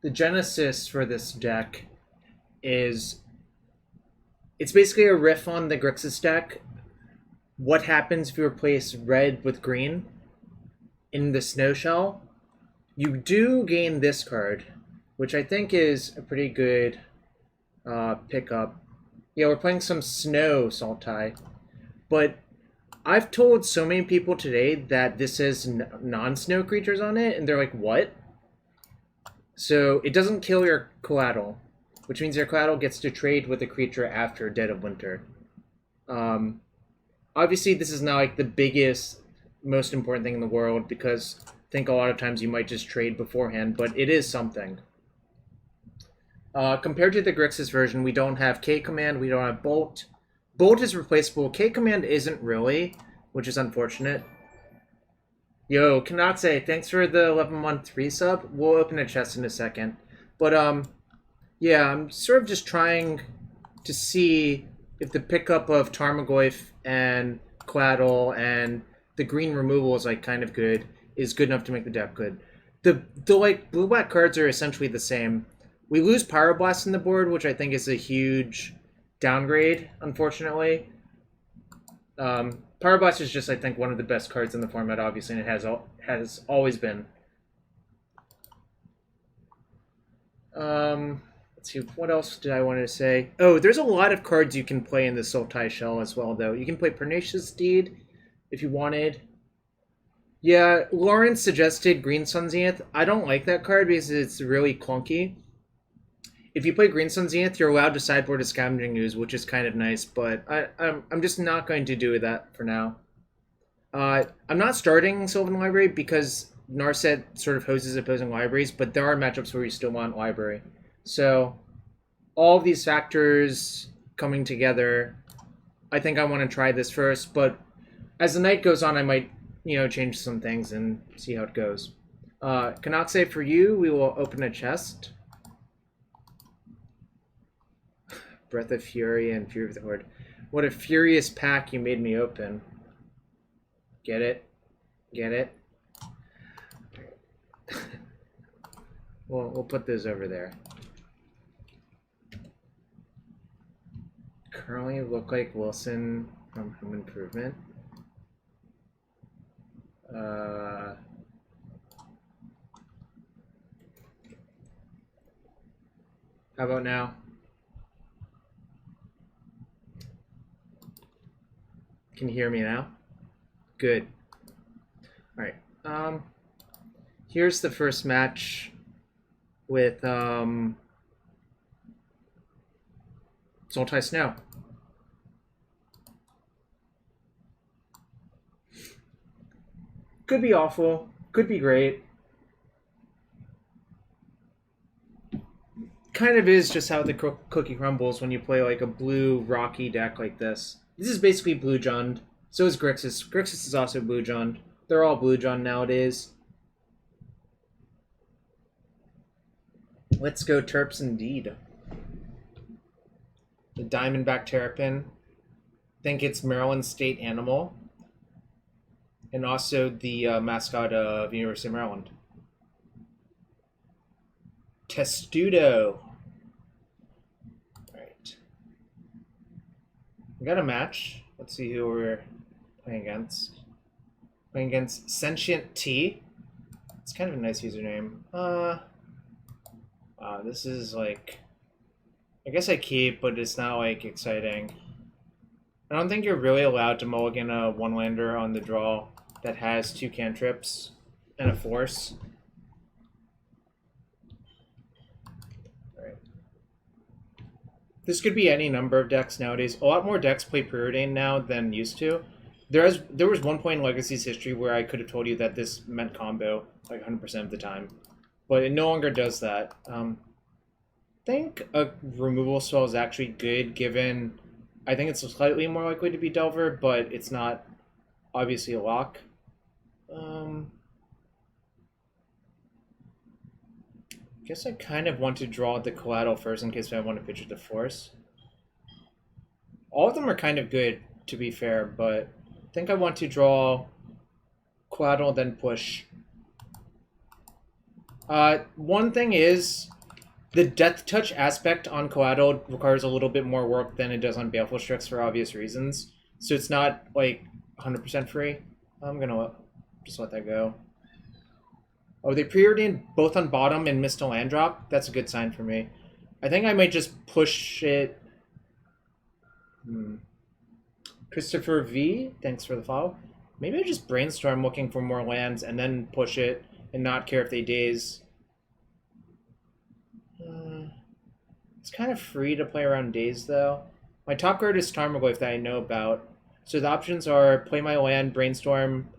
the genesis for this deck is it's basically a riff on the Grixis deck. What happens if you replace red with green in the Snow Shell? You do gain this card, which I think is a pretty good pickup. Yeah, we're playing some Snow Sultai, but I've told so many people today that this has non-snow creatures on it, and they're like, what? So it doesn't kill your Coatl, which means your Coatl gets to trade with a creature after Dead of Winter. Obviously, this is not like the biggest, most important thing in the world, because I think a lot of times you might just trade beforehand, but it is something. Compared to the Grixis version, we don't have K-Command, we don't have Bolt. Bolt is replaceable. K-Command isn't really, which is unfortunate. Yo, cannot say, thanks for the 11-month resub. We'll open a chest in a second. But, yeah, I'm sort of just trying to see if the pickup of Tarmogoyf and Coatl and the green removal is, like, kind of good, is good enough to make the deck good. The like, blue-black cards are essentially the same. We lose Pyroblast in the board, which I think is a huge downgrade, unfortunately. Pyroblast is just, I think, one of the best cards in the format, obviously, and it has always been. Let's see, what else did I want to say? Oh, there's a lot of cards you can play in the Sultai Shell as well, though. You can play Pernicious Deed if you wanted. Yeah, Lawrence suggested Green Sun Zenith. I don't like that card because it's really clunky. If you play Green Sun Zenith, you're allowed to sideboard a Scavenging Ooze, which is kind of nice, but I'm just not going to do that for now. I'm not starting Sylvan Library because Narset sort of hoses opposing libraries, but there are matchups where you still want Library. So, all of these factors coming together, I think I want to try this first, but as the night goes on, I might, change some things and see how it goes. Kanoxe, for you, we will open a chest. Breath of Fury and Fury of the Horde. What a furious pack you made me open. Get it? Get it? We'll put those over there. Currently look like Wilson from Home Improvement. How about now? Can you hear me now? Good. Alright. Here's the first match with Sultai Snow. Could be awful. Could be great. Kind of is just how the cookie crumbles when you play like a blue rocky deck like this. This is basically Blue Jund. So is Grixis. Grixis is also Blue Jund. They're all Blue Jund nowadays. Let's go Terps indeed. The Diamondback Terrapin. Think it's Maryland State Animal. And also the mascot of University of Maryland. Testudo. Alright. We got a match. Let's see who we're playing against. Playing against Sentient T. It's kind of a nice username. This is like... I guess I keep, but it's not like exciting. I don't think you're really allowed to mulligan a one-lander on the draw that has 2 cantrips and a force. Alright. This could be any number of decks nowadays. A lot more decks play Preordained now than used to. There was one point in Legacy's history where I could have told you that this meant combo like 100% of the time. But it no longer does that. I think a removal spell is actually good given... I think it's slightly more likely to be Delver, but it's not obviously a lock. Guess I kind of want to draw the Coatl first in case I want to pitch it to Force. All of them are kind of good, to be fair, but I think I want to draw Coatl, then push. One thing is, the Death Touch aspect on Coatl requires a little bit more work than it does on Baleful Strix for obvious reasons. So it's not, like, 100% free. I'm gonna just let that go. Oh, they preordained both on bottom and missed a land drop? That's a good sign for me. I think I might just push it... Christopher V, thanks for the follow. Maybe I just brainstorm looking for more lands and then push it and not care if they daze. It's kind of free to play around daze, though. My top card is Tarmogoyf that I know about. So the options are play my land, brainstorm,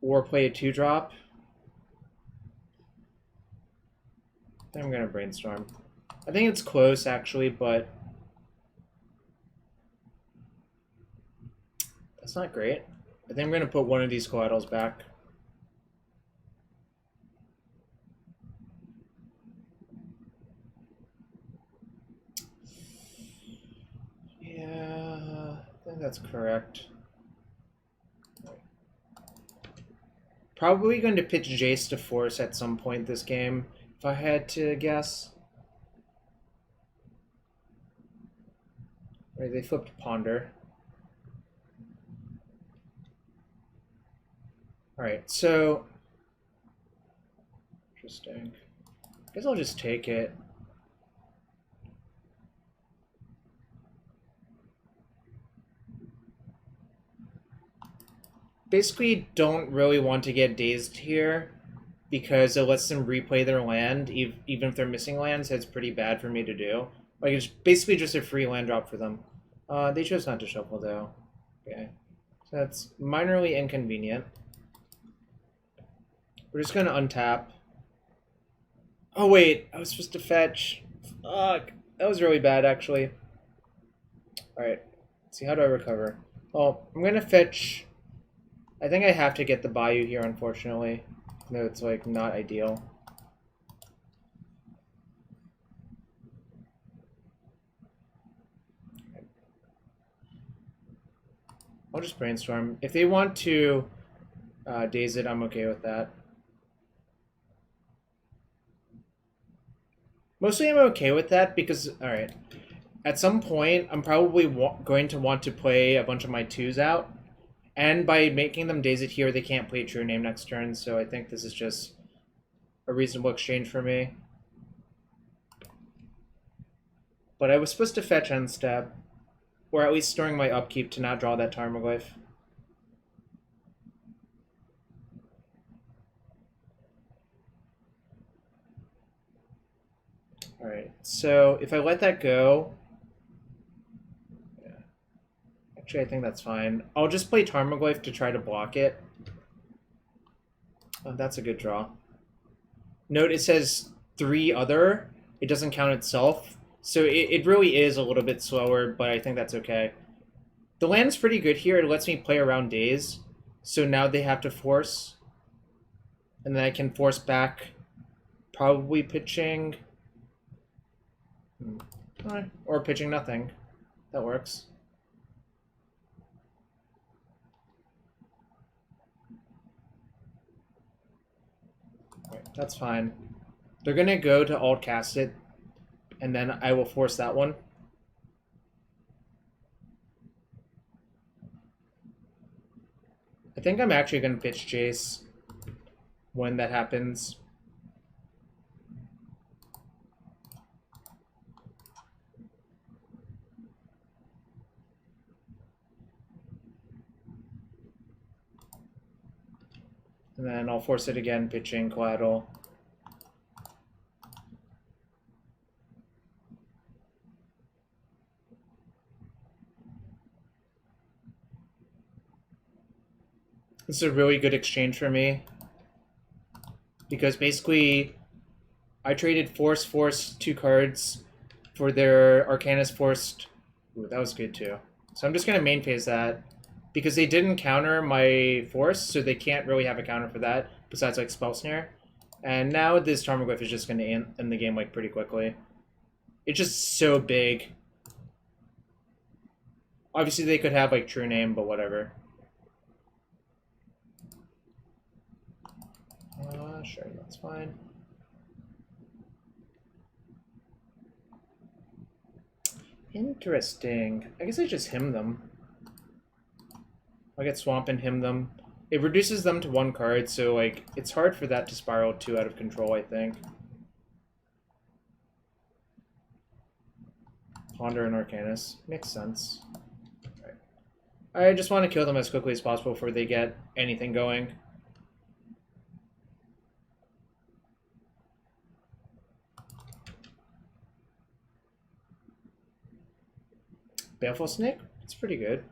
or play a 2-drop. Then I'm going to brainstorm. I think it's close, actually, but that's not great. I think I'm going to put one of these Coatls back. Yeah, I think that's correct. Probably going to pitch Jace to Force at some point this game, if I had to guess. Right, they flipped Ponder. Alright, so... Interesting. I guess I'll just take it. Basically, don't really want to get dazed here because it lets them replay their land, even if they're missing lands. It's pretty bad for me to do. Like, it's basically just a free land drop for them. They chose not to shuffle, though. Okay. So that's minorly inconvenient. We're just gonna untap. Oh, wait. I was supposed to fetch. Fuck. That was really bad, actually. Alright. Let's see, how do I recover? Oh, I'm gonna fetch... I think I have to get the Bayou here, unfortunately. No, it's, like, not ideal. I'll just brainstorm. If they want to daze it, I'm okay with that. Mostly I'm okay with that because, alright, at some point, I'm probably going to want to play a bunch of my 2s out. And by making them daze it here, they can't play True Name next turn, so I think this is just a reasonable exchange for me. But I was supposed to fetch end step, or at least storing my upkeep to not draw that Tarmogoyf. Alright, so if I let that go... Actually, I think that's fine. I'll just play Tarmogoyf to try to block it. Oh, that's a good draw. Note it says 3 other. It doesn't count itself. So it really is a little bit slower, but I think that's okay. The land's pretty good here. It lets me play around days. So now they have to force. And then I can force back, probably pitching... Or pitching nothing. That works. Right, that's fine. They're going to go to alt cast it, and then I will force that one. I think I'm actually going to pitch Jace when that happens. And then I'll force it again, pitching Coatl. This is a really good exchange for me. Because basically, I traded Force 2 cards for their Arcanist Forced. Ooh, that was good too. So I'm just going to main phase that. Because they didn't counter my Force, so they can't really have a counter for that, besides like Spell Snare. And now this Tarmogoyf is just going to end the game like pretty quickly. It's just so big. Obviously they could have like True Name, but whatever. Sure, that's fine. Interesting. I guess I just hymn them. I'll get Swamp and hymn them. It reduces them to 1 card, so, like, it's hard for that to spiral too out of control, I think. Ponder and Arcanus. Makes sense. Right. I just want to kill them as quickly as possible before they get anything going. Baleful Snake? It's pretty good.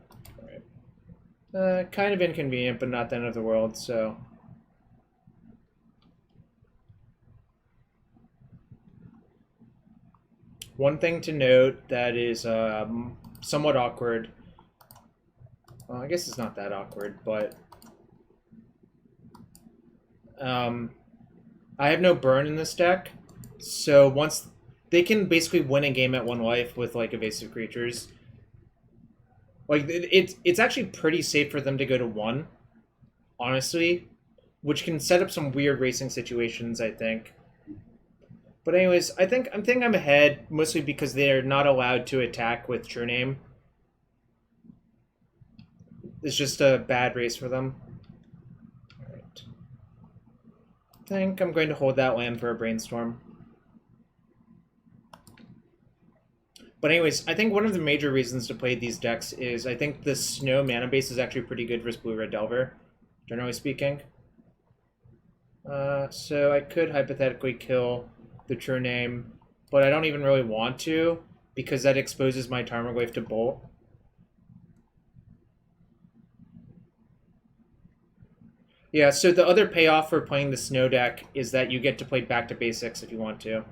Alright. Kind of inconvenient, but not the end of the world, so... One thing to note that is somewhat awkward. Well, I guess it's not that awkward, but... I have no burn in this deck, so once... They can basically win a game at 1 life with, like, evasive creatures. Like, it's actually pretty safe for them to go to 1, honestly, which can set up some weird racing situations, I think. But anyways, I think I'm ahead, mostly because they're not allowed to attack with True Name. It's just a bad race for them. Alright. I think I'm going to hold that land for a Brainstorm. But anyways, I think one of the major reasons to play these decks is I think the Snow mana base is actually pretty good versus Blue-Red Delver, generally speaking. So I could hypothetically kill the True Name, but I don't even really want to, because that exposes my Tarmogoyf to Bolt. Yeah, so the other payoff for playing the Snow deck is that you get to play back to basics if you want to.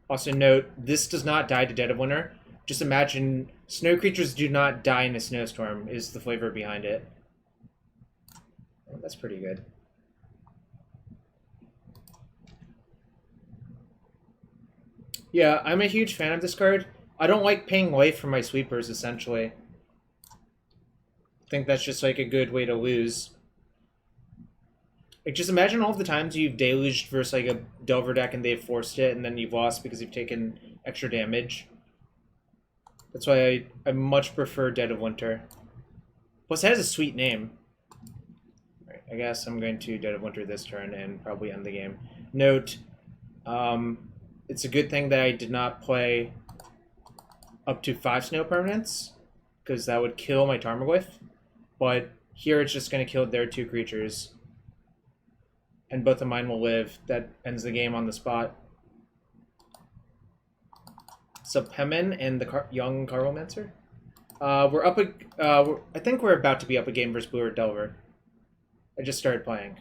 Also note, this does not die to Dead of Winter. Just imagine, snow creatures do not die in a snowstorm, is the flavor behind it. Oh, that's pretty good. Yeah, I'm a huge fan of this card. I don't like paying life for my sweepers, essentially. I think that's just like a good way to lose. Like, just imagine all the times you've deluged versus like a Delver deck and they've forced it, and then you've lost because you've taken extra damage. That's why I much prefer Dead of Winter. Plus, it has a sweet name. Right, I guess I'm going to Dead of Winter this turn and probably end the game. Note, it's a good thing that I did not play up to 5 snow permanents, because that would kill my Tarmogoyf. But here it's just going to kill their 2 creatures. And both of mine will live. That ends the game on the spot. Subhemen and the young Carvomancer. We're up I think we're about to be up a game versus Blue-Red Delver. I just started playing.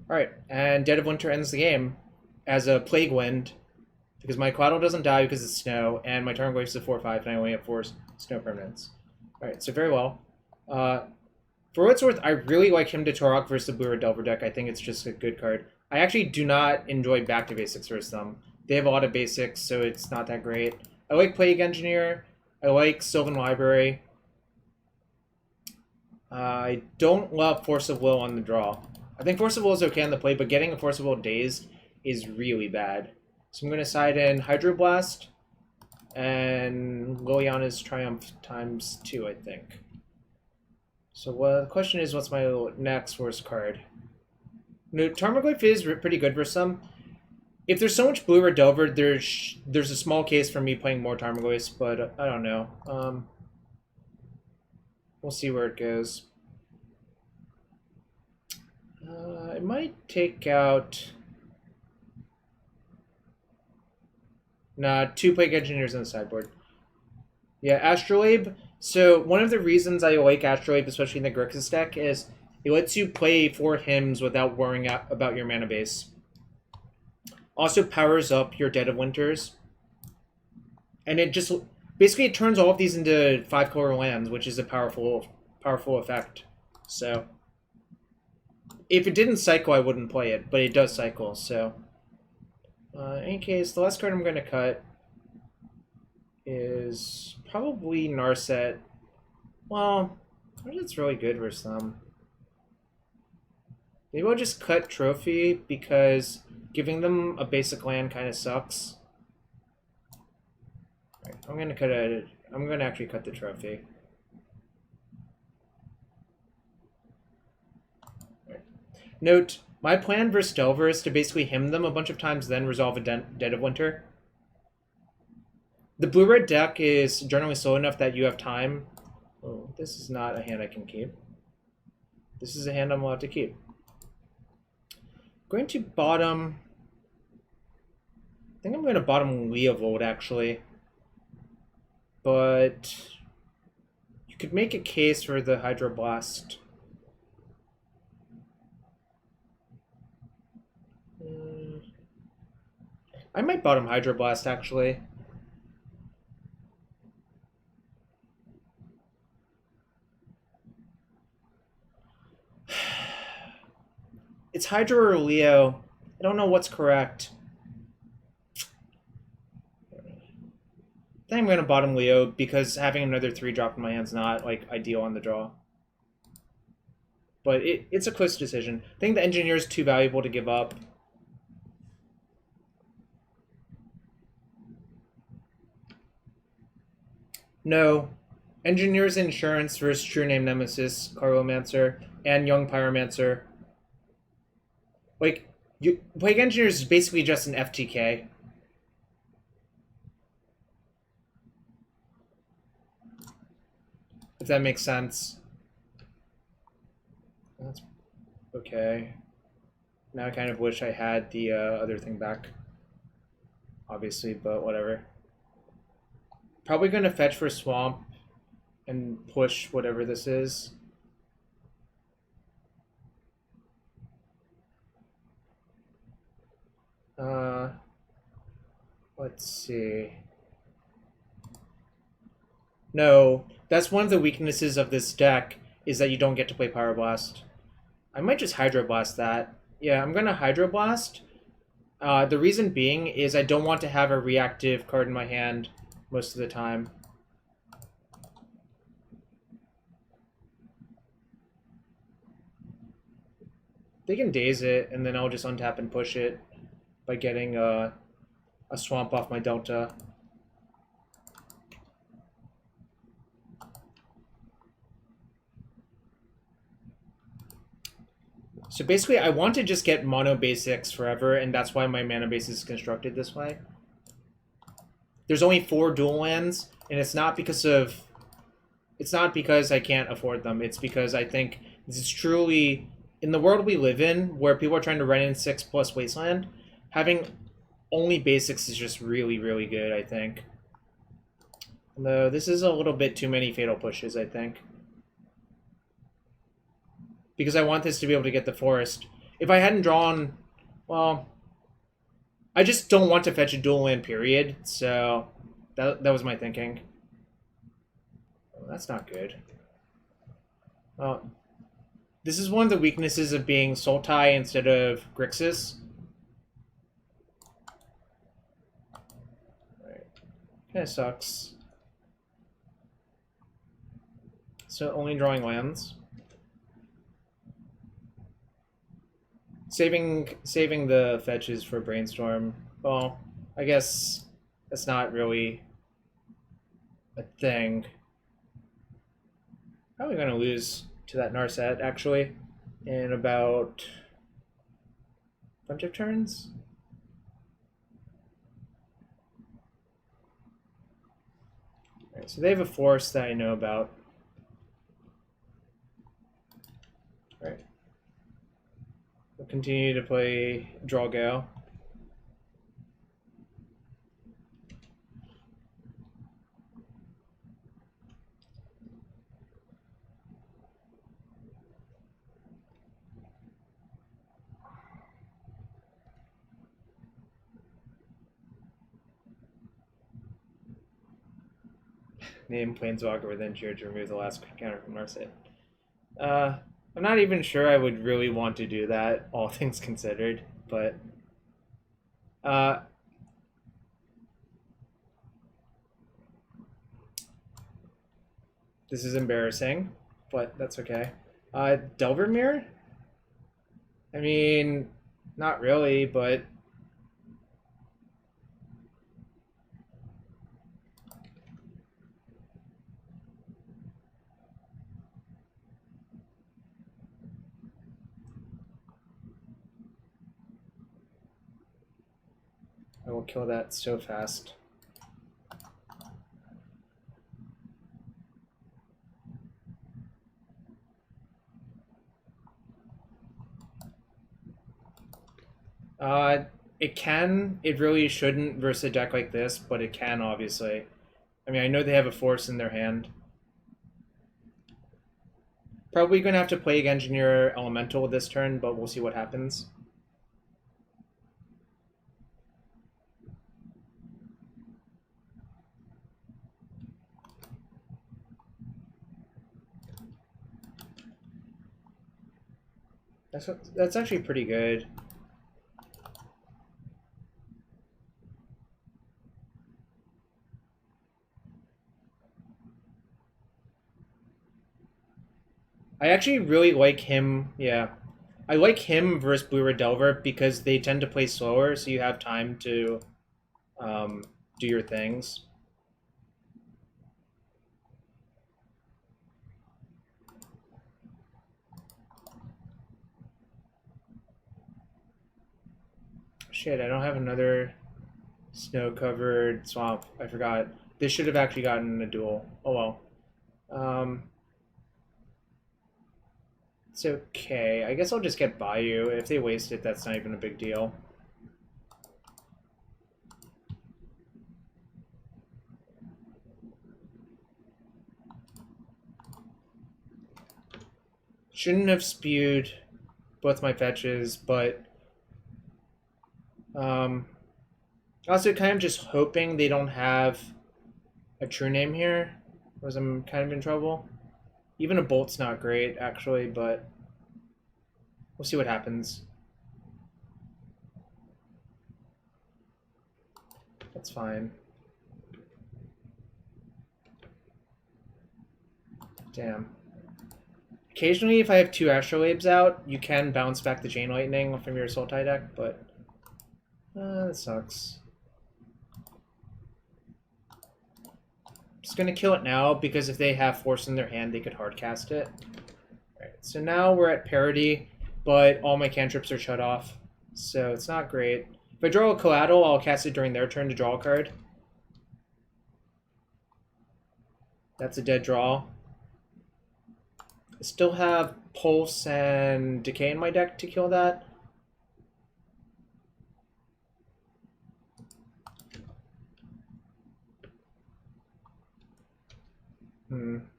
Alright, and Dead of Winter ends the game as a Plague Wind, because my Coatl doesn't die because it's snow, and my Tarmogoyf is a 4/5, and I only have 4 snow permanents. Alright, so very well. For what it's worth, I really like him to Tourach versus the Blue-Red Delver deck. I think it's just a good card. I actually do not enjoy back to basics versus them. They have a lot of basics, so it's not that great. I like Plague Engineer. I like Sylvan Library. I don't love Force of Will on the draw. I think Force of Will is okay on the play, but getting a Force of Will dazed is really bad. So I'm going to side in Hydroblast and Liliana's Triumph ×2, I think. So the question is, what's my next worst card? No, Tarmogoyf is pretty good for some. If there's so much Blue-Red Delver, there's a small case for me playing more Tarmogoyfs, but I don't know. We'll see where it goes. I might take out... Nah, 2 Plague Engineers on the sideboard. Yeah, Astrolabe. So one of the reasons I like Astrolabe, especially in the Grixis deck, is it lets you play 4 hymns without worrying about your mana base. Also powers up your Dead of Winters. And it just... Basically, it turns all of these into 5-color lands, which is a powerful effect. So... If it didn't cycle, I wouldn't play it, but it does cycle, so... in any case, the last card I'm going to cut is probably Narset. Well, Narset's really good versus them. Maybe I'll just cut Trophy because giving them a basic land kind of sucks. Right, I'm gonna actually cut the Trophy. Right. Note, my plan versus Delver is to basically hymn them a bunch of times, then resolve a Dead of Winter. The blue-red deck is generally slow enough that you have time. Oh, this is not a hand I can keep. This is a hand I'm allowed to keep. Going to bottom... I think I'm going to bottom Leovold, actually. But... you could make a case for the Hydroblast. I might bottom Hydroblast, actually. It's Hydro or Leo. I don't know what's correct. I think I'm going to bottom Leo because having another 3-drop in my hand's not like ideal on the draw. But it's a close decision. I think the Engineer is too valuable to give up. No. Engineer's Insurance versus True Name Nemesis, Carlomancer, and Young Pyromancer. Like, Plague Engineers is basically just an FTK. If that makes sense. That's okay. Now I kind of wish I had the other thing back. Obviously, but whatever. Probably going to fetch for Swamp and push whatever this is. Let's see. No, that's one of the weaknesses of this deck, is that you don't get to play Pyroblast. I might just Hydroblast that. Yeah, I'm gonna Hydroblast. The reason being is I don't want to have a reactive card in my hand most of the time. They can daze it, and then I'll just untap and push it by getting a swamp off my Delta. So basically, I want to just get mono basics forever, and that's why my mana base is constructed this way. There's only 4 dual lands, and it's not because I can't afford them. It's because I think this is truly, in the world we live in, where people are trying to run in 6+ Wasteland, having only basics is just really, really good, I think. Although this is a little bit too many fatal pushes, I think. Because I want this to be able to get the forest. If I hadn't drawn... well... I just don't want to fetch a dual land, period. So, that was my thinking. Oh, that's not good. Well, this is one of the weaknesses of being Sultai instead of Grixis. Right. Kinda sucks. So, only drawing lands. Saving the fetches for Brainstorm. Well, I guess that's not really a thing. Probably gonna lose to that Narset actually in about a bunch of turns. Alright, so they have a force that I know about. Alright. We'll continue to play Draw-Gale. Name Planeswalker within tier to remove the last counter from Narset. I'm not even sure I would really want to do that, all things considered, but... This is embarrassing, but that's okay. Delvermere? I mean, not really, but... I will kill that so fast. It can. It really shouldn't versus a deck like this, but it can, obviously. I mean, I know they have a force in their hand. Probably going to have to play Engineer Elemental this turn, but we'll see what happens. That's actually pretty good. I actually really like him, yeah. I like him versus Blue Red Delver because they tend to play slower, so you have time to do your things. Shit, I don't have another snow-covered swamp. I forgot. This should have actually gotten a duel. Oh well. It's okay. I guess I'll just get Bayou. If they waste it, that's not even a big deal. Shouldn't have spewed both my fetches, but also kind of just hoping they don't have a true name here, because I'm kind of in trouble. Even a bolt's not great, actually, but we'll see what happens. That's fine. Damn. Occasionally, if I have two Astrolabes out, you can bounce back the Chain Lightning from your Sultai deck, but that sucks. Just gonna kill it now, because if they have Force in their hand, they could hardcast it. Alright, so now we're at parity, but all my cantrips are shut off, so it's not great. If I draw a Coatl, I'll cast it during their turn to draw a card. That's a dead draw. I still have Pulse and Decay in my deck to kill that.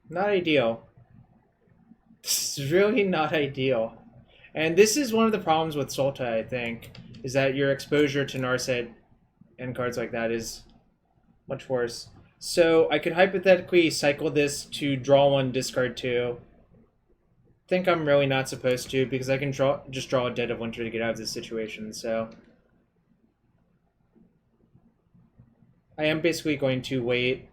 Not ideal. This is really not ideal. And this is one of the problems with Sultai, I think, is that your exposure to Narset and cards like that is much worse. So I could hypothetically cycle this to draw one, discard two. Think I'm really not supposed to, because I can just draw a Dead of Winter to get out of this situation, so I am basically going to wait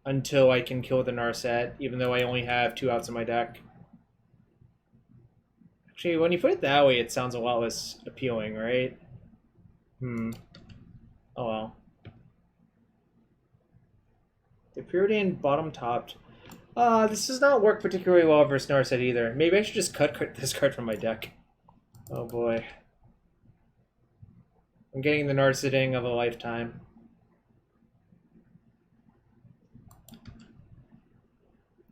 until I can kill the Narset, even though I only have 2 outs in my deck. Actually, when you put it that way, it sounds a lot less appealing, right? Oh well. The Puritan bottom topped. This does not work particularly well versus Narset either. Maybe I should just cut this card from my deck. Oh boy. I'm getting the Narsetting of a lifetime.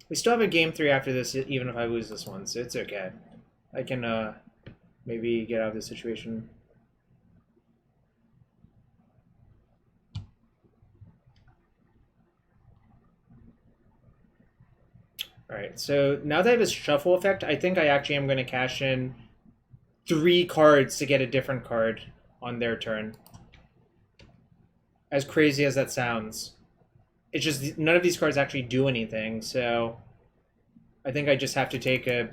We still have a game 3 after this, even if I lose this one, so it's okay. I can maybe get out of this situation. Alright, so now that I have a shuffle effect, I think I actually am going to cash in 3 cards to get a different card on their turn. As crazy as that sounds. It's just none of these cards actually do anything, so I think I just have to take a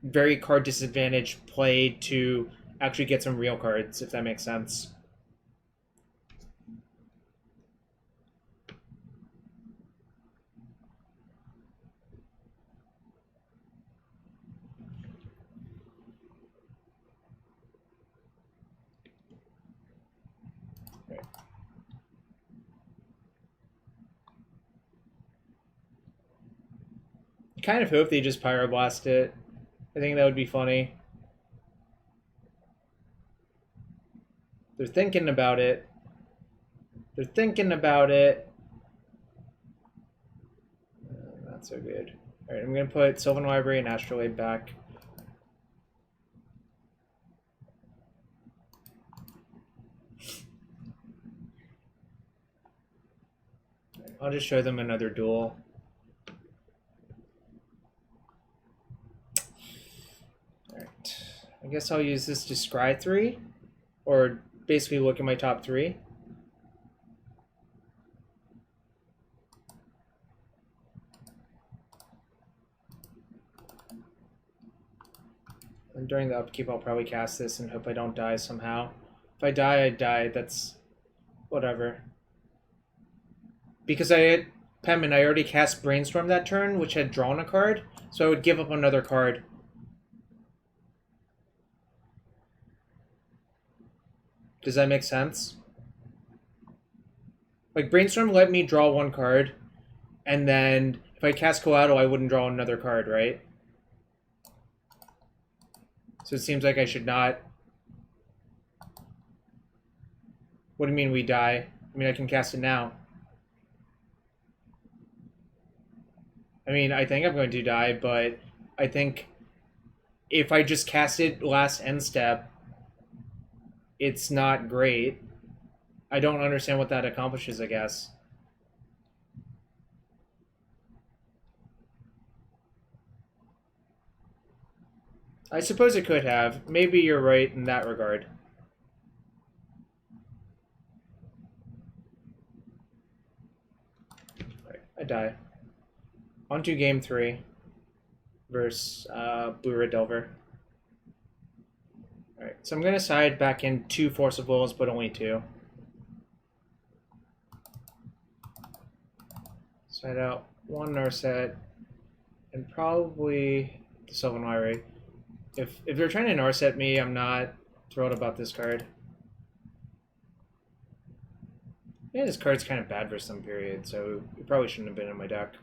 very card disadvantage play to actually get some real cards, if that makes sense. kind of hope they just Pyroblast it. I think that would be funny. They're thinking about it. They're thinking about it. Not so good. Alright, I'm going to put Sylvan Library and Astrolabe back. I'll just show them another duel. Alright. I guess I'll use this to scry 3. Or basically look at my top 3. And during the upkeep, I'll probably cast this and hope I don't die somehow. If I die, I die. That's whatever. Because I had Penman, I already cast Brainstorm that turn, which had drawn a card, so I would give up another card. Does that make sense? Like, Brainstorm let me draw one card, and then if I cast Coatl, I wouldn't draw another card, right? So it seems like I should not. What do you mean we die? I mean, I can cast it now. I mean, I think I'm going to die, but I think if I just cast it last end step, it's not great. I don't understand what that accomplishes, I guess. I suppose it could have. Maybe you're right in that regard. Right, I die. On to game 3 versus Blue Red Delver. Alright, so I'm going to side back in 2 Force of Wills, but only 2. Side out 1 Narset, and probably the Sylvan Library. If they're trying to Narset me, I'm not thrilled about this card. Yeah, this card's kind of bad for some period, so it probably shouldn't have been in my deck.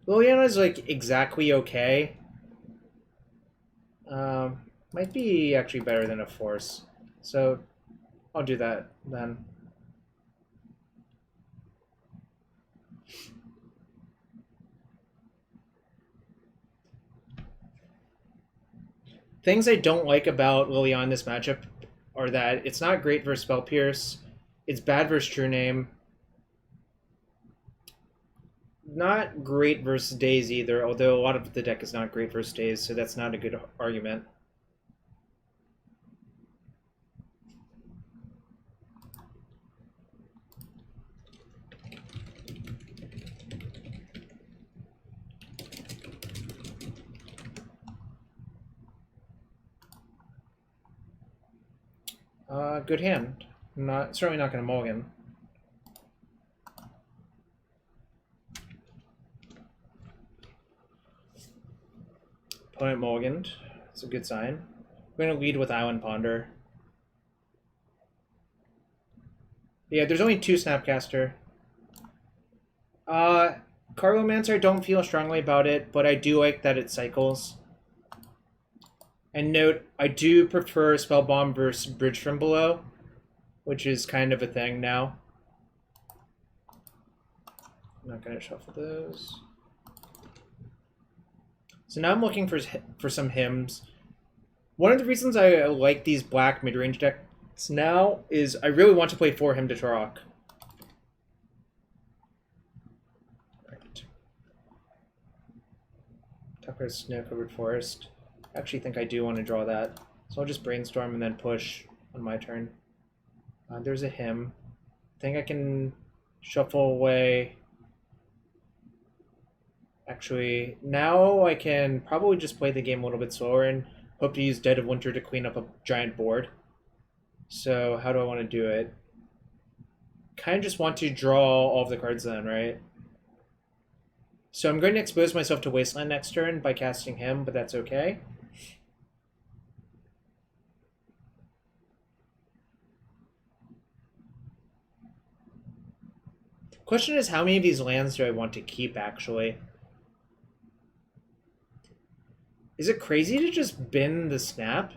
Liliana's like exactly okay. Might be actually better than a Force. So I'll do that then. Things I don't like about Liliana in this matchup are that it's not great versus Spell Pierce. It's bad versus True Name. Not great versus Daze either, although a lot of the deck is not great versus Daze, so that's not a good argument. Good hand. I'm certainly not going to mulligan. Opponent mulliganed. That's a good sign. I'm going to lead with Island Ponder. Yeah, there's only 2 Snapcaster. Carlomancer, I don't feel strongly about it, but I do like that it cycles. And note, I do prefer Spellbomb versus Bridge from Below, which is kind of a thing now. I'm not going to shuffle those. So now I'm looking for some hymns. One of the reasons I like these black mid-range decks now is I really want to play 4 Hymn to Tourach. Right. Tucker's Snow-Covered Forest. I actually think I do want to draw that. So I'll just Brainstorm and then push on my turn. There's a hymn. I think I can shuffle away. Actually, now I can probably just play the game a little bit slower and hope to use Dead of Winter to clean up a giant board. So how do I want to do it? Kind of just want to draw all of the cards then, right? So I'm going to expose myself to Wasteland next turn by casting him, but that's okay. Question is, how many of these lands do I want to keep, actually? Is it crazy to just bin the snap?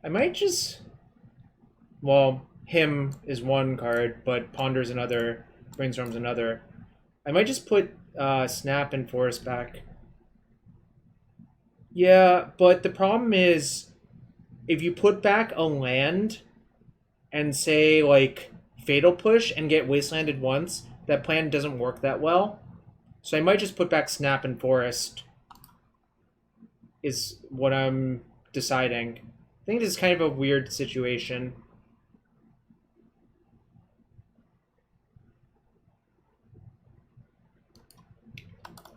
I might just... Well, him is one card, but Ponder's another, Brainstorm's another. I might just put Snap and Forest back. Yeah, but the problem is, if you put back a land and say, like, Fatal Push and get Wastelanded once, that plan doesn't work that well. So I might just put back Snap and Forest, is what I'm deciding. I think this is kind of a weird situation.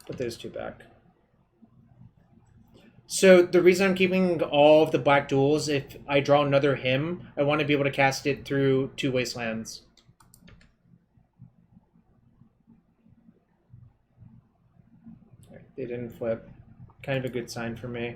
Put those two back. So the reason I'm keeping all of the black duels, if I draw another him, I want to be able to cast it through 2 wastelands. Right, they didn't flip. Kind of a good sign for me.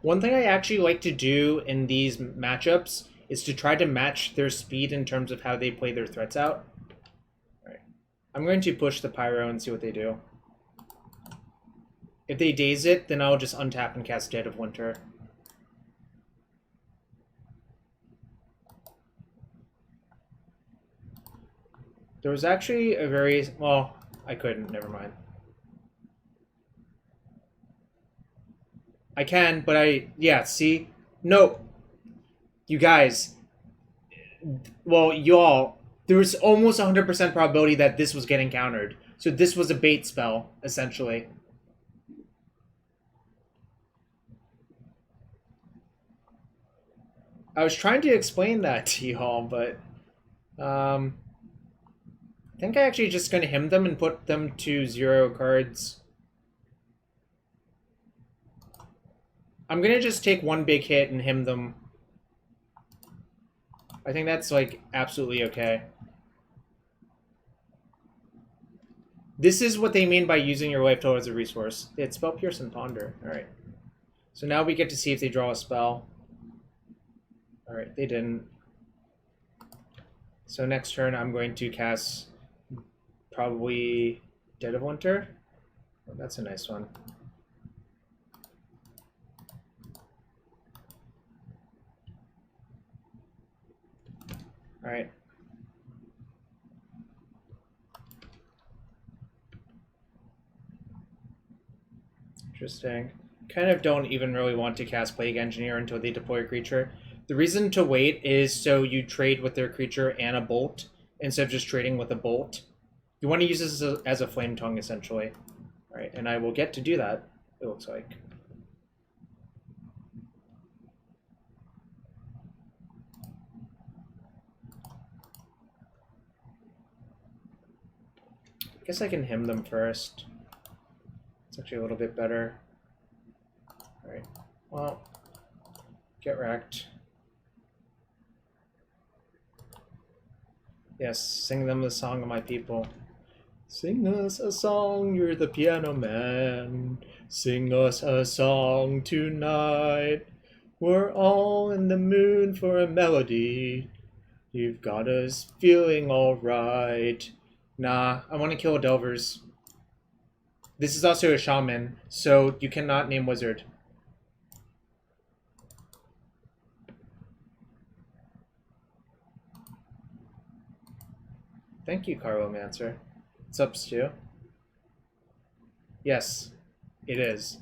One thing I actually like to do in these matchups is to try to match their speed in terms of how they play their threats out. All right. I'm going to push the Pyro and see what they do. If they daze it, then I'll just untap and cast Dead of Winter. There was actually a very... Well, I couldn't. Never mind. I can, but I... Yeah, see? No. You guys. Well, y'all. There was almost 100% probability that this was getting countered. So this was a bait spell, essentially. I was trying to explain that to y'all, but... I think I actually just going to him them and put them to 0 cards. I'm going to just take one big hit and him them. I think that's, like, absolutely okay. This is what they mean by using your life total as a resource. It's Spell Pierce and Ponder. Alright. So now we get to see if they draw a spell. Alright, they didn't. So next turn I'm going to cast probably Dead of Winter. Oh, that's a nice one. Alright. Interesting. Kind of don't even really want to cast Plague Engineer until they deploy a creature. The reason to wait is so you trade with their creature and a bolt instead of just trading with a bolt. You want to use this as a Flame Tongue, essentially. Alright, and I will get to do that, it looks like. I guess I can him them first. It's actually a little bit better. Alright, well, get wrecked. Yes, sing them the song of my people. Sing us a song, you're the piano man. Sing us a song tonight. We're all in the mood for a melody. You've got us feeling alright. Nah, I want to kill Delvers. This is also a shaman, so you cannot name wizard. Thank you, Carlomancer. It's up, Stu. Yes, it is.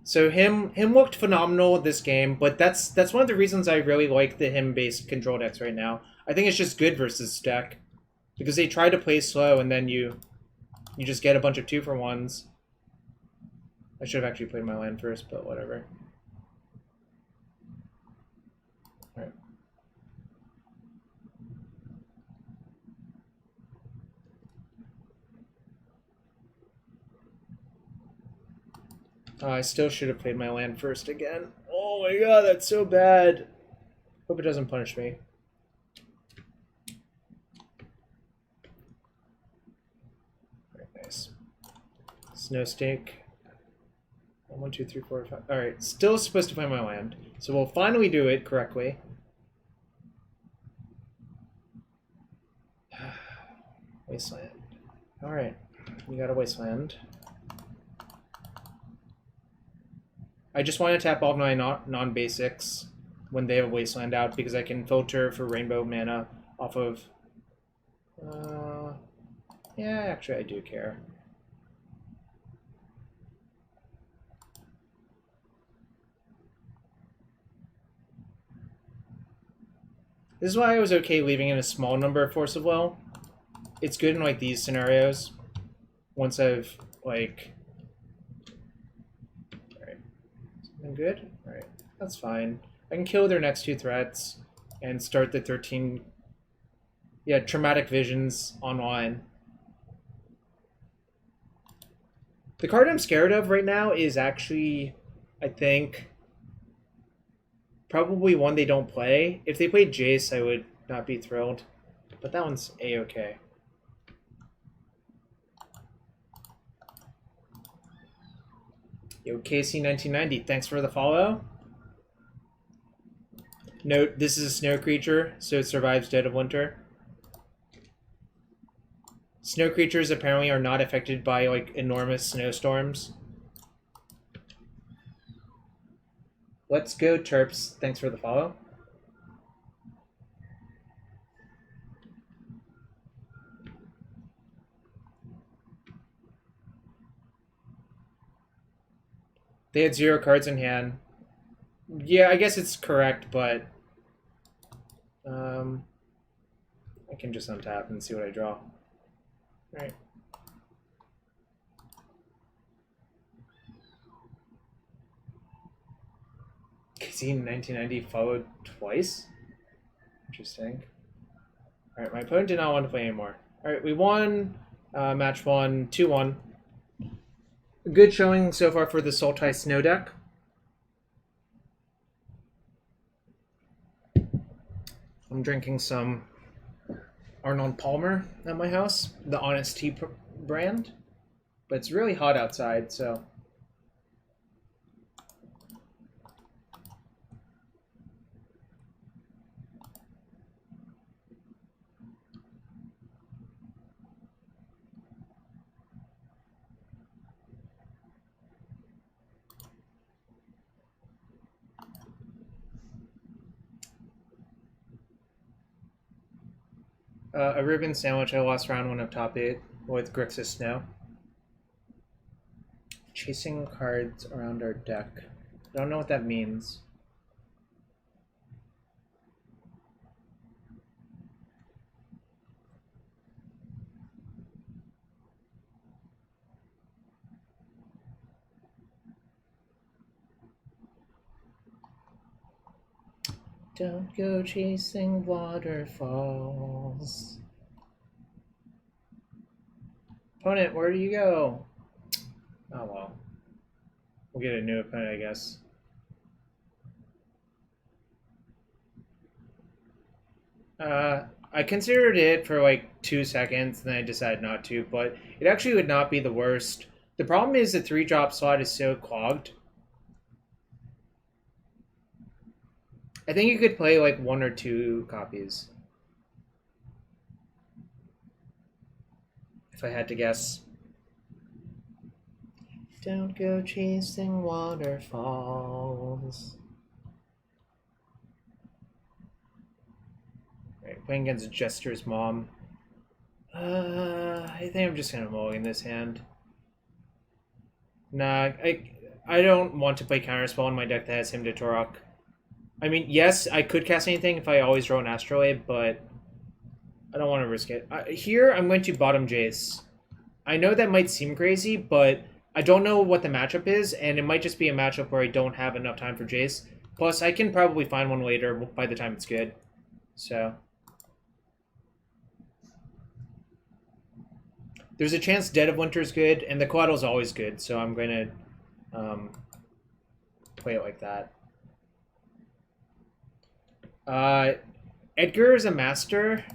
So him looked phenomenal this game, but that's one of the reasons I really like the him-based control decks right now. I think it's just good versus deck. Because they try to play slow and then you just get a bunch of 2-for-1s. I should have actually played my land first, but whatever. Alright. I still should have played my land first again. Oh! Oh my god, that's so bad. Hope it doesn't punish me. Very nice. Snow Stake. 1, 2, 3, 4, 5. Alright, still supposed to play my land. So we'll finally do it correctly. Wasteland. Alright, we got a Wasteland. I just want to tap all of my non-basics when they have a Wasteland out because I can filter for rainbow mana off of... yeah, actually I do care. This is why I was okay leaving in a small number of Force of Will. It's good in like these scenarios. Once I've like... Alright. Something good? Alright. That's fine. I can kill their next 2 threats and start the 13... Yeah, Traumatic Visions online. The card I'm scared of right now is actually, I think, probably one they don't play. If they played Jace, I would not be thrilled. But that one's A-okay. Yo, KC1990, thanks for the follow. Note, this is a snow creature, so it survives Dead of Winter. Snow creatures apparently are not affected by, like, enormous snowstorms. Let's go, Terps. Thanks for the follow. They had 0 cards in hand. Yeah, I guess it's correct, but... I can just untap and see what I draw. Alright. KC 1990 followed twice? Interesting. Alright, my opponent did not want to play anymore. Alright, we won match 1, 2-1. Good showing so far for the Sultai Snow deck. I'm drinking some Arnold Palmer at my house, the Honest Tea brand. But it's really hot outside, so... a ribbon sandwich. I lost round 1 of top 8 with Grixis Snow. Chasing cards around our deck. I don't know what that means. Don't go chasing waterfalls. Opponent, where do you go? Oh well. We'll get a new opponent, I guess. I considered it for like 2 seconds, and then I decided not to, but it actually would not be the worst. The problem is the 3-drop slot is so clogged. I think you could play like 1 or 2 copies. If I had to guess. Don't go chasing waterfalls. Alright, playing against Jester's mom. I think I'm just gonna mulligan this hand. Nah, I don't want to play Counterspell in my deck that has him to Tourach. I mean, yes, I could cast anything if I always draw an Astrolabe, but I don't want to risk it. Here, I'm going to bottom Jace. I know that might seem crazy, but I don't know what the matchup is, and it might just be a matchup where I don't have enough time for Jace. Plus, I can probably find one later by the time it's good. So... there's a chance Dead of Winter is good, and the Coatl is always good, so I'm going to play it like that. Uh, Edgar is a master.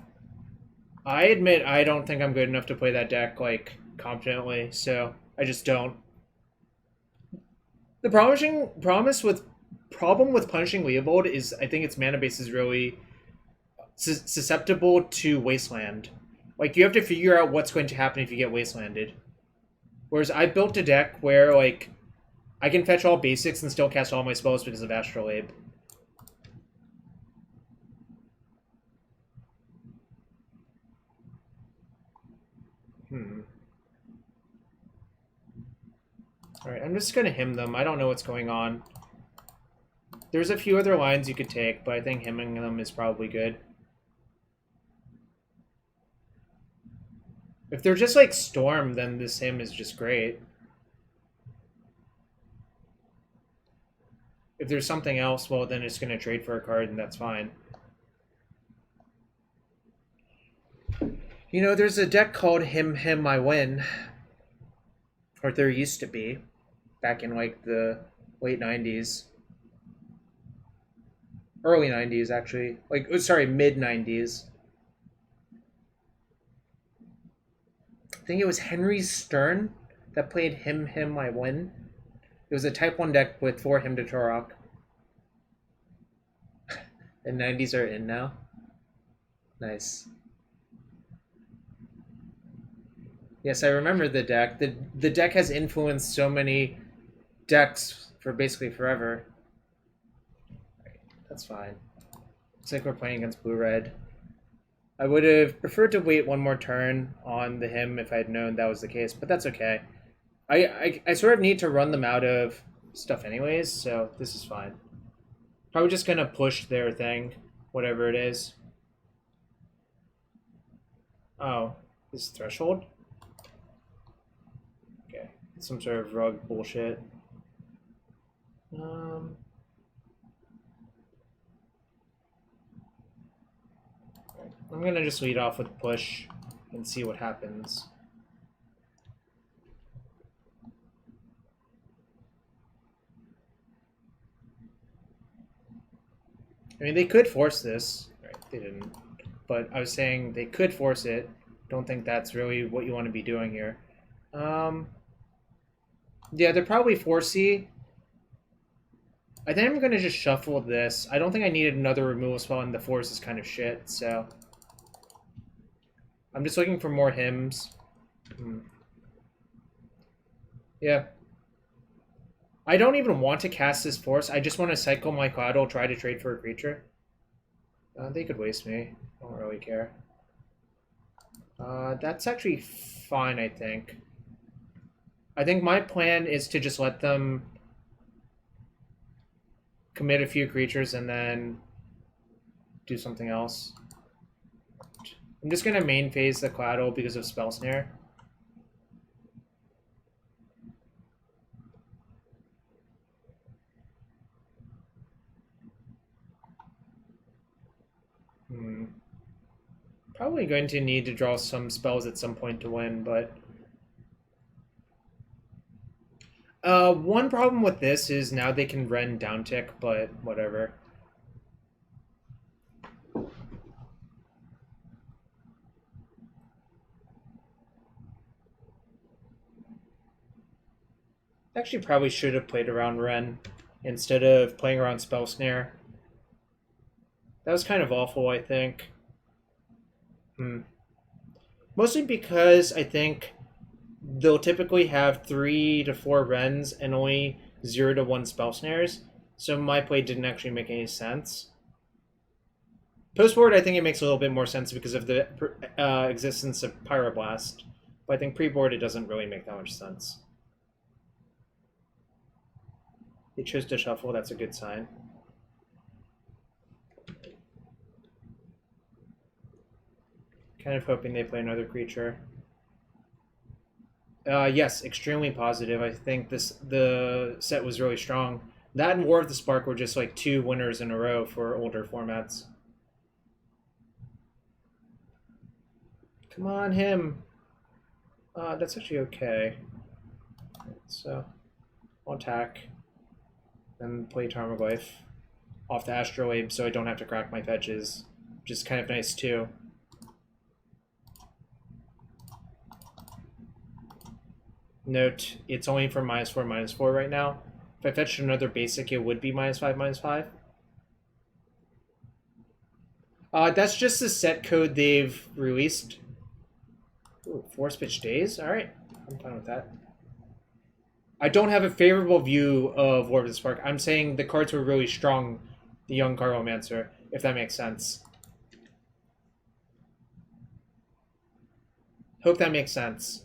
I admit I don't think I'm good enough to play that deck, like, competently, so I just don't. The problem with punishing Leovold is I think its mana base is really susceptible to Wasteland. Like, you have to figure out what's going to happen if you get Wastelanded. Whereas I built a deck where, like, I can fetch all basics and still cast all my spells because of Astrolabe. Alright, I'm just gonna hymn them. I don't know what's going on. There's a few other lines you could take, but I think hymning them is probably good. If they're just like Storm, then this hymn is just great. If there's something else, well, then it's going to trade for a card, and that's fine. You know, there's a deck called Him I Win. Or there used to be. Back in, like, the late 90s. Early 90s, actually. Like, sorry, mid-90s. I think it was Henry Stern that played Him I Win. It was a Type 1 deck with 4 Hymn to Tourach. The 90s are in now. Nice. Yes, I remember the deck. The deck has influenced so many decks for basically forever. That's fine. Looks like we're playing against blue-red. I would have preferred to wait one more turn on the hymn if I had known that was the case, but that's okay. I sort of need to run them out of stuff anyways, so this is fine. Probably just gonna push their thing, whatever it is. Oh, this is Threshold? Okay, some sort of rug bullshit. I'm gonna just lead off with push and see what happens. I mean, they could force this. Right, they didn't. But I was saying they could force it. Don't think that's really what you want to be doing here. Yeah, they're probably 4C. I think I'm going to just shuffle this. I don't think I needed another removal spell, and the force is kind of shit, so... I'm just looking for more hymns. Yeah. I don't even want to cast this force. I just want to cycle my Coatl, try to trade for a creature. They could waste me. I don't really care. That's actually fine, I think. I think my plan is to just let them commit a few creatures and then do something else. I'm just going to main phase the Coatl because of Spell Snare. Probably going to need to draw some spells at some point to win, but... one problem with this is now they can Ren downtick, but whatever. Actually, probably should have played around Ren instead of playing around Spell Snare. That was kind of awful, I think. Mostly because I think they'll typically have 3 to 4 Rens and only 0 to 1 Spell Snares, so my play didn't actually make any sense. Post-board, I think it makes a little bit more sense because of the existence of Pyroblast, but I think pre-board it doesn't really make that much sense. They chose to shuffle, that's a good sign. Kind of hoping they play another creature. Yes, extremely positive. I think the set was really strong. That and War of the Spark were just like 2 winners in a row for older formats. Come on, him. That's actually okay. So, I'll attack. Then play Tarmogoyf. off the Astrolabe so I don't have to crack my fetches, which is kind of nice too. Note, it's only for -4/-4 right now. If I fetched another basic, it would be -5/-5. That's just the set code they've released. Ooh, Force Pitch Days? Alright, I'm fine with that. I don't have a favorable view of War of the Spark. I'm saying the cards were really strong, the Young Carlomancer, if that makes sense. Hope that makes sense.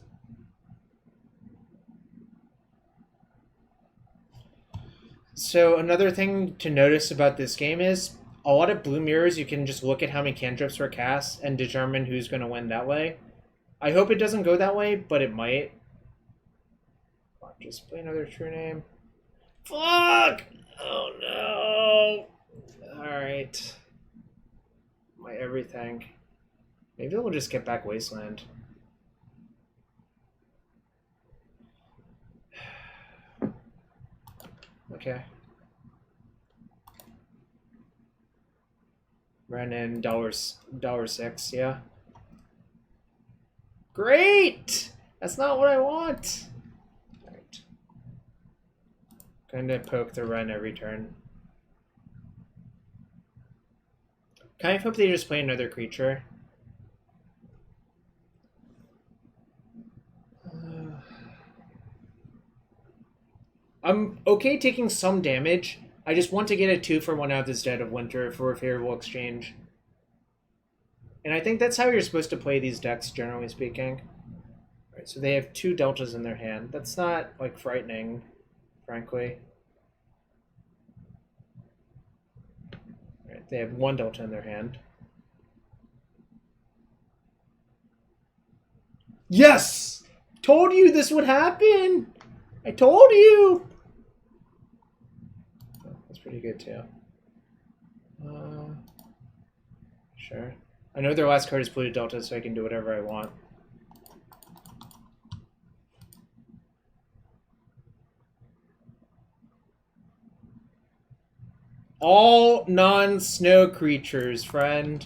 So another thing to notice about this game is a lot of blue mirrors, you can just look at how many cantrips were cast and determine who's going to win that way. I hope it doesn't go that way, but it might. Just play another true name. Fuck! Oh no! Alright. My everything. Maybe we'll just get back Wasteland. Okay. Ran in $6, yeah. Great! That's not what I want! Alright. Going to poke the run every turn. Kind of hope they just play another creature. I'm okay taking some damage. I just want to get a 2-for-1 out of this Dead of Winter for a favorable exchange. And I think that's how you're supposed to play these decks, generally speaking. Alright, so they have 2 deltas in their hand. That's not, like, frightening, frankly. Alright, they have 1 delta in their hand. Yes! Told you this would happen! I told you! Pretty good too. Sure. I know their last card is Polluted Delta, so I can do whatever I want. All non-snow creatures, friend.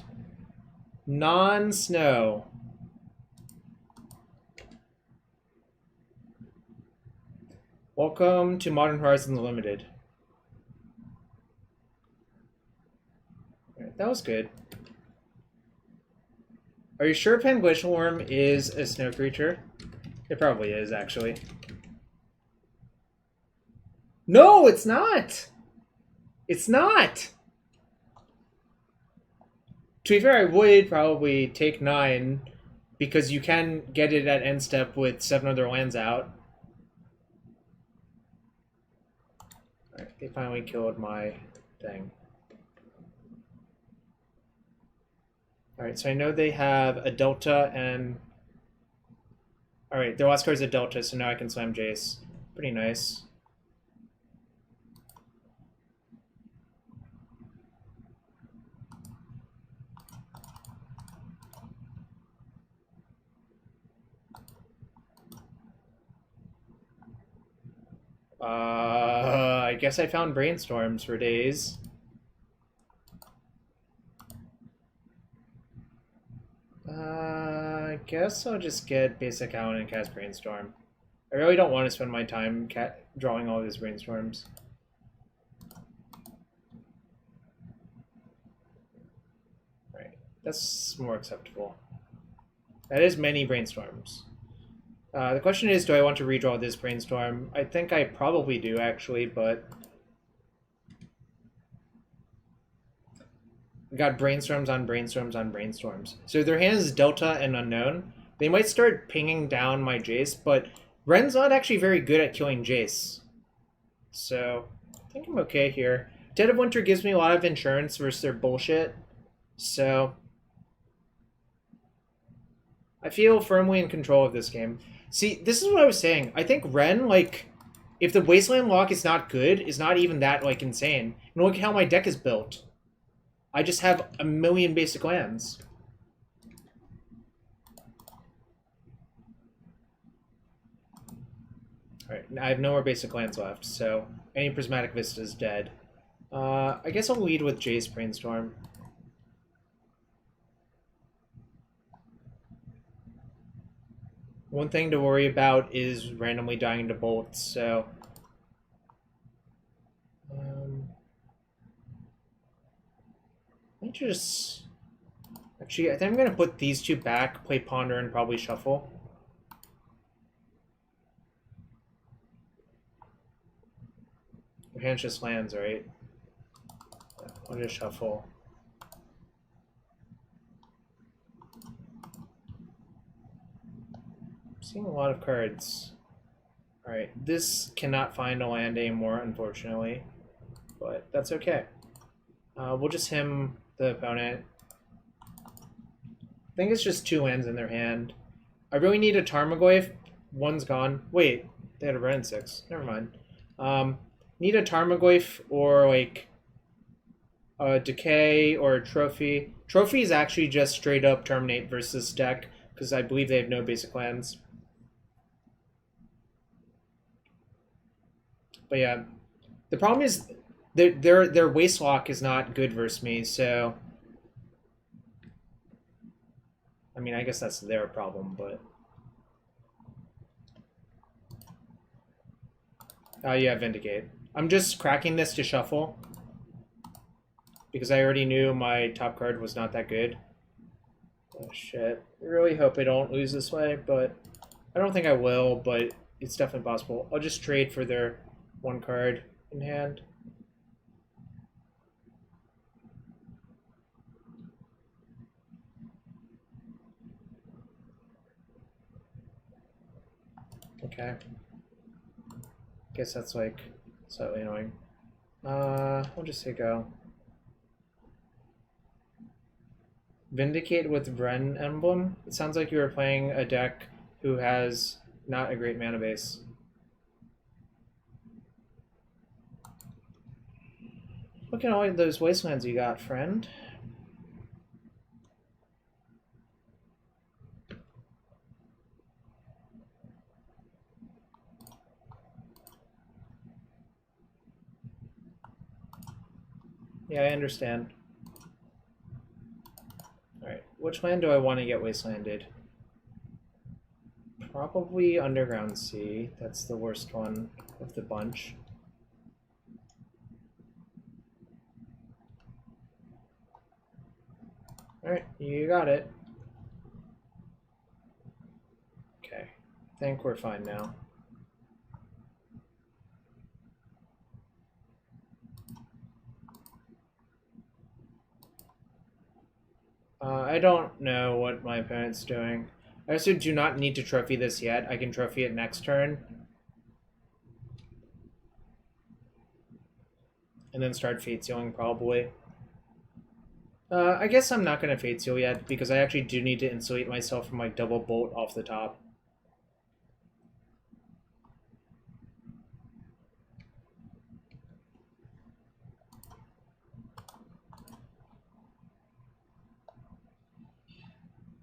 Non-snow. Welcome to Modern Horizons Limited. That was good. Are you sure Panglacial Worm is a snow creature? It probably is, actually. No, it's not! It's not! To be fair, I would probably take 9, because you can get it at end step with 7 other lands out. Alright, they finally killed my thing. Alright, so I know they have a Delta and... Alright, their last card is a Delta, so now I can slam Jace. Pretty nice. I guess I found Brainstorms for days. I guess I'll just get Basic Hound and cast Brainstorm. I really don't want to spend my time drawing all these Brainstorms. Right, that's more acceptable. That is many Brainstorms. The question is, do I want to redraw this Brainstorm? I think I probably do, actually, but... We got Brainstorms on Brainstorms on Brainstorms. So their hand is Delta and Unknown. They might start pinging down my Jace, but Ren's not actually very good at killing Jace. So, I think I'm okay here. Dead of Winter gives me a lot of insurance versus their bullshit. So, I feel firmly in control of this game. See, this is what I was saying. I think Ren, like, if the Wasteland lock is not good, is not even that, like, insane. And look at how my deck is built. I just have a million basic lands. Alright, I have no more basic lands left, so any Prismatic Vista is dead. I guess I'll lead with Jace Brainstorm. One thing to worry about is randomly dying to bolts, so... let me just... Actually, I think I'm going to put these two back, play Ponder, and probably Shuffle. Your hand just lands, right? I'll just Shuffle. I'm seeing a lot of cards. Alright, this cannot find a land anymore, unfortunately. But that's okay. We'll just him the opponent. I think it's just 2 lands in their hand. I really need a Tarmogoyf. One's gone. Wait, they had a Verdant 6. Never mind. Need a Tarmogoyf or like a Decay or a Trophy. Trophy is actually just straight up Terminate versus deck because I believe they have no basic lands. But yeah, the problem is their Waste Lock is not good versus me, so... I mean, I guess that's their problem, but... yeah, Vindicate. I'm just cracking this to Shuffle. Because I already knew my top card was not that good. Oh, shit. I really hope I don't lose this way, but... I don't think I will, but it's definitely possible. I'll just trade for their 1 card in hand. Okay. Guess that's like slightly annoying. We'll just say go. Vindicate with Wren Emblem. It sounds like you were playing a deck who has not a great mana base. Look at all those wastelands you got, friend. Yeah, I understand. Alright, which land do I want to get wastelanded? Probably Underground Sea. That's the worst one of the bunch. Alright, you got it. Okay, I think we're fine now. I don't know what my opponent's doing. I also do not need to trophy this yet. I can trophy it next turn. And then start Fate Sealing, probably. I guess I'm not going to Fate Seal yet, because I actually do need to insulate myself from like double bolt off the top.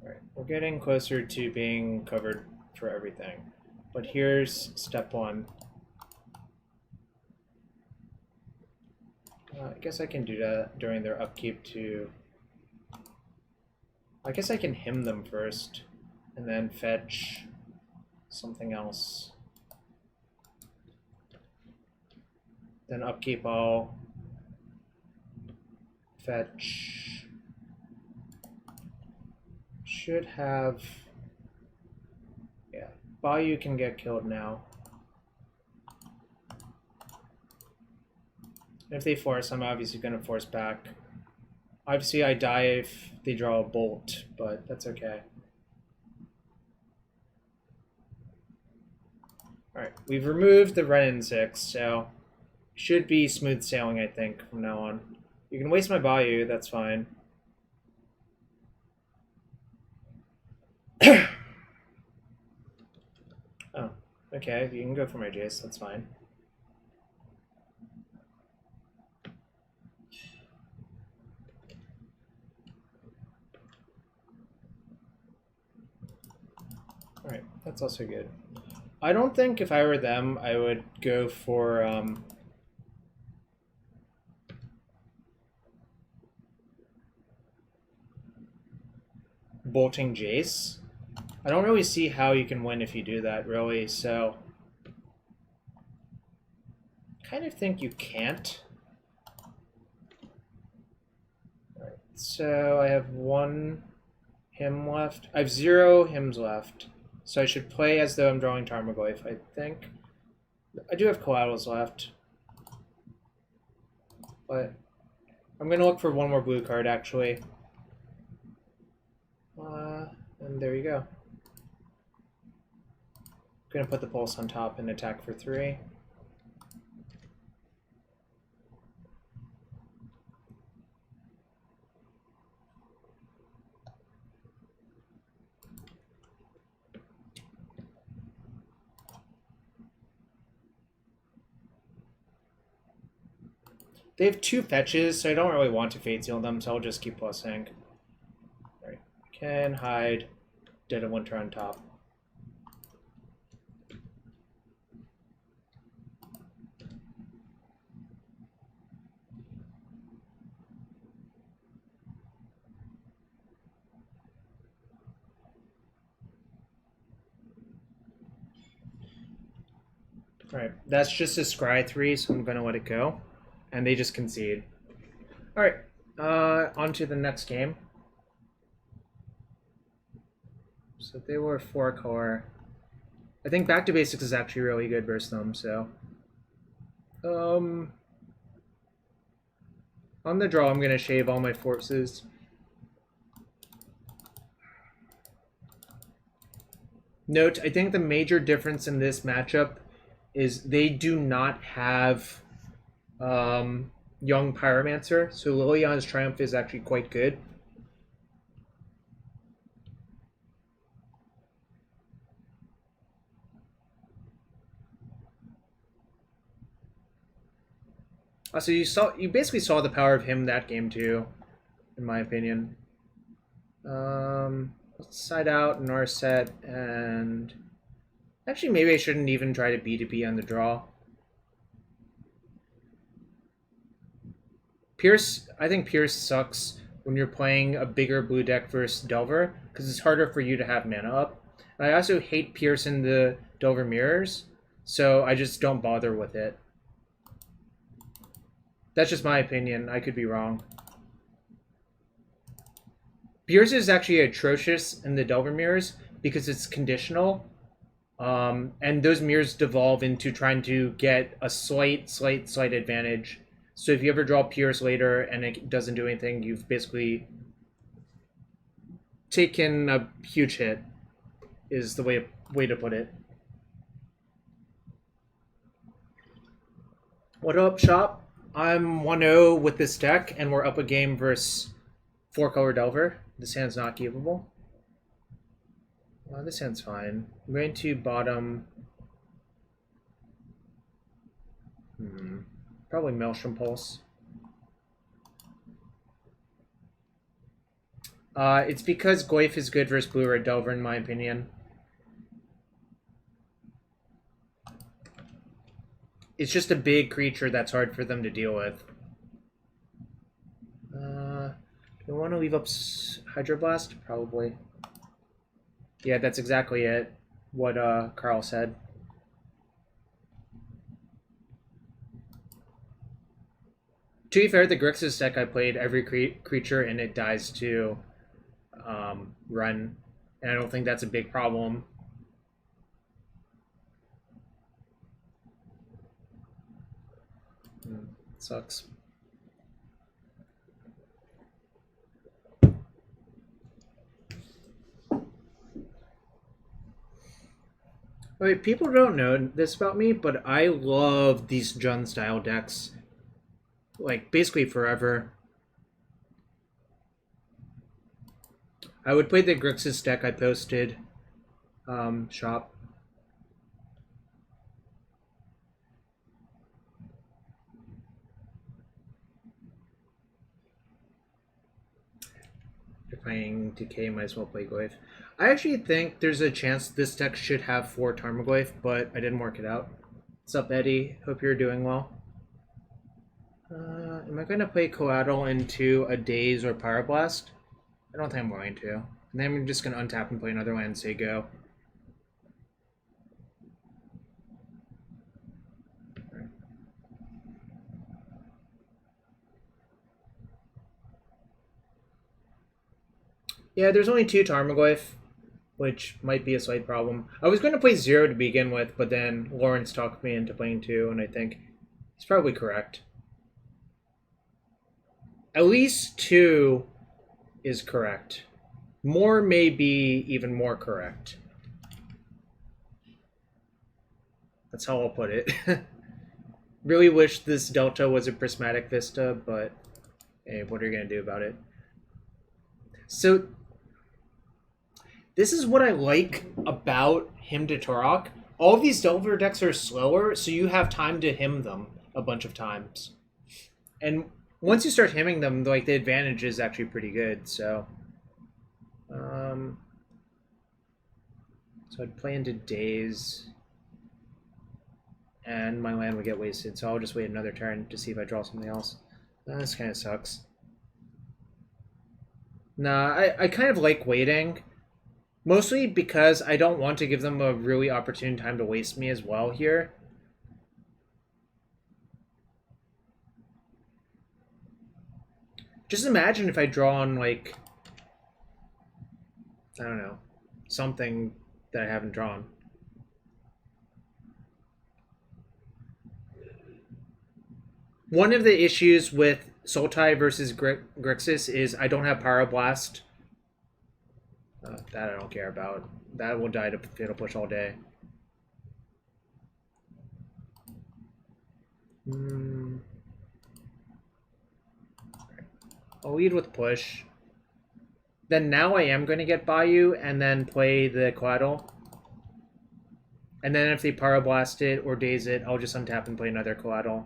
Alright, we're getting closer to being covered for everything. But here's step 1. I guess I can do that during their upkeep too. I guess I can hymn them first, and then fetch something else. Then upkeep I'll fetch... Should have... Yeah, Bayou can get killed now. If they force, I'm obviously going to force back. Obviously, I die if they draw a bolt, but that's okay. Alright, we've removed the Wren 6, so should be smooth sailing, I think, from now on. You can waste my Bayou, that's fine. Oh, okay, you can go for my Jace, that's fine. Alright, that's also good. I don't think if I were them, I would go for bolting Jace. I don't really see how you can win if you do that, really, so... kind of think you can't. Alright, so I have 1 hymn left. I have 0 hymns left. So I should play as though I'm drawing Tarmogoyf, I think. I do have Coatls left. But I'm going to look for 1 more blue card, actually. And there you go. I'm going to put the Pulse on top and attack for 3. They have 2 fetches, so I don't really want to Fate Seal them, so I'll just keep plusing. Alright, can hide Dead of Winter on top. Alright, that's just a Scry 3, so I'm going to let it go. And they just concede. Alright, on to the next game. So they were 4-color. I think Back to Basics is actually really good versus them, so... on the draw, I'm going to shave all my forces. Note, I think the major difference in this matchup is they do not have... young Pyromancer, so Liliana's Triumph is actually quite good. So you basically saw the power of him that game too, in my opinion. Let's side out Narset, and actually maybe I shouldn't even try to B2B on the draw. Pierce, I think Pierce sucks when you're playing a bigger blue deck versus Delver, because it's harder for you to have mana up. And I also hate Pierce in the Delver mirrors, so I just don't bother with it. That's just my opinion. I could be wrong. Pierce is actually atrocious in the Delver mirrors because it's conditional. And those mirrors devolve into trying to get a slight advantage. So if you ever draw Pierce later and it doesn't do anything, you've basically taken a huge hit, is the way to put it. What up, shop? I'm 1-0 with this deck, and we're up a game versus 4-color Delver. This hand's not keepable. This hand's fine. I'm going to bottom... probably Maelstrom Pulse. It's because Goyf is good versus Blue-Red Delver, in my opinion. It's just a big creature that's hard for them to deal with. Do I want to leave up Hydroblast? Probably. Yeah, that's exactly it. What Carl said. To be fair, the Grixis deck I played, every creature in it dies to run. And I don't think that's a big problem. Sucks. Wait, people don't know this about me, but I love these Jund style decks. Like, basically forever. I would play the Grixis deck I posted. Shop. If you're playing Decay, might as well play Goyf. I actually think there's a chance this deck should have 4 Tarmogoyf, but I didn't work it out. What's up, Eddie? Hope you're doing well. Am I going to play Coatl into a Daze or Pyroblast? I don't think I'm going to. And then I'm just going to untap and play another land and say go. Yeah, there's only 2 Tarmogoyf, which might be a slight problem. I was going to play 0 to begin with, but then Lawrence talked me into playing 2, and I think he's probably correct. At least 2 is correct. More may be even more correct. That's how I'll put it. Really wish this Delta was a Prismatic Vista, but hey, what are you going to do about it? So, this is what I like about Hymn to Tourach. All of these Delver decks are slower, so you have time to hymn them a bunch of times. And once you start hymning them, like, the advantage is actually pretty good, so... so I'd play into Daze, and my land would get wasted, so I'll just wait another turn to see if I draw something else. This kind of sucks. Nah, I kind of like waiting, mostly because I don't want to give them a really opportune time to waste me as well here. Just imagine if I draw on, like, I don't know, something that I haven't drawn. One of the issues with Sultai versus Grixis is I don't have Pyroblast. That I don't care about. That will die to Fatal Push all day. I'll lead with Push. Then now I am going to get Bayou and then play the Coatl. And then if they Pyroblast it or Daze it, I'll just untap and play another Coatl.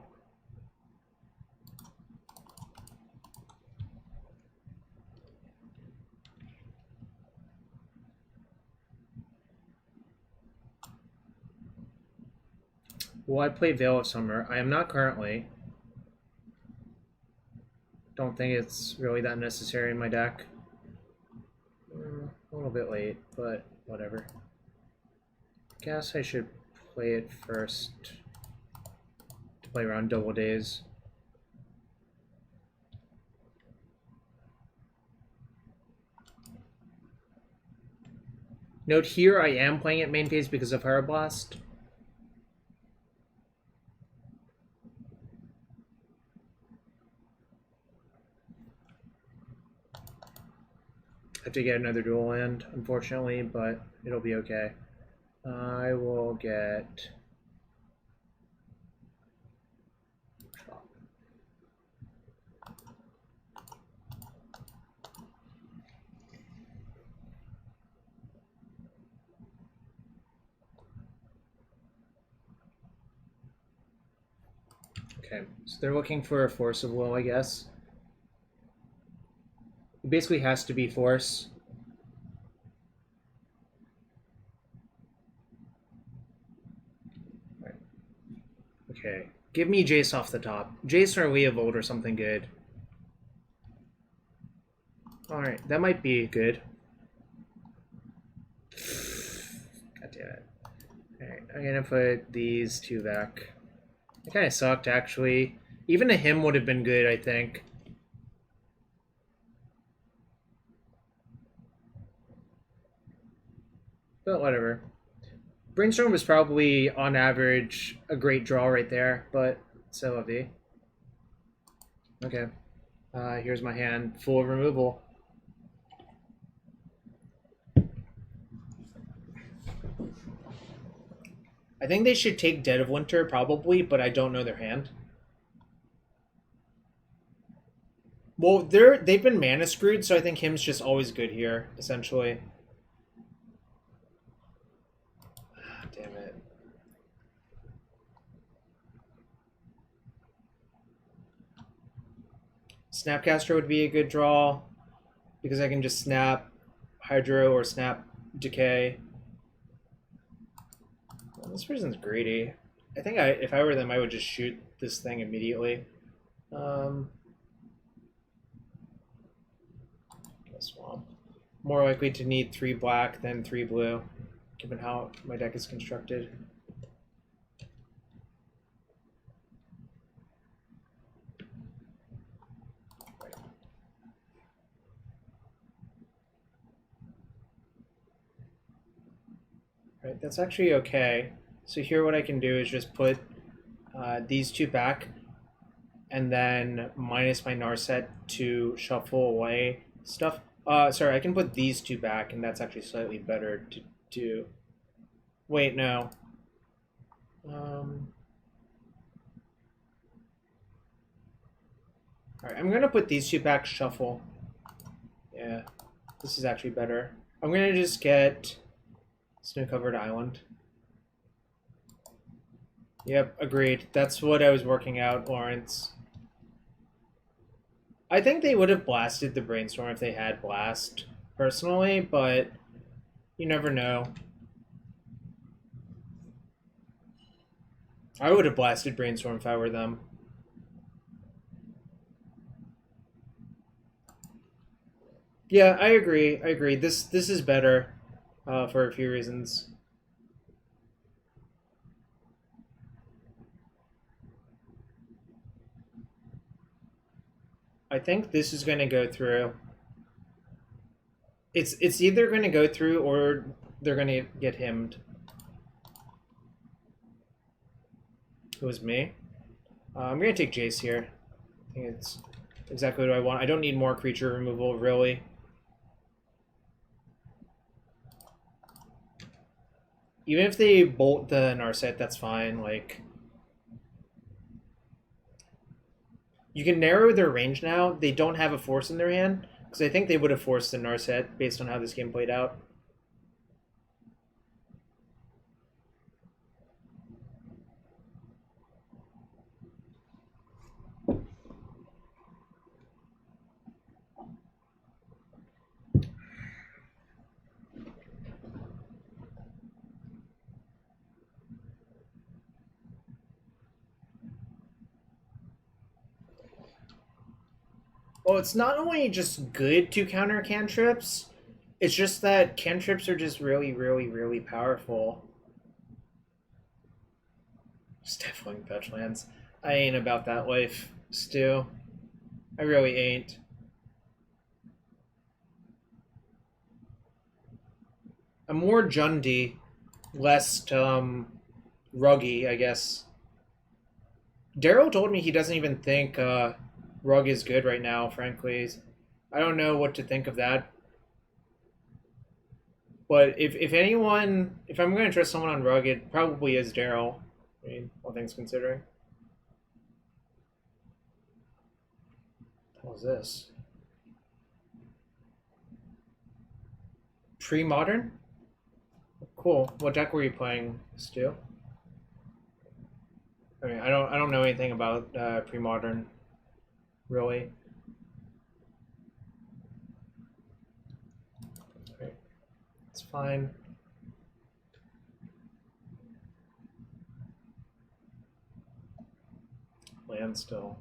Will I play Veil of Summer? I am not currently. Don't think it's really that necessary in my deck. A little bit late, but whatever. Guess I should play it first to play around Double Daze. Note here, I am playing it main phase because of Hydroblast. I have to get another dual land, unfortunately, but it'll be okay. I will get... Okay, so they're looking for a Force of Will, I guess. It basically has to be Force. Right. Okay, give me Jace off the top. Jace or Leovold or something good. Alright, that might be good. God damn it. Alright, I'm gonna put these 2 back. It kind of sucked, actually. Even a hymn would have been good, I think. But whatever. Brainstorm was probably, on average, a great draw right there, but c'est la vie. Okay. Here's my hand, full of removal. I think they should take Dead of Winter, probably, but I don't know their hand. Well, they've been mana screwed, so I think him's just always good here, essentially. Damn it. Snapcaster would be a good draw, because I can just snap Hydro or snap Decay. Well, this person's greedy. I think if I were them, I would just shoot this thing immediately. Swamp. more likely to need 3 black than 3 blue, given how my deck is constructed. Right, that's actually okay. So here what I can do is just put these 2 back, and then minus my Narset to shuffle away stuff. Sorry, I can put these 2 back, and that's actually slightly better to do. Wait, no. Alright, I'm gonna put these 2 back, shuffle. Yeah, this is actually better. I'm gonna just get Snow-Covered Island. Yep, agreed. That's what I was working out, Lawrence. I think they would have blasted the Brainstorm if they had Blast, personally, but you never know. I would have blasted Brainstorm if I were them. Yeah, I agree. I agree. This is better for a few reasons. I think this is going to go through. It's either going to go through or they're going to get himmed. It was me. I'm going to take Jace here. I think it's exactly what I want. I don't need more creature removal, really. Even if they bolt the Narset, that's fine. Like, you can narrow their range now. They don't have a force in their hand, because I think they would have forced the Narset based on how this game played out. Well, it's not only just good to counter cantrips, it's just that cantrips are just really, really, really powerful. Stifling fetch lands. I ain't about that life, Stu. I really ain't. I'm more Jundi, less Ruggy, I guess. Daryl told me he doesn't even think Rug is good right now, frankly. I don't know what to think of that. But if anyone, if I'm going to trust someone on Rug, it probably is Daryl. I mean, all things considering. What was this? Pre-modern? Cool. What deck were you playing, Stu? I mean, I don't know anything about pre-modern, really. Okay. It's fine. Land still.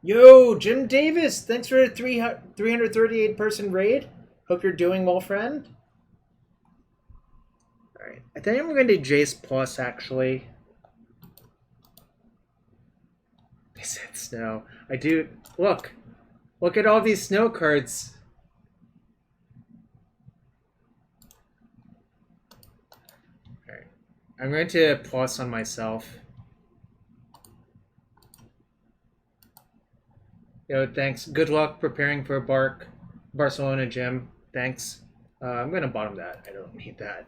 Yo, Jim Davis, thanks for a 338 person raid. Hope you're doing well, friend. Alright, I think I'm going to Jace Plus, actually. He said snow. I do. Look at all these snow cards. Alright, I'm going to plus on myself. Yo, thanks. Good luck preparing for Barcelona gym. Thanks. I'm gonna bottom that. I don't need that.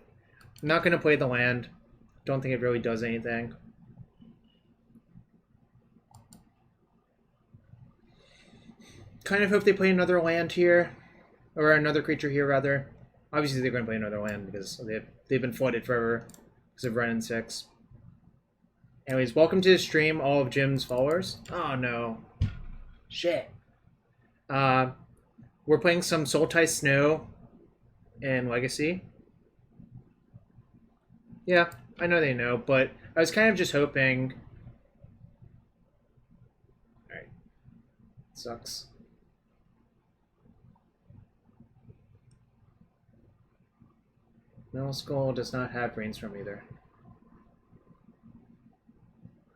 I'm not gonna play the land. Don't think it really does anything. Kind of hope they play another land here, or another creature here rather. Obviously, they're gonna play another land because they've been flooded forever because of Ren and 6. Anyways, welcome to the stream, all of Jim's followers. Oh no. Shit. We're playing some Sultai Snow and Legacy. Yeah, I know they know, but I was kind of just hoping. Alright. Sucks. Skull does not have Brainstorm either.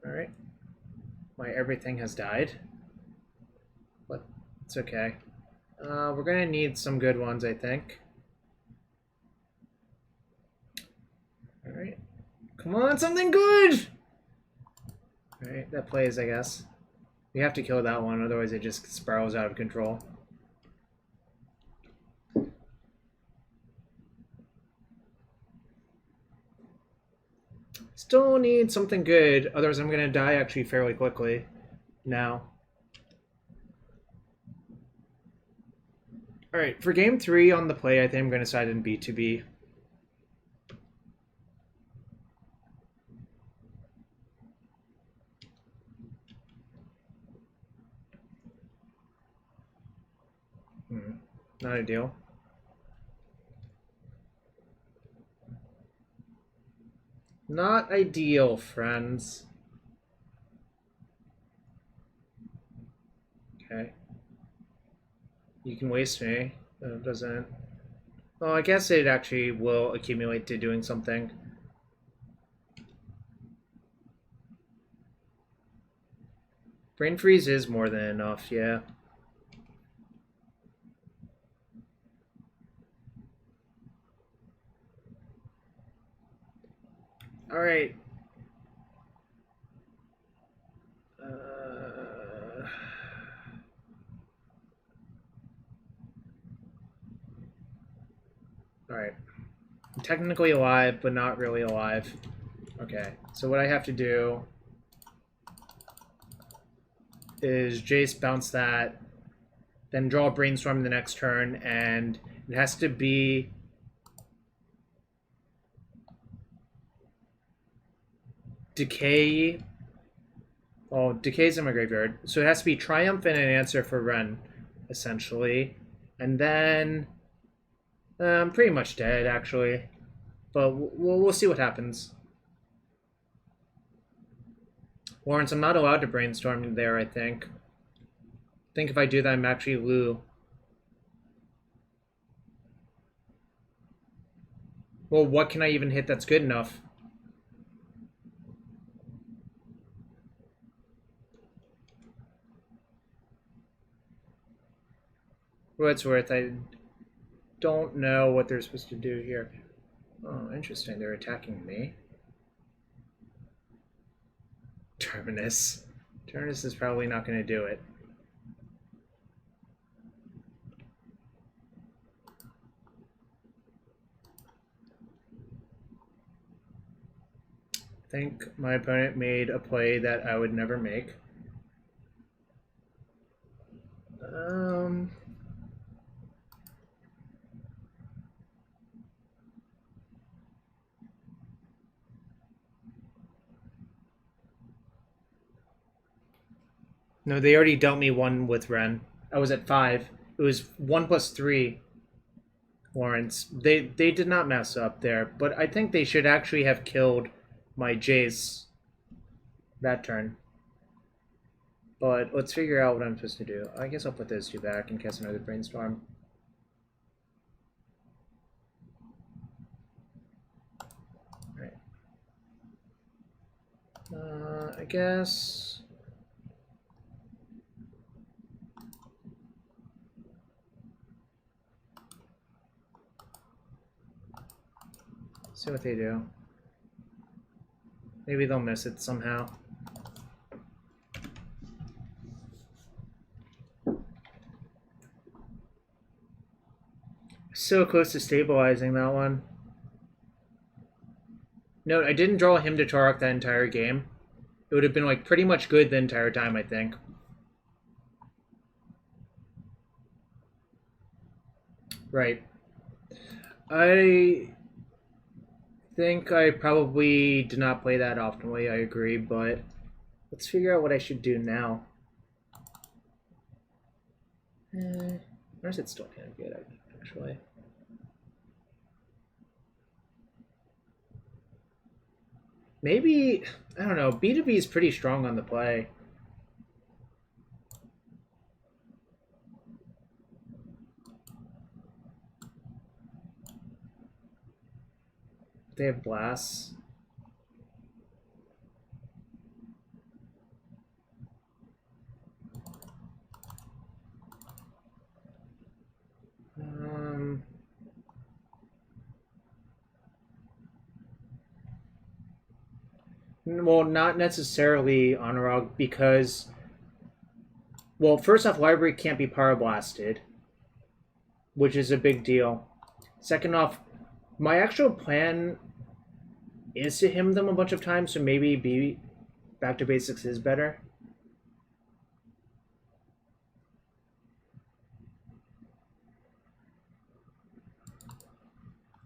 Alright. My everything has died. But it's okay. We're gonna need some good ones, I think. Alright. Come on, something good! Alright, that plays, I guess. We have to kill that one, otherwise it just spirals out of control. Still need something good, otherwise I'm gonna die actually fairly quickly now. Alright, for game 3 on the play, I think I'm gonna side in B2B. Not ideal. Not ideal, friends. Okay. You can waste me. It doesn't... Well, I guess it actually will accumulate to doing something. Brain freeze is more than enough, yeah. Alright. Alright. I'm technically alive, but not really alive. Okay, so what I have to do is Jace bounce that, then draw a Brainstorm the next turn, and it has to be... Decay. Oh, Decay's in my graveyard. So it has to be Triumph and an answer for Ren, essentially. And then... I'm pretty much dead, actually. But we'll see what happens. Lawrence, I'm not allowed to Brainstorm there, I think. I think if I do that, I'm actually Lou. Well, what can I even hit that's good enough? For what it's worth, I don't know what they're supposed to do here. Oh, interesting. They're attacking me. Terminus. Terminus is probably not going to do it. I think my opponent made a play that I would never make. No, they already dealt me one with Ren. I was at 5. It was 1+3. Lawrence. They did not mess up there, but I think they should actually have killed my Jace that turn. But let's figure out what I'm supposed to do. I guess I'll put those two back and cast another Brainstorm. Alright. I guess... See what they do. Maybe they'll miss it somehow. So close to stabilizing that one. No, I didn't draw him to Tourach that entire game. It would have been like pretty much good the entire time, I think. Right. I think I probably did not play that optimally, I agree, but let's figure out what I should do now. Narset's still kind of good, actually. Maybe, I don't know, B2B is pretty strong on the play. They have blasts. Well, not necessarily Honorog because, well, first off, Library can't be Power Blasted, which is a big deal. Second off, my actual plan is to him them a bunch of times, so maybe be back to basics is better.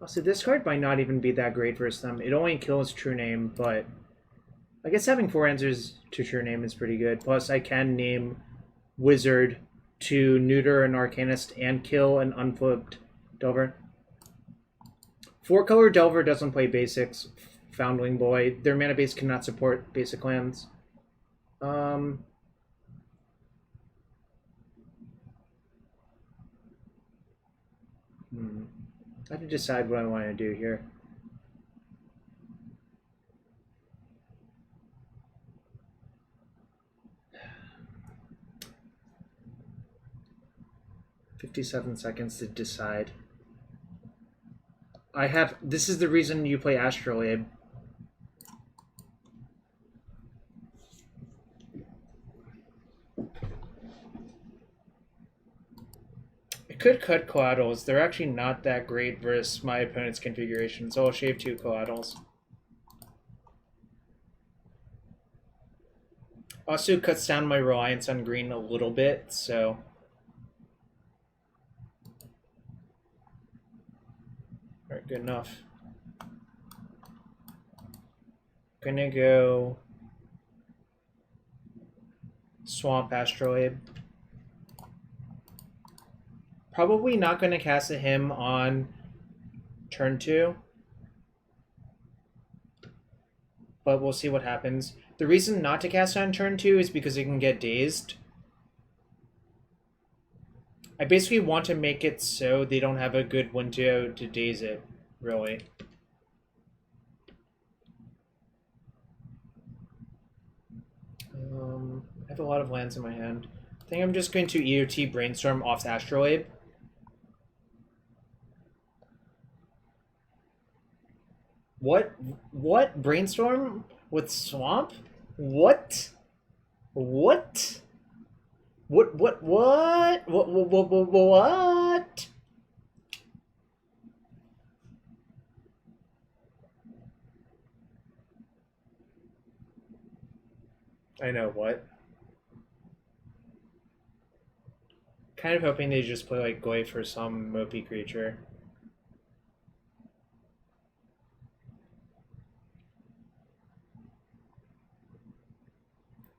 Also, this card might not even be that great versus them. It only kills True Name, but I guess having 4 answers to True Name is pretty good. Plus, I can name Wizard to neuter an Arcanist and kill an unflipped Delver. 4-color Delver doesn't play basics. Foundling Boy. Their mana base cannot support basic lands. I have to decide what I want to do here. "57 seconds to decide." I have. This is the reason you play Astrolabe. I could cut collaterals. They're actually not that great versus my opponent's configuration, so I'll shave 2 collaterals. Also cuts down my reliance on green a little bit, so... Alright, good enough. Gonna go... Swamp Astrolabe. Probably not going to cast a him on turn 2. But we'll see what happens. The reason not to cast on turn 2 is because it can get dazed. I basically want to make it so they don't have a good window to daze it, really. I have a lot of lands in my hand. I think I'm just going to EOT Brainstorm off the Astrolabe. What? Brainstorm with Swamp? What? What? What? I know, what? Kind of hoping they just play like Goy for some mopey creature.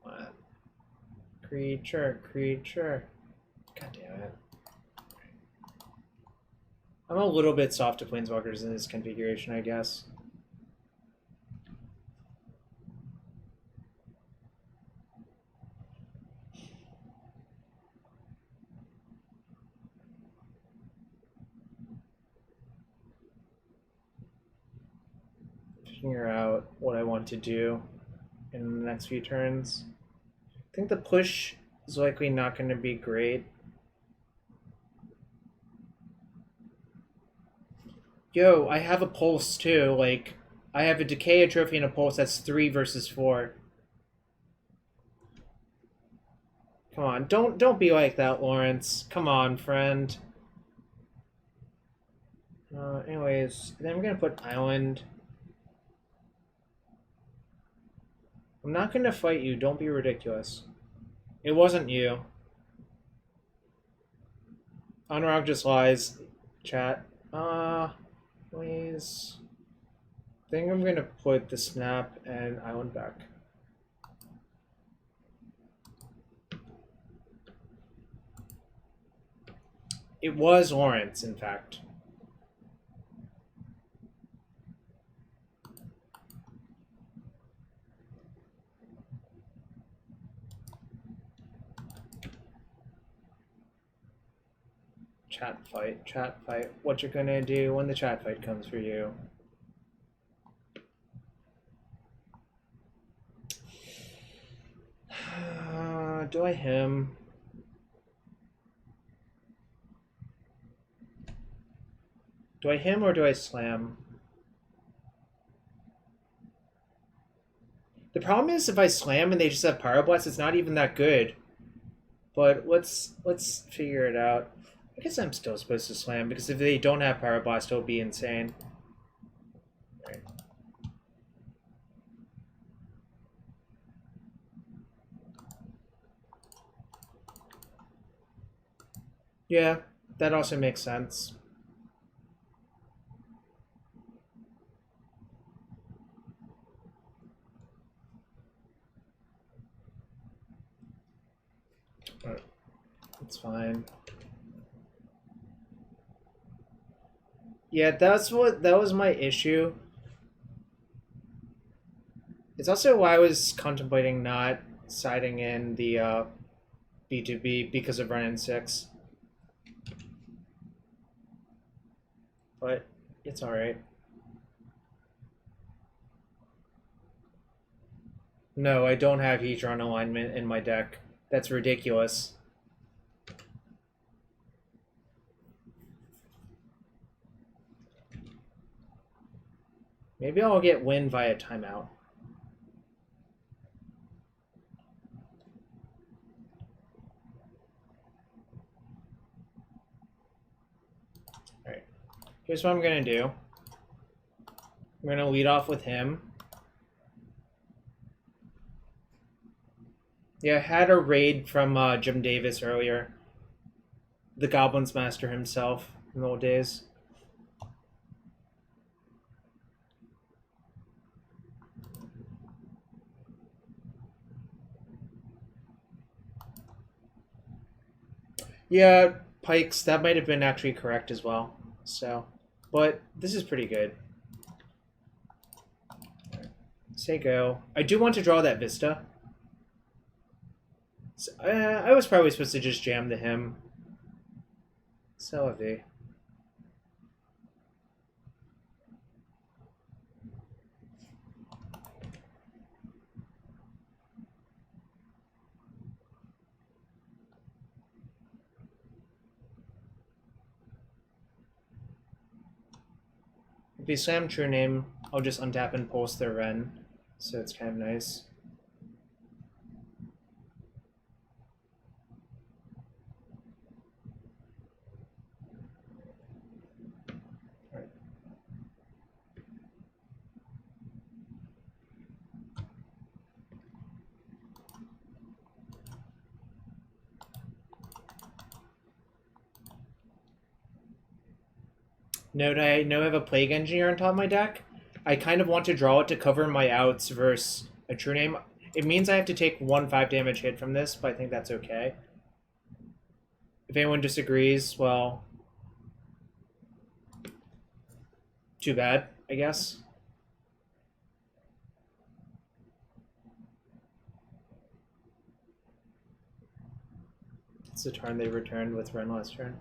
What? Creature. God damn it. I'm a little bit soft to Planeswalkers in this configuration, I guess. Figure out what I want to do in the next few turns. I think the push is likely not going to be great. Yo, I have a pulse too. Like, I have a decay, a trophy, and a pulse. That's 3 versus 4. Come on, don't be like that, Lawrence. Come on, friend. Anyways, then I'm gonna put Island. I'm not gonna fight you. Don't be ridiculous. It wasn't you. Anurag just lies. Chat. Please. I think I'm gonna put the Snap and Island back. It was Lawrence, in fact. Chat fight. Chat fight. What you're gonna do when the chat fight comes for you. Do I him? Do I him or do I slam? The problem is if I slam and they just have Pyroblast, it's not even that good. But let's figure it out. I guess I'm still supposed to slam because if they don't have Pyroblast, it'll be insane. Right. Yeah, that also makes sense. It's fine. Yeah, that was my issue. It's also why I was contemplating not siding in the B2B because of Run 6. But it's alright. No, I don't have Hedron alignment in my deck. That's ridiculous. Maybe I'll get win via timeout. Alright. Here's what I'm gonna do. I'm gonna lead off with him. Yeah, I had a raid from Jim Davis earlier. The Goblin's Master himself in the old days. Yeah, Pikes, that might have been actually correct as well. So, but this is pretty good. Say go. I do want to draw that Vista. So, I was probably supposed to just jam the him. Celavi. If they slam True Name, I'll just untap and pulse their Ren. So it's kind of nice. Note I know I have a Plague Engineer on top of my deck. I kind of want to draw it to cover my outs versus a True Name. It means I have to take 1 5 damage hit from this, but I think that's okay. If anyone disagrees, well, too bad, I guess. It's the turn they returned with Ren last turn.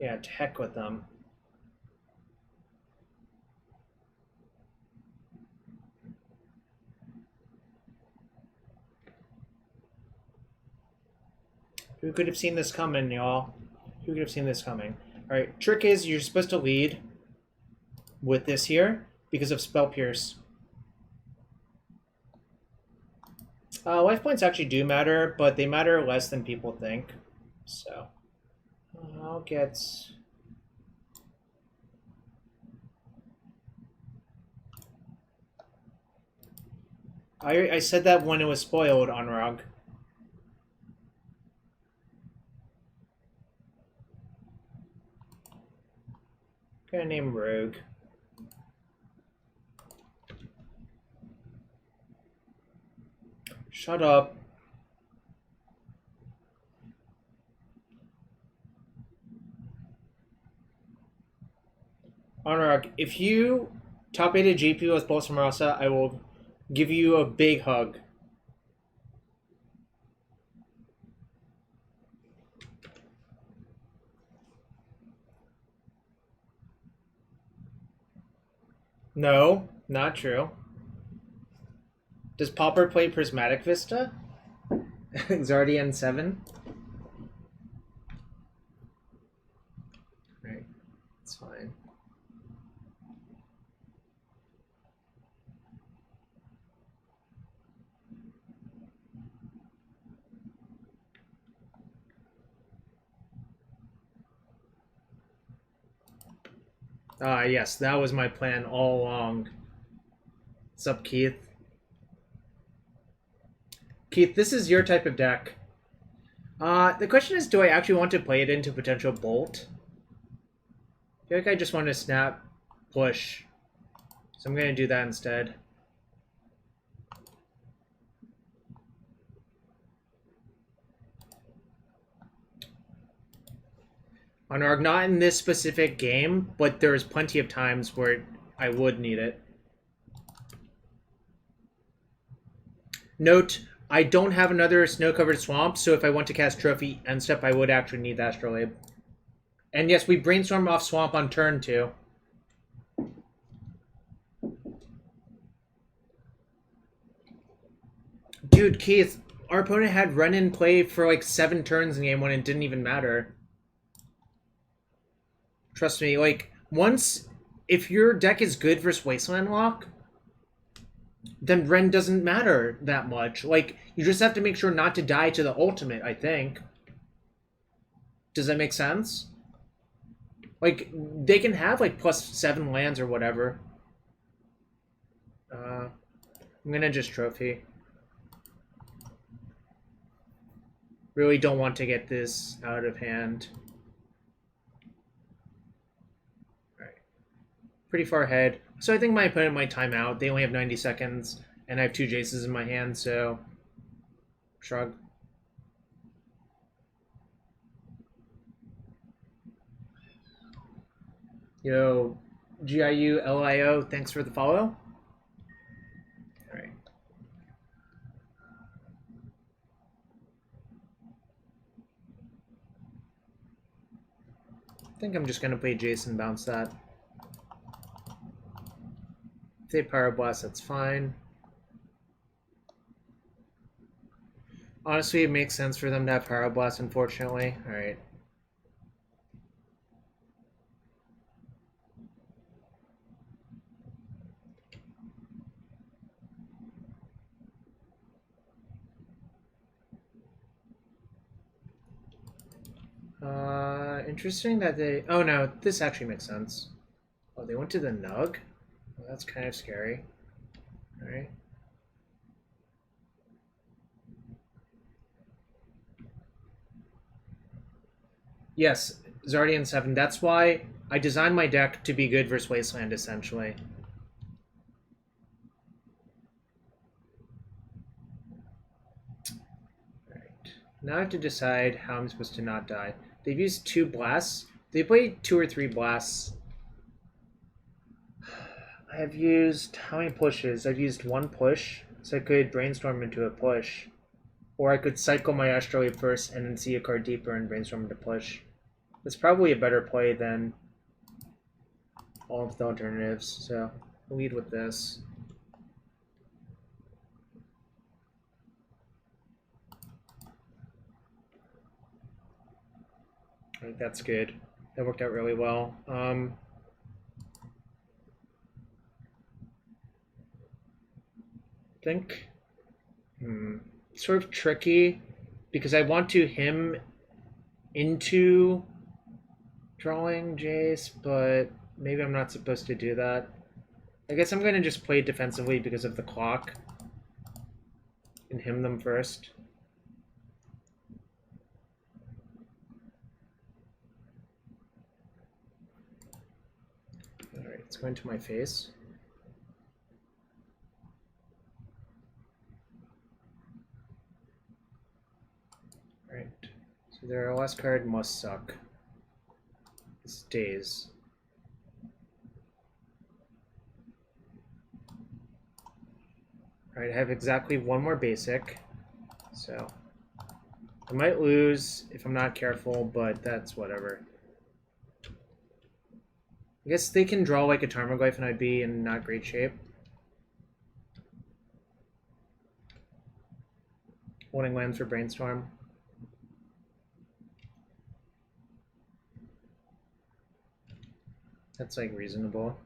Yeah, to heck with them. Who could have seen this coming, y'all? Who could have seen this coming? Alright, trick is you're supposed to lead with this here because of Spell Pierce. Life points actually do matter, but they matter less than people think. So, I'll get... I said that when it was spoiled on Rog. Gonna name Rogue. Shut up. Honorog, if you top 8 a GP with Pulse from Rasa, I will Give you a big hug. No, not true. Does Popper play Prismatic Vista? Zardian 7? Right, it's fine. Ah, yes, that was my plan all along. What's up, Keith? Keith, this is your type of deck. The question is, do I actually want to play it into potential bolt? I feel like I just want to snap, push. So I'm going to do that instead. On Arg, not in this specific game, but there's plenty of times where I would need it. Note, I don't have another snow-covered swamp, so if I want to cast Trophy end step, I would actually need the Astrolabe. And yes, we Brainstorm off swamp on turn 2. Dude, Keith, our opponent had run and play for like 7 turns in game 1 and it didn't even matter. Trust me, like, once, if your deck is good versus Wasteland Lock, then Ren doesn't matter that much. Like, you just have to make sure not to die to the ultimate, I think. Does that make sense? Like, they can have, like, +7 lands or whatever. I'm gonna just Trophy. Really don't want to get this out of hand. Pretty far ahead. So I think my opponent might time out. They only have 90 seconds, and I have 2 Jaces in my hand, so... Shrug. Yo, GIULIO, thanks for the follow. Alright. I think I'm just going to play Jace and bounce that. If they Pyroblast, that's fine. Honestly, it makes sense for them to have Pyroblast, unfortunately. Alright. Interesting that they... Oh no, this actually makes sense. Oh, they went to the Nug? Well, that's kind of scary. Alright. Yes, Zardian 7. That's why I designed my deck to be good versus Wasteland, essentially. Alright. Now I have to decide how I'm supposed to not die. They've used 2 blasts. They played 2 or 3 blasts. I have used... How many pushes? I've used 1 push, so I could Brainstorm into a push. Or I could cycle my Astrolabe first and then see a card deeper and Brainstorm into push. That's probably a better play than all of the alternatives, so I'll lead with this. I think that's good. That worked out really well. I think sort of tricky because I want to him into drawing Jace, but maybe I'm not supposed to do that. I guess I'm going to just play defensively because of the clock and him them first. Alright, it's going to my face. Alright, so their last card must suck. It stays. Alright, I have exactly one more basic. So I might lose if I'm not careful, but that's whatever. I guess they can draw like a Tarmogoyf and I'd be in not great shape. Holding lands for Brainstorm. That's like reasonable.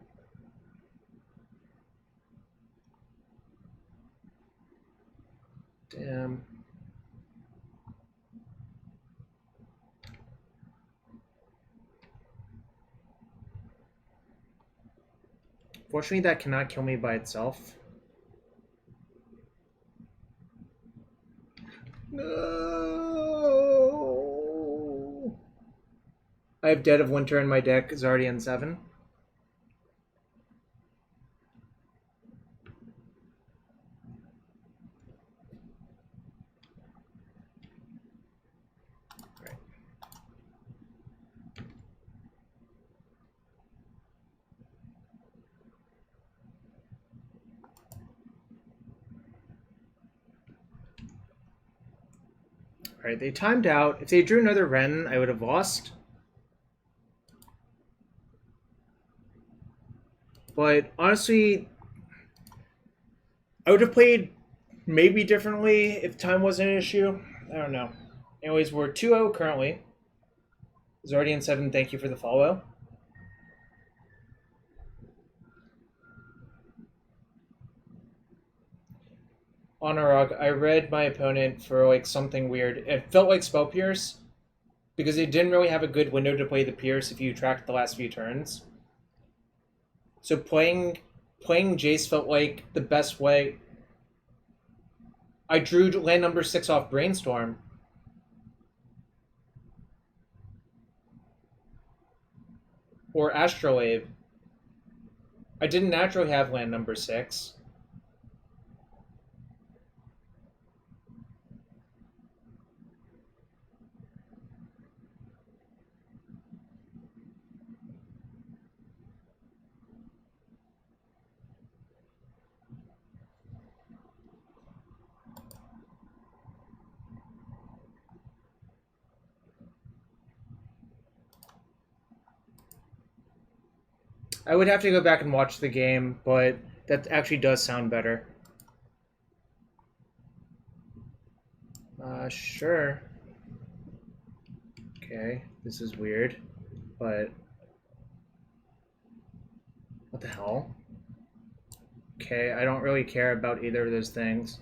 Damn. Fortunately, that cannot kill me by itself. No! I have Dead of Winter in my deck. It's already in 7. Alright, they timed out. If they drew another Wrenn, I would have lost. But honestly, I would have played maybe differently if time wasn't an issue. I don't know. Anyways, we're 2-0 currently. It's already in 7. Thank you for the follow. Honorog, I read my opponent for like something weird. It felt like Spell Pierce because it didn't really have a good window to play the Pierce if you tracked the last few turns. So playing Jace felt like the best way. I drew land number 6 off Brainstorm. Or Astrolabe. I didn't naturally have land number 6. I would have to go back and watch the game, but that actually does sound better. Sure. Okay, this is weird, but what the hell? Okay, I don't really care about either of those things.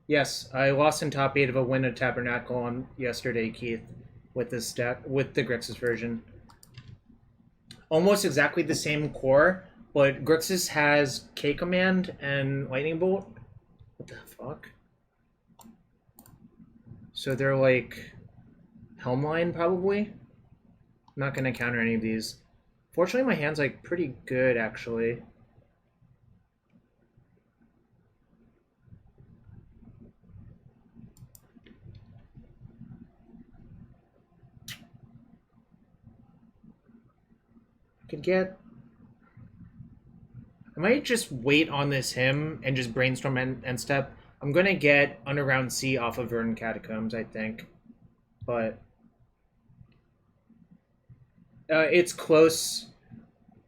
Yes, I lost in top 8 of a win at Tabernacle on yesterday, Keith, with this deck, with the Grixis version. Almost exactly the same core, but Grixis has K-Command and Lightning Bolt. What the fuck? So they're like Helmline, probably? I'm not going to counter any of these. Fortunately, my hand's like pretty good, actually. I could get... I might just wait on this hymn and just Brainstorm end step. I'm going to get Underground Sea off of Verdant Catacombs, I think. But... it's close.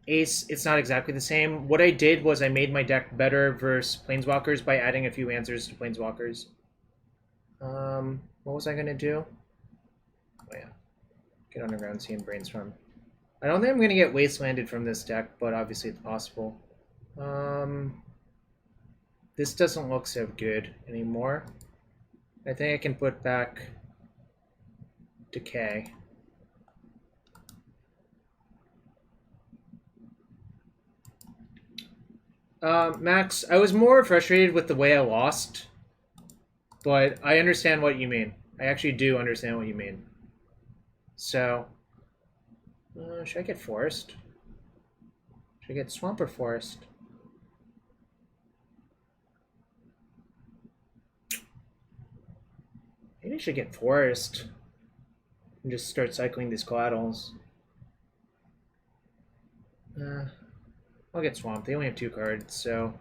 Ace, it's not exactly the same. What I did was I made my deck better versus Planeswalkers by adding a few answers to Planeswalkers. What was I going to do? Oh yeah. Get Underground Sea and Brainstorm. I don't think I'm going to get Wastelanded from this deck, but obviously it's possible. This doesn't look so good anymore. I think I can put back Decay. Max, I was more frustrated with the way I lost, but I understand what you mean. I actually do understand what you mean. So, should I get Forest? Should I get Swamp or Forest? Maybe I should get Forest and just start cycling these collaterals. I'll get Swamp. They only have 2 cards, so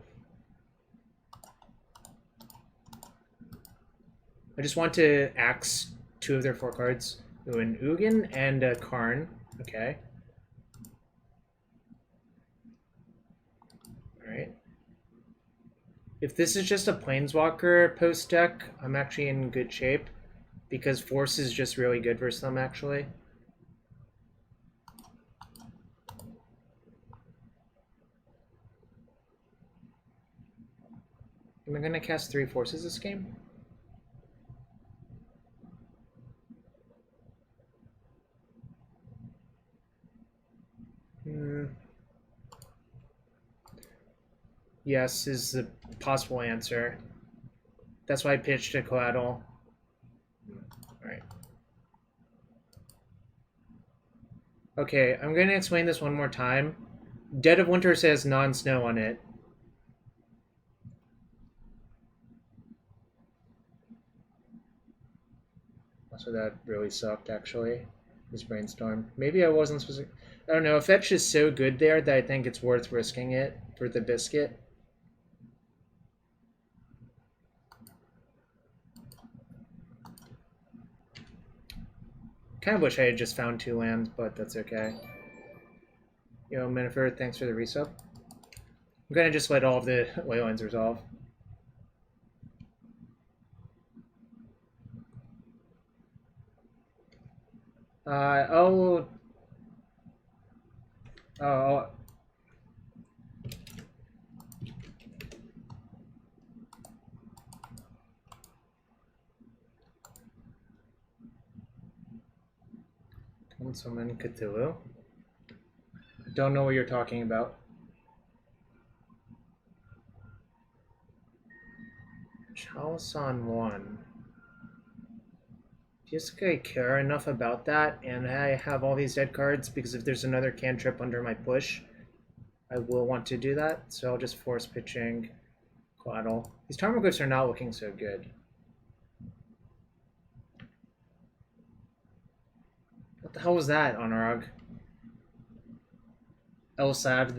I just want to axe 2 of their 4 cards. Ooh, an Ugin and a Karn. Okay. Alright. If this is just a Planeswalker post deck, I'm actually in good shape. Because Force is just really good versus them, actually. Am I going to cast 3 Forces this game? Yes is the possible answer. That's why I pitched a Coatl. Alright. Okay, I'm going to explain this one more time. Dead of Winter says non-snow on it. So that really sucked, actually. This Brainstorm. Maybe I wasn't supposed to... I don't know. Fetch is so good there that I think it's worth risking it for the biscuit. Kind of wish I had just found 2 lands, but that's okay. Yo, Minifer, thanks for the resub. I'm gonna just let all of the Leylands resolve. Oh, Summon Cthulhu. Don't know what you're talking about. Chalice on 1. Just I care enough about that, and I have all these dead cards, because if there's another cantrip under my push, I will want to do that, so I'll just force pitching Coatl. These Tarmogoyfs are not looking so good. What the hell was that, Honorog? Elsad.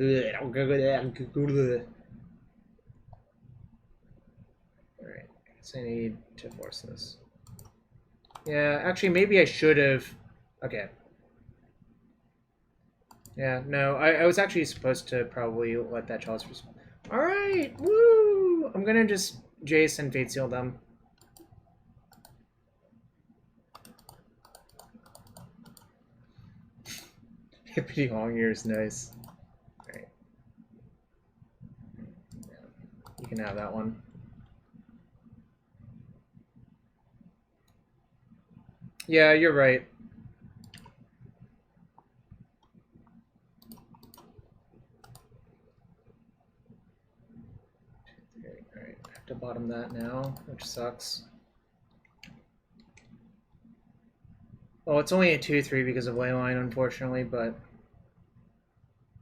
Alright, so I need to force this. Yeah, actually, maybe I should have... Okay. Yeah, no, I was actually supposed to probably let that Chalice... Alright, woo! I'm gonna just Jace and Fate Seal them. Hippity Long Ear is nice. Alright. Yeah, you can have that one. Yeah, you're right. Alright, I have to bottom that now, which sucks. Well, it's only a 2-3 because of Leyline, unfortunately, but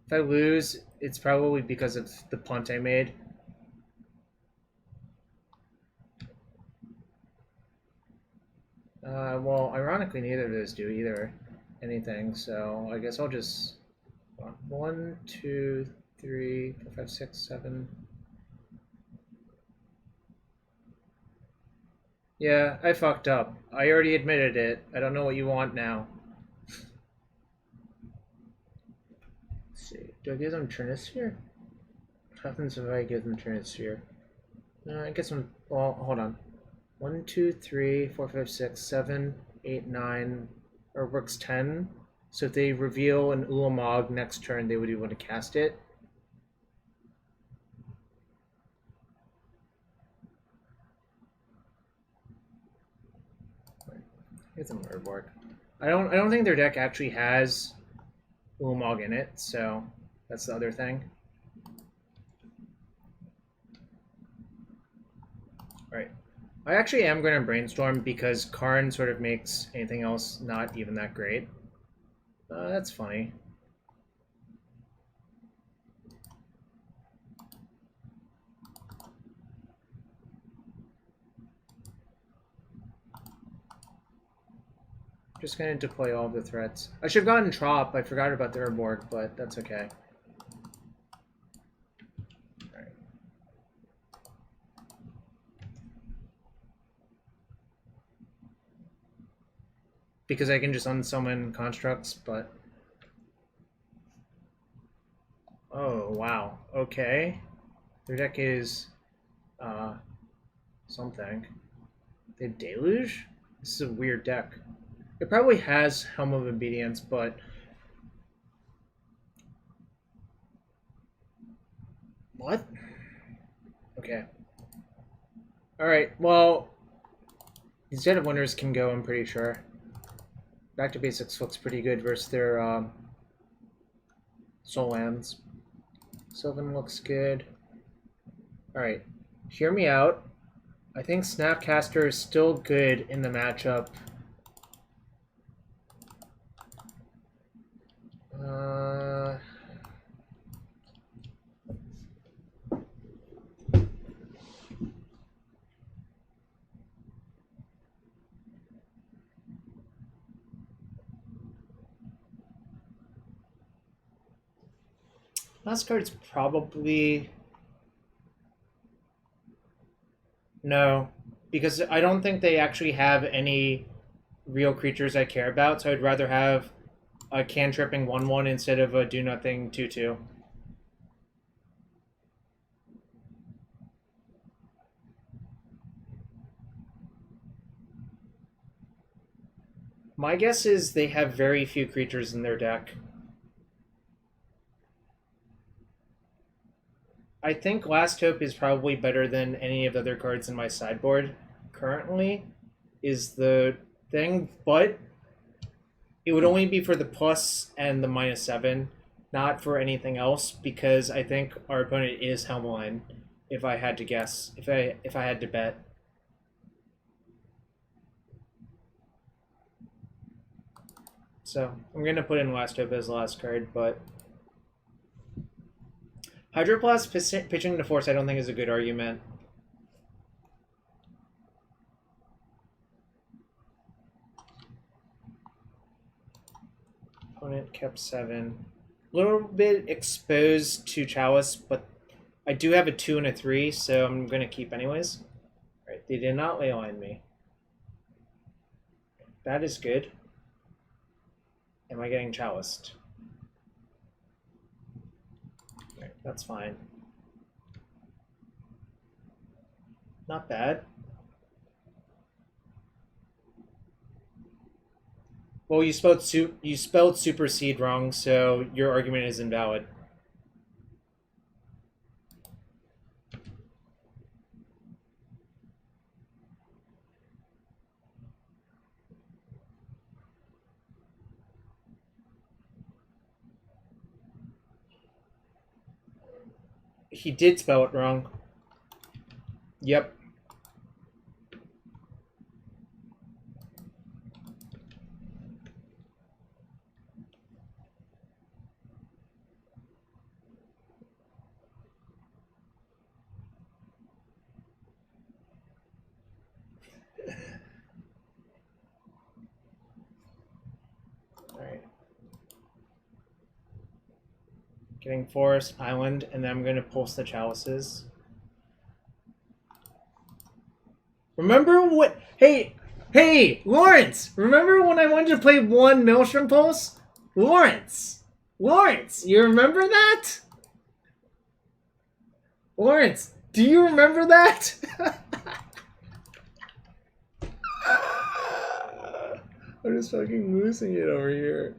if I lose, it's probably because of the punt I made. Well, ironically, neither of those do either anything, so I guess I'll just... 1, 2, 3, 4, 5, 6, 7... Yeah, I fucked up. I already admitted it. I don't know what you want now. Let's see. Do I give them Trinisphere? What happens if I give them Trinisphere? I guess I'm... Well, hold on. 1, 2, 3, 4, 5, 6, 7, 8, 9... Or works 10. So if they reveal an Ulamog next turn, they would be able to cast it. It's a Murborg. I don't think their deck actually has Ulamog in it, so that's the other thing. Alright. I actually am going to Brainstorm because Karn sort of makes anything else not even that great. That's funny. Just going to deploy all of the threats. I should have gotten Trop. I forgot about the Urborg, but that's okay. because I can just unsummon constructs, but... Oh, wow. Okay. Their deck is... something. They have Deluge? This is a weird deck. It probably has Helm of Obedience, but... What? Okay. Alright, well... These Dead of Winters can go, I'm pretty sure. Back to Basics looks pretty good versus their Soul Lands. Sylvan looks good. Alright, hear me out. I think Snapcaster is still good in the matchup. Last card's probably... No, because I don't think they actually have any real creatures I care about, so I'd rather have a cantripping 1/1 instead of a do-nothing 2/2. My guess is they have very few creatures in their deck. I think Last Hope is probably better than any of the other cards in my sideboard currently, is the thing, but it would only be for the plus and the -7, not for anything else, because I think our opponent is Helmline, if I had to guess, if I had to bet. So I'm going to put in Last Hope as the last card, but... Hydroblast pitching to Force I don't think is a good argument. Opponent kept 7. A little bit exposed to Chalice, but I do have a 2 and a 3, so I'm going to keep anyways. Right, they did not leyline me. That is good. Am I getting Chaliced? That's fine. Not bad. Well, you spelled supersede wrong, so your argument is invalid. He did spell it wrong. Yep. Alright. Getting Forest, Island, and then I'm going to pulse the Chalices. Remember what... Hey, Lawrence! Remember when I wanted to play one Maelstrom Pulse? Lawrence, you remember that? Lawrence, do you remember that? I'm just fucking losing it over here.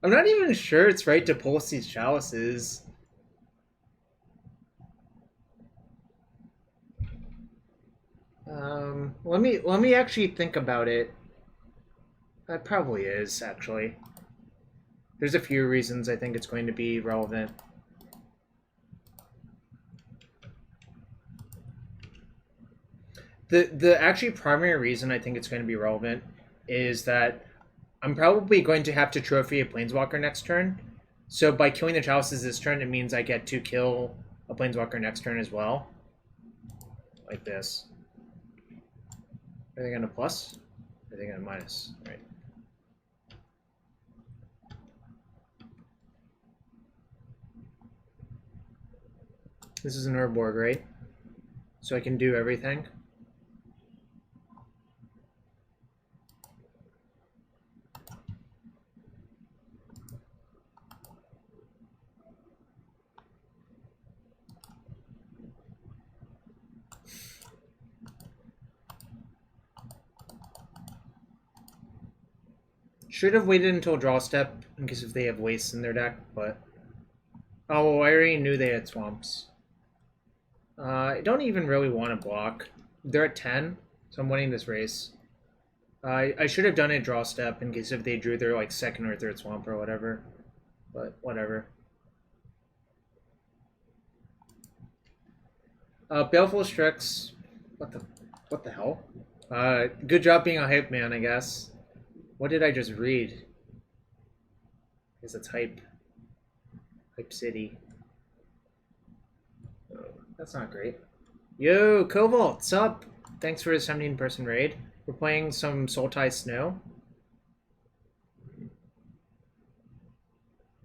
I'm not even sure it's right to pulse these Chalices. Let me actually think about it. That probably is, actually. There's a few reasons I think it's going to be relevant. The actually primary reason I think it's going to be relevant is that I'm probably going to have to trophy a Planeswalker next turn. So by killing the Chalices this turn, it means I get to kill a Planeswalker next turn as well. Like this. Are they going to plus? Are they going to minus? Right. This is an Urborg, right? So I can do everything. Should have waited until draw step in case if they have wastes in their deck, but... Oh, I already knew they had swamps. I don't even really want to block. They're at 10, so I'm winning this race. I should have done a draw step in case if they drew their like second or third swamp or whatever. But whatever. Baleful Strix. What the hell? Good job being a hype man, I guess. What did I just read? Is it's hype. Hype City. Oh, that's not great. Yo, Koval, what's up? Thanks for the 17-person raid. We're playing some Sultai Snow.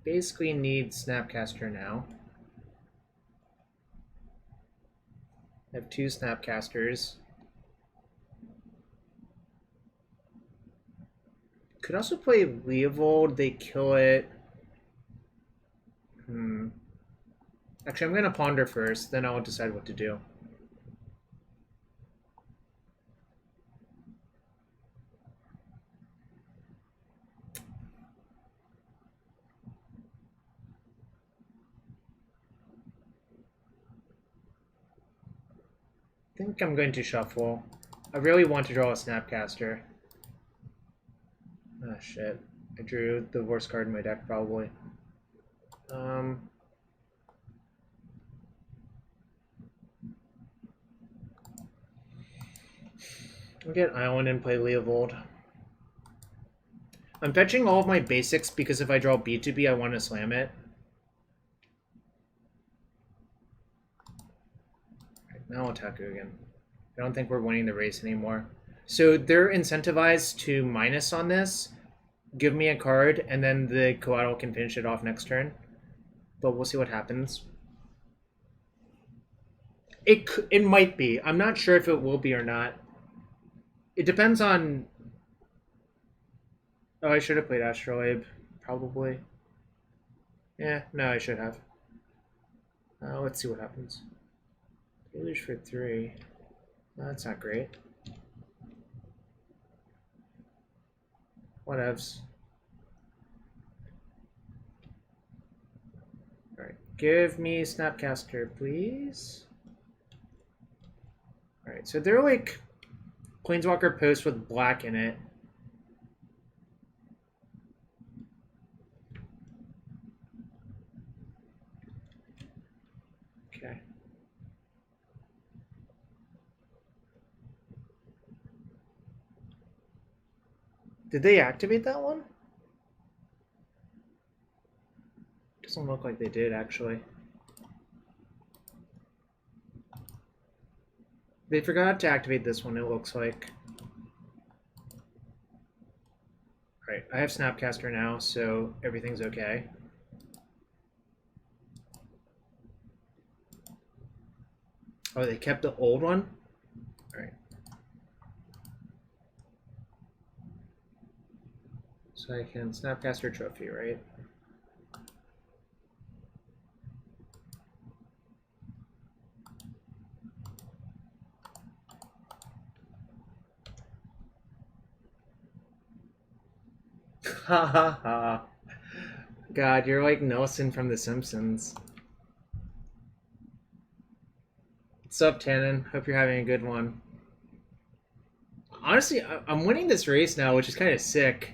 Basically need Snapcaster now. I have 2 Snapcasters. Could also play Leovold, they kill it. Actually, I'm going to ponder first, then I'll decide what to do. I think I'm going to shuffle. I really want to draw a Snapcaster. Ah, shit. I drew the worst card in my deck, probably. I'll get Island and play Leovold. I'm fetching all of my basics because if I draw B2B, I want to slam it. Right, now I'll attack Ugin. I don't think we're winning the race anymore. So they're incentivized to minus on this. Give me a card, and then the Coatl can finish it off next turn. But we'll see what happens. It might be. I'm not sure if it will be or not. It depends on... Oh, I should have played Astrolabe. Probably. Yeah, no, I should have. Let's see what happens. Deluge for 3. No, that's not great. Whatevs. Alright, give me Snapcaster, please. Alright, so they're like Planeswalker Post with black in it. Okay. Did they activate that one? Doesn't look like they did, actually. They forgot to activate this one, it looks like. Right, I have Snapcaster now, so everything's okay. Oh, they kept the old one? Alright. So I can Snapcaster Trophy, right? Ha ha ha. God, you're like Nelson from The Simpsons. What's up, Tannen? Hope you're having a good one. Honestly, I'm winning this race now, which is kind of sick.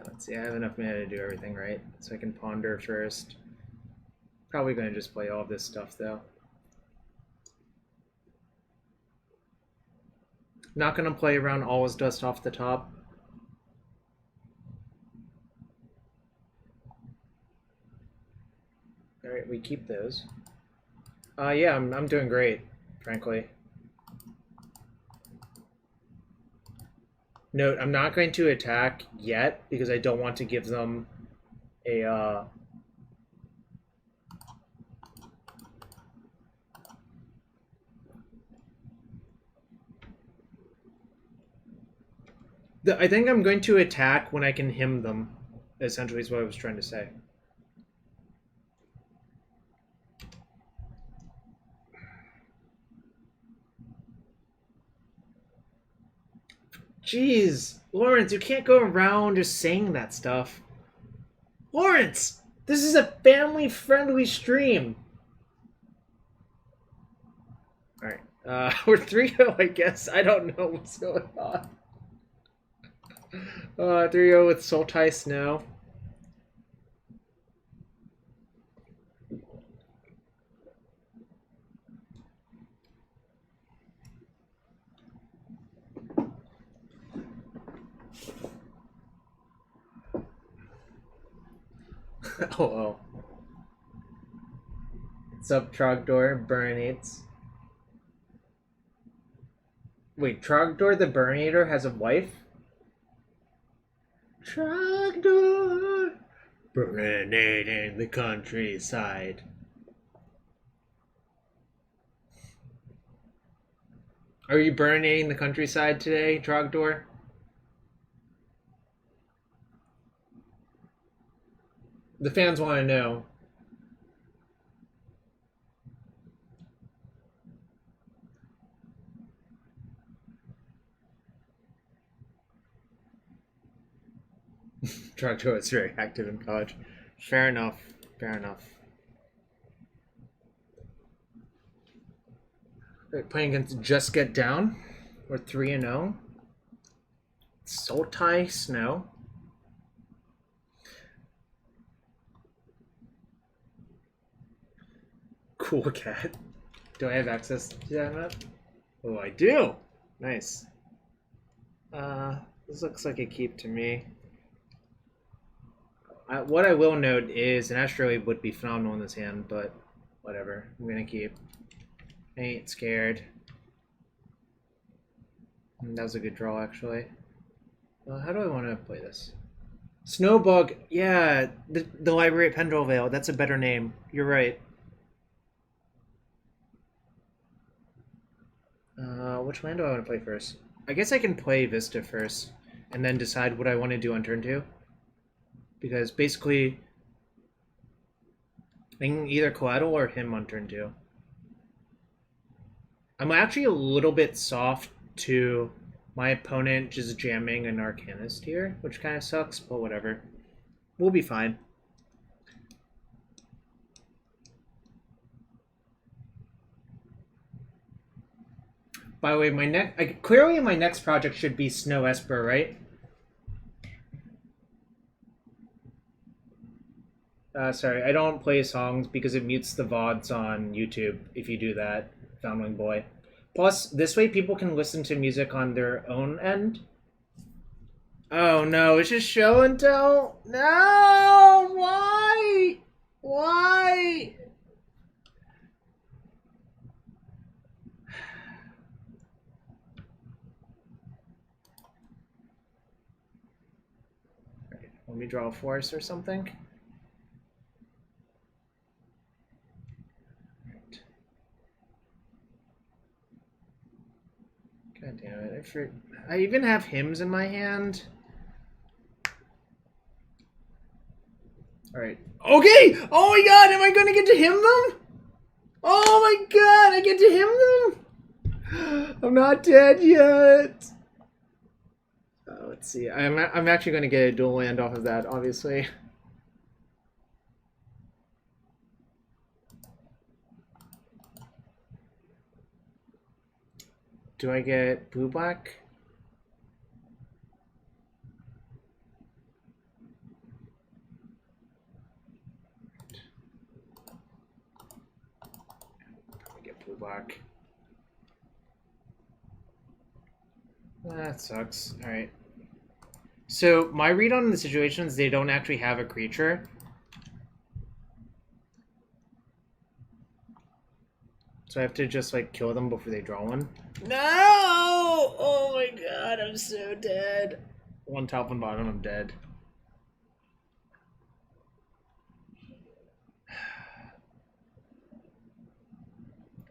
Let's see, I have enough mana to do everything right, so I can ponder first. Probably going to just play all of this stuff, though. Not going to play around Always Dust off the top. Alright, we keep those. Yeah, I'm doing great, frankly. Note, I'm not going to attack yet because I don't want to give them a I think I'm going to attack when I can him them, essentially is what I was trying to say. Jeez, Lawrence, you can't go around just saying that stuff. Lawrence, this is a family-friendly stream. Alright, we're 3-0, I guess. I don't know what's going on. 3-0 with Sultai Snow. Oh. What's up, Trogdor? Burninates. Wait, Trogdor the Burninator has a wife? Trogdor! Burninating the countryside. Are you burninating the countryside today, Trogdor? The fans want to know. Trogdor is very active in college. Fair enough. Fair enough. Right, playing against Just Get Down. We're 3-0. Sultai Snow. Cool cat. Do I have access to that map? Oh, I do! Nice. This looks like a keep to me. What I will note is an Astrolabe would be phenomenal in this hand, but whatever. I'm gonna keep. I ain't scared. That was a good draw, actually. How do I want to play this? Snowbug! Yeah, the Library at Pendrell Vale. That's a better name. You're right. Which land do I want to play first? I guess I can play Vista first, and then decide what I want to do on turn 2. Because basically, I can either Coatl or him on turn 2. I'm actually a little bit soft to my opponent just jamming an Arcanist here, which kind of sucks, but whatever. We'll be fine. By the way, clearly my next project should be Snow Esper, right? Sorry, I don't play songs because it mutes the VODs on YouTube if you do that, Foundling Boy. Plus, this way people can listen to music on their own end. Oh no, it's just show and tell? No! Why? Why? Let me draw a force or something. Right. God damn it. I even have hymns in my hand. Alright. Okay! Oh my god, am I gonna get to hymn them? Oh my god, I get to hymn them? I'm not dead yet. Let's see. I'm actually going to get a dual land off of that, obviously. Do I get blue-black? Probably get blue-black. That sucks. Alright. So, my read on the situation is they don't actually have a creature. So I have to just, like, kill them before they draw one. No! Oh my god, I'm so dead. One top, one bottom, I'm dead.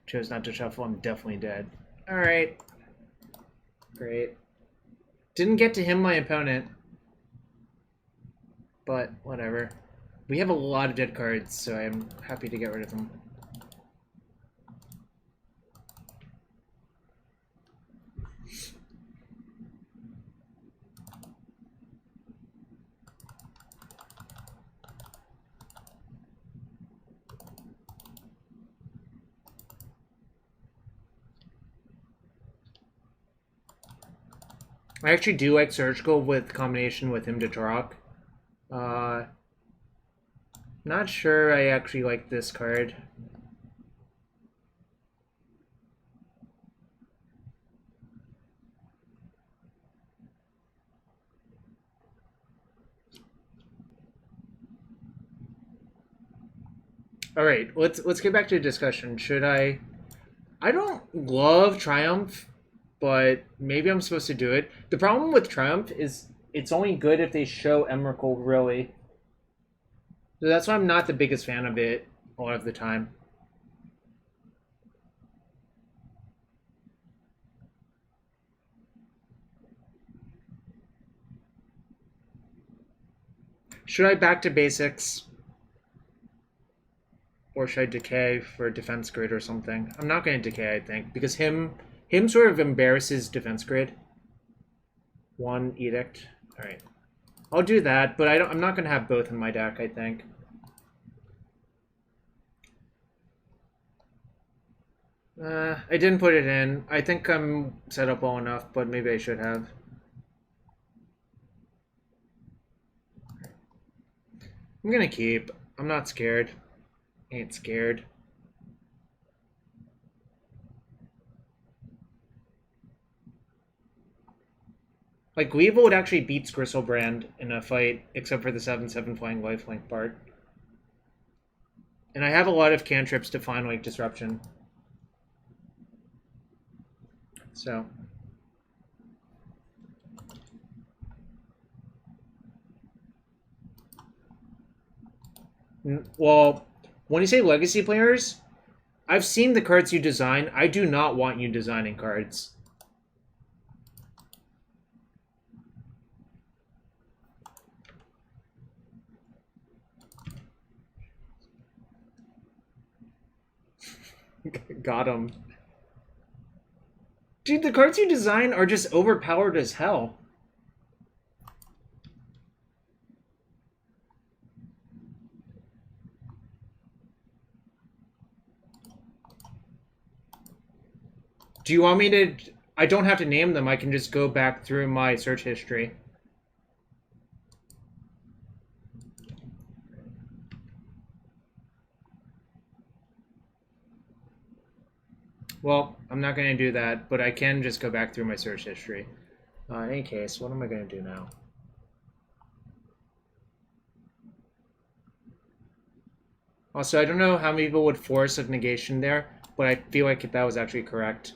Chose not to shuffle, I'm definitely dead. Alright. Great. Didn't get to him my opponent. But, whatever. We have a lot of dead cards, so I'm happy to get rid of them. I actually do like Surgical with combination with him to Tourach. Not sure I actually like this card. All right, let's get back to the discussion. Should I? I don't love Triumph, but maybe I'm supposed to do it. The problem with Triumph is it's only good if they show Emrakul, really. So that's why I'm not the biggest fan of it a lot of the time. Should I back to basics? Or should I decay for defense grid or something? I'm not going to decay, I think, because him sort of embarrasses defense grid. One edict. All right, I'll do that, but I'm not going to have both in my deck, I think. I didn't put it in. I think I'm set up well enough, but maybe I should have. I'm gonna keep. I'm not scared. Ain't scared. Like, Leovold actually beats Gristlebrand in a fight, except for the 7/7 flying lifelink part. And I have a lot of cantrips to find, like, Disruption. So. Well, when you say legacy players, I've seen the cards you design. I do not want you designing cards. Got him. Dude, the cards you design are just overpowered as hell. Do you want me to... I don't have to name them. I can just go back through my search history. Well, I'm not going to do that, but I can just go back through my search history. In any case, what am I going to do now? Also, I don't know how many people would Force of Negation there, but I feel like that was actually correct.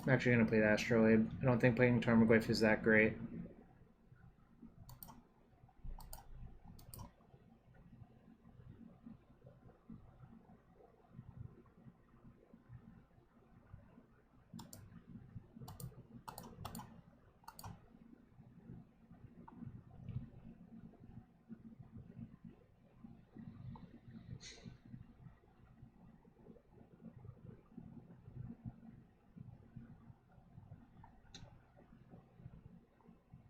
I'm actually going to play the Astrolabe. I don't think playing Tarmogoyf is that great.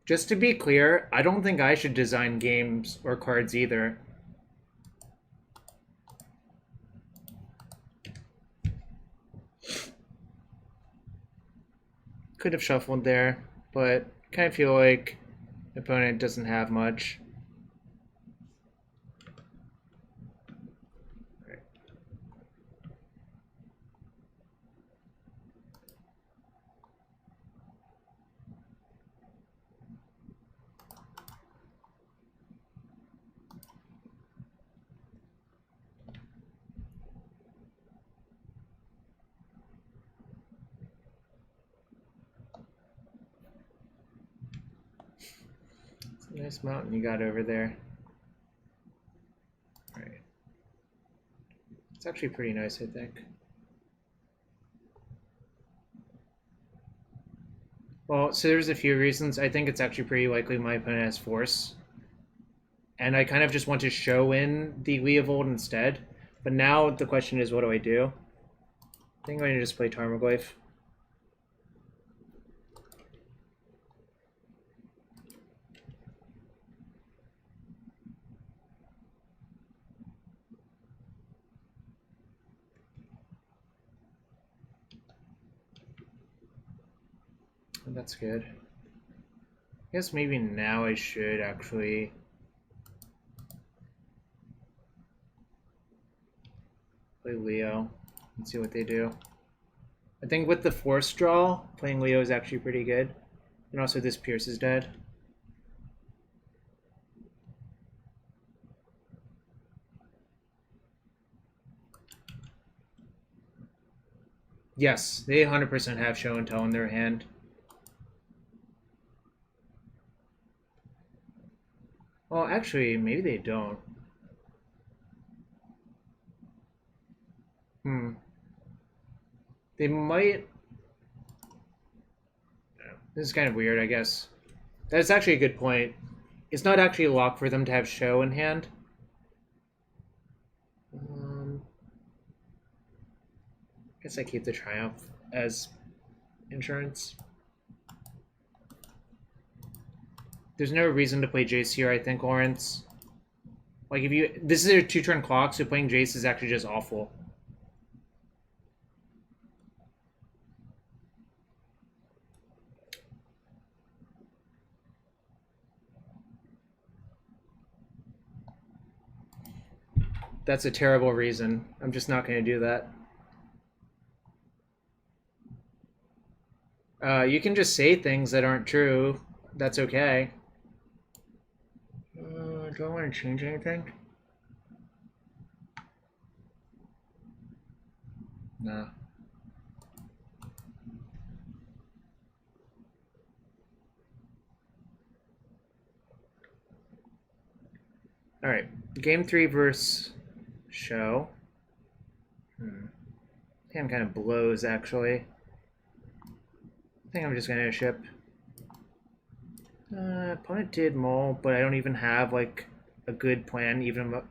Just to be clear, I don't think I should design games or cards either. Could have shuffled there, but kind of feel like the opponent doesn't have much. Nice mountain you got over there. All right. It's actually pretty nice, I think. Well, so there's a few reasons. I think it's actually pretty likely my opponent has Force. And I kind of just want to show in the Leovold instead. But now the question is, what do I do? I think I'm going to just play Tarmogoyf. That's good. I guess maybe now I should actually play Leo and see what they do. I think with the force draw, playing Leo is actually pretty good. And also this Pierce is dead. Yes, they 100% have show and tell in their hand. Well, actually, maybe they don't. They might... This is kind of weird, I guess. That's actually a good point. It's not actually a lock for them to have show in hand. I guess I keep the Triumph as insurance. There's no reason to play Jace here, I think, Lawrence. Like, if you... This is a 2-turn clock, so playing Jace is actually just awful. That's a terrible reason. I'm just not going to do that. You can just say things that aren't true. That's okay. Do I want to change anything? No. Alright. Game 3 versus show. Damn, kind of blows, actually. I think I'm just going to ship. Opponent did Maul, but I don't even have, like, a good plan. Even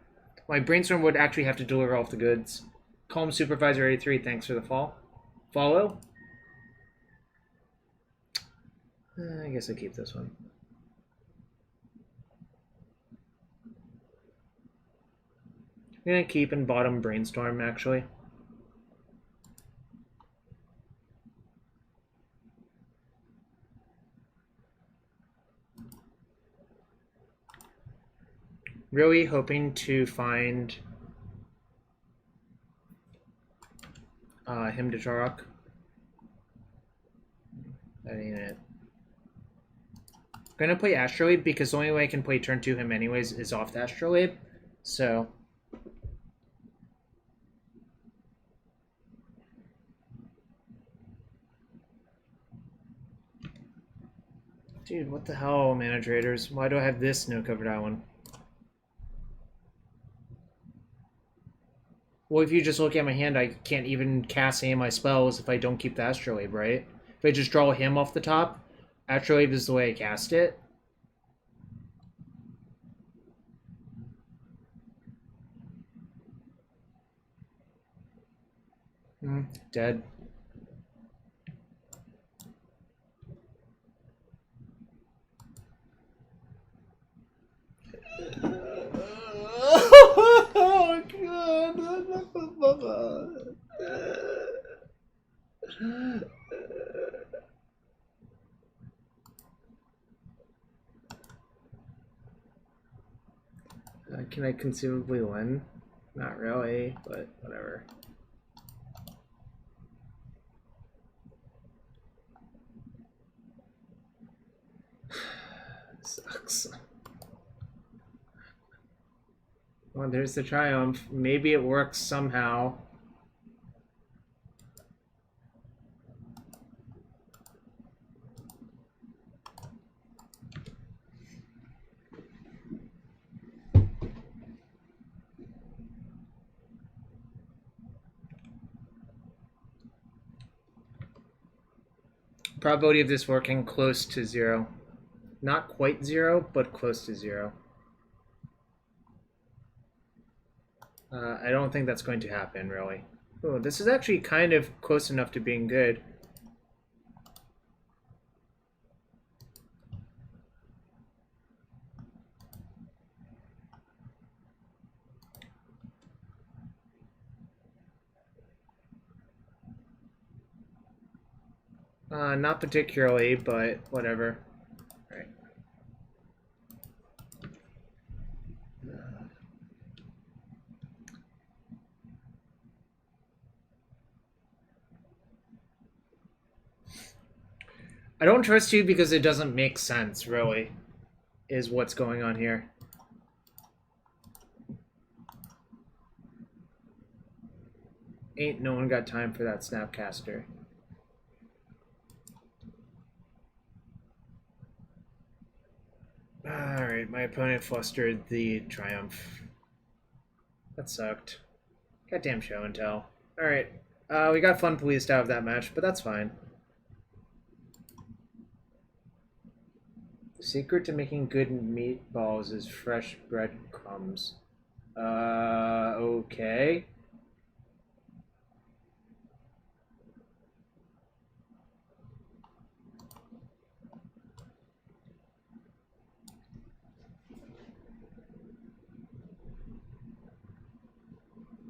my Brainstorm would actually have to deliver off the goods. Calm Supervisor 83, thanks for the follow. I guess I keep this one. I'm going to keep and bottom Brainstorm, actually. Really hoping to find him to Tourach. That ain't it. I'm gonna play Astrolabe because the only way I can play turn 2 him anyways is off the Astrolabe. So dude, what the hell, Mana Traders? Why do I have this no-covered island? Well, if you just look at my hand, I can't even cast any of my spells if I don't keep the Astrolabe, right? If I just draw him off the top, Astrolabe is the way I cast it. Dead. Oh god. Can I conceivably win? Not really, but whatever. Sucks. Well, there's the Triumph. Maybe it works somehow. Probability of this working close to 0. Not quite 0, but close to 0. I don't think that's going to happen, really. Oh, this is actually kind of close enough to being good. Not particularly, but whatever. All right. I don't trust you because it doesn't make sense, really, is what's going on here. Ain't no one got time for that Snapcaster. Alright, my opponent flustered the Triumph. That sucked. Goddamn show and tell. Alright, we got fun policed out of that match, but that's fine. The secret to making good meatballs is fresh breadcrumbs. Okay.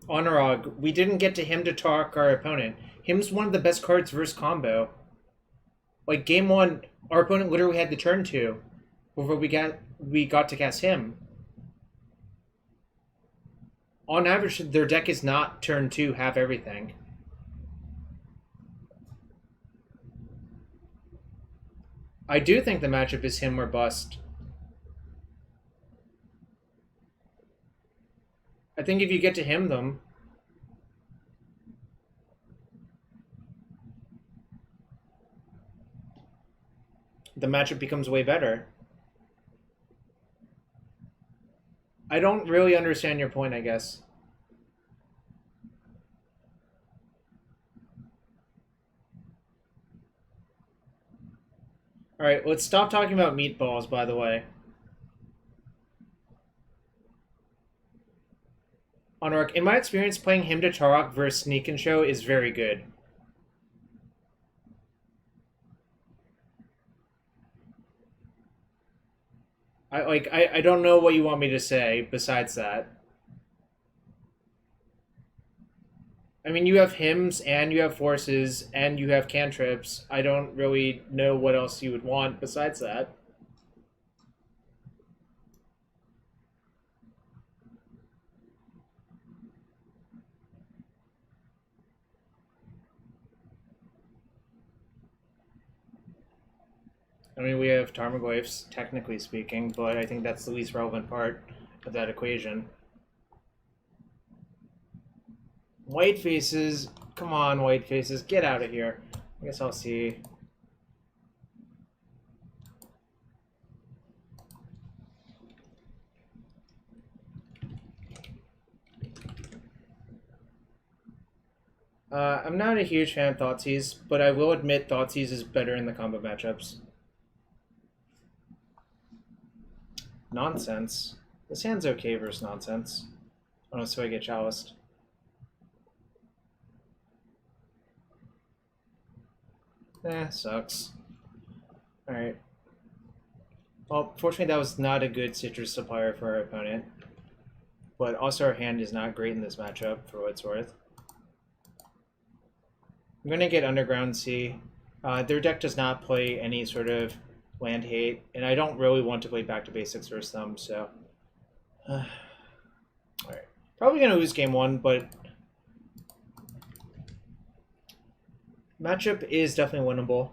Honorog, we didn't get to him to talk our opponent. Him's one of the best cards versus combo. Like game one, our opponent literally had the turn 2 before we got to cast him. On average, their deck is not turn 2, have everything. I do think the matchup is him or bust. I think if you get to him them, the matchup becomes way better. I don't really understand your point, I guess. Alright, let's stop talking about meatballs, by the way. Honorok, in my experience, playing him to Tourach versus Sneak and Show is very good. I don't know what you want me to say besides that. I mean, you have hymns and you have forces and you have cantrips. I don't really know what else you would want besides that. I mean, we have Tarmogoyfs, technically speaking, but I think that's the least relevant part of that equation. White faces, come on, white faces, get out of here. I guess I'll see. I'm not a huge fan of Thoughtseize, but I will admit Thoughtseize is better in the combo matchups. Nonsense. This hand's okay versus nonsense. Oh, so I get chaliced. Sucks. Alright. Well, fortunately that was not a good citrus supplier for our opponent. But also our hand is not great in this matchup, for what it's worth. I'm going to get Underground Sea. Their deck does not play any sort of land hate, and I don't really want to play back to basics versus them, so... Alright. Probably going to lose game 1, but... Matchup is definitely winnable.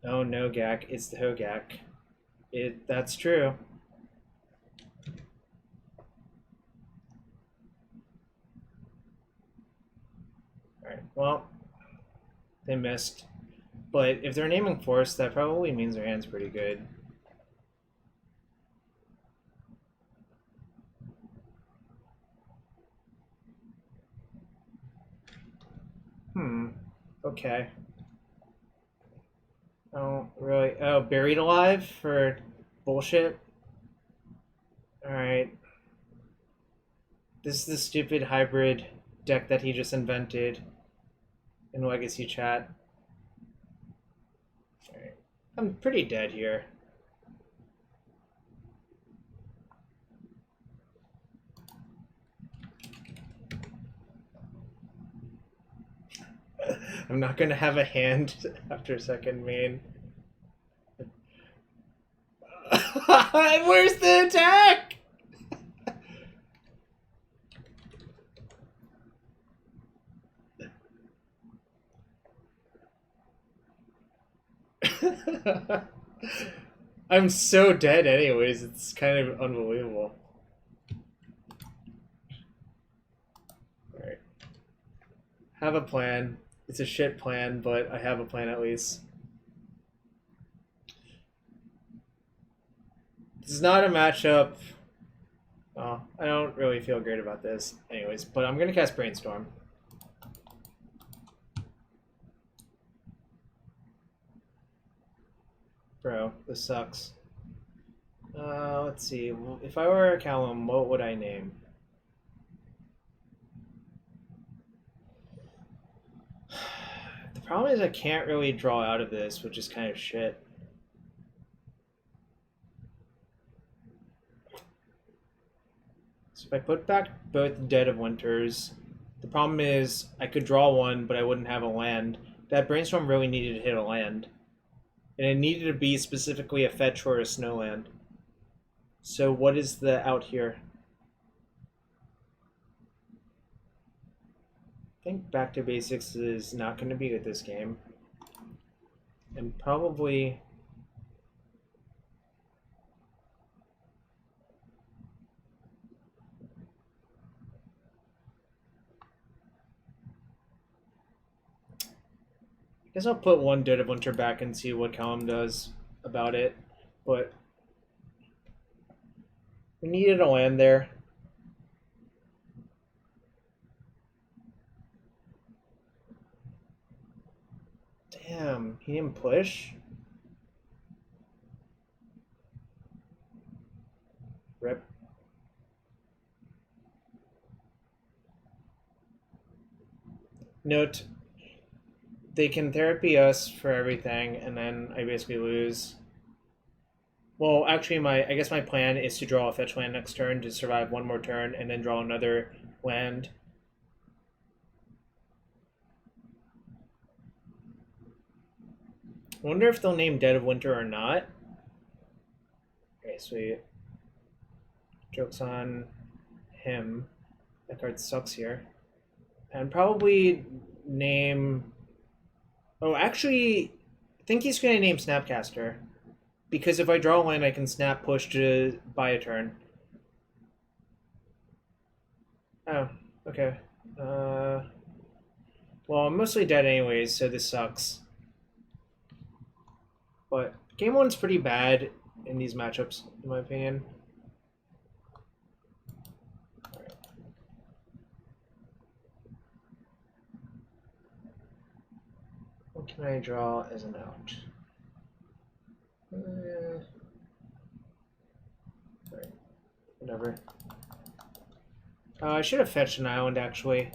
Oh no, Gak. It's the Hogak. That's true. Alright, well... They missed. But if they're naming Force, that probably means their hand's pretty good. Okay. Oh, really? Oh, Buried Alive for bullshit? Alright. This is the stupid hybrid deck that he just invented in Legacy chat. Alright. I'm pretty dead here. I'm not gonna have a hand after second main. Where's the attack? I'm so dead anyways, it's kind of unbelievable. Alright. Have a plan. It's a shit plan, but I have a plan at least. This is not a matchup. Oh, I don't really feel great about this anyways, but I'm gonna cast Brainstorm. Bro, this sucks. Let's see. If I were a Callum, what would I name? The problem is I can't really draw out of this, which is kind of shit. So if I put back both Dead of Winters, the problem is I could draw one, but I wouldn't have a land. That Brainstorm really needed to hit a land. And it needed to be specifically a fetch or a snowland. So what is the out here? I think back to basics is not going to be good this game. And probably... I guess I'll put one Dead of Winter back and see what Callum does about it, but we needed a land there. Damn, he didn't push? Rip. Note, they can therapy us for everything, and then I basically lose. Well, actually, I guess my plan is to draw a fetch land next turn to survive one more turn, and then draw another land. I wonder if they'll name Dead of Winter or not. Okay, sweet. Joke's on him. That card sucks here. And probably name... Oh, actually, I think he's going to name Snapcaster. Because if I draw a land, I can snap push to buy a turn. Oh, okay. Well, I'm mostly dead anyways, so this sucks. But game one's pretty bad in these matchups, in my opinion. What can I draw as an out? Right. Whatever. I should have fetched an island, actually.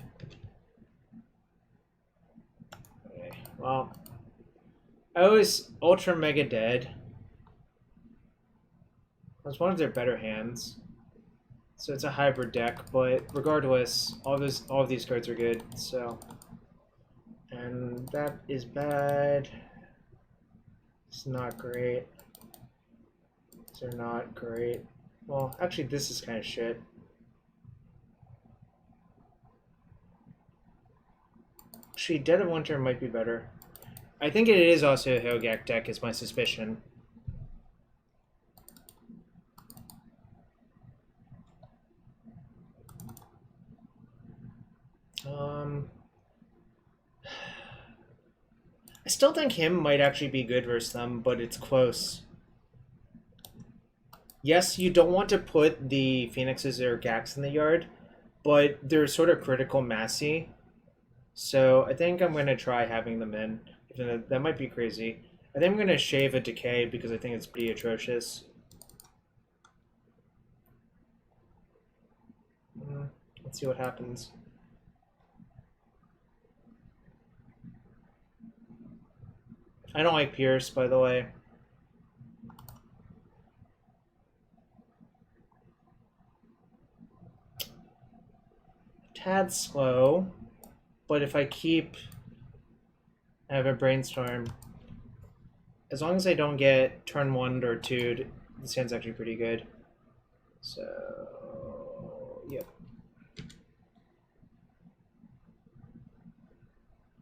Okay, well... I was ultra mega dead. It was one of their better hands. So it's a hybrid deck, but regardless, all of these cards are good, so... And that is bad. It's not great. These are not great. Well, actually, this is kind of shit. Actually, Dead of Winter might be better. I think it is also a Hogak deck, is my suspicion. I still think him might actually be good versus them, but it's close. Yes, you don't want to put the Phoenixes or Gax in the yard, but they're sort of critical massy. So I think I'm going to try having them in. Even that might be crazy. I think I'm going to shave a Decay because I think it's pretty atrocious. Let's see what happens. I don't like Pierce, by the way. Tad slow, but if I have a Brainstorm. As long as I don't get turn 1 or 2, this hand's actually pretty good. So, yep.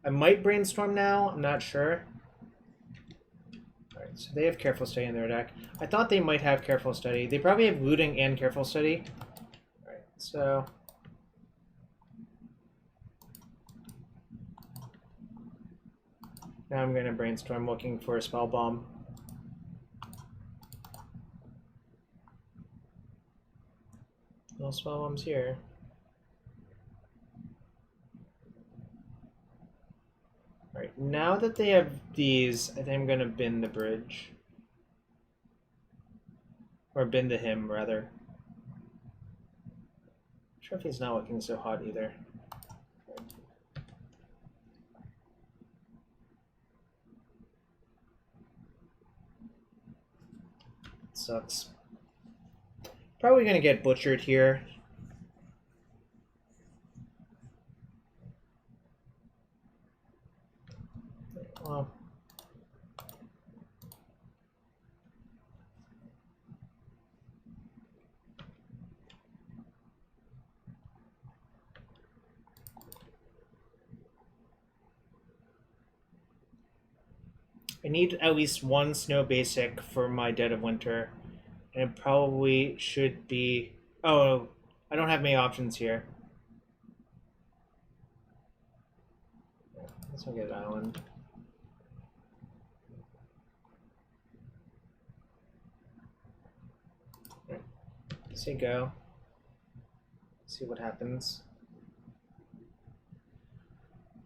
I might Brainstorm now, I'm not sure. Alright, so they have Careful Study in their deck. I thought they might have Careful Study. They probably have Looting and Careful Study. Alright, so... now I'm going to Brainstorm looking for a Spellbomb. No Spellbombs here. Alright, now that they have these, I think I'm going to bin the bridge. Or bin the him, rather. I'm sure if he's not looking so hot either. Sucks. Probably gonna get butchered here. Well, I need at least one snow basic for my Dead of Winter. And it probably should be... oh, I don't have many options here. Let's go get Island. Right. Say go. See what happens.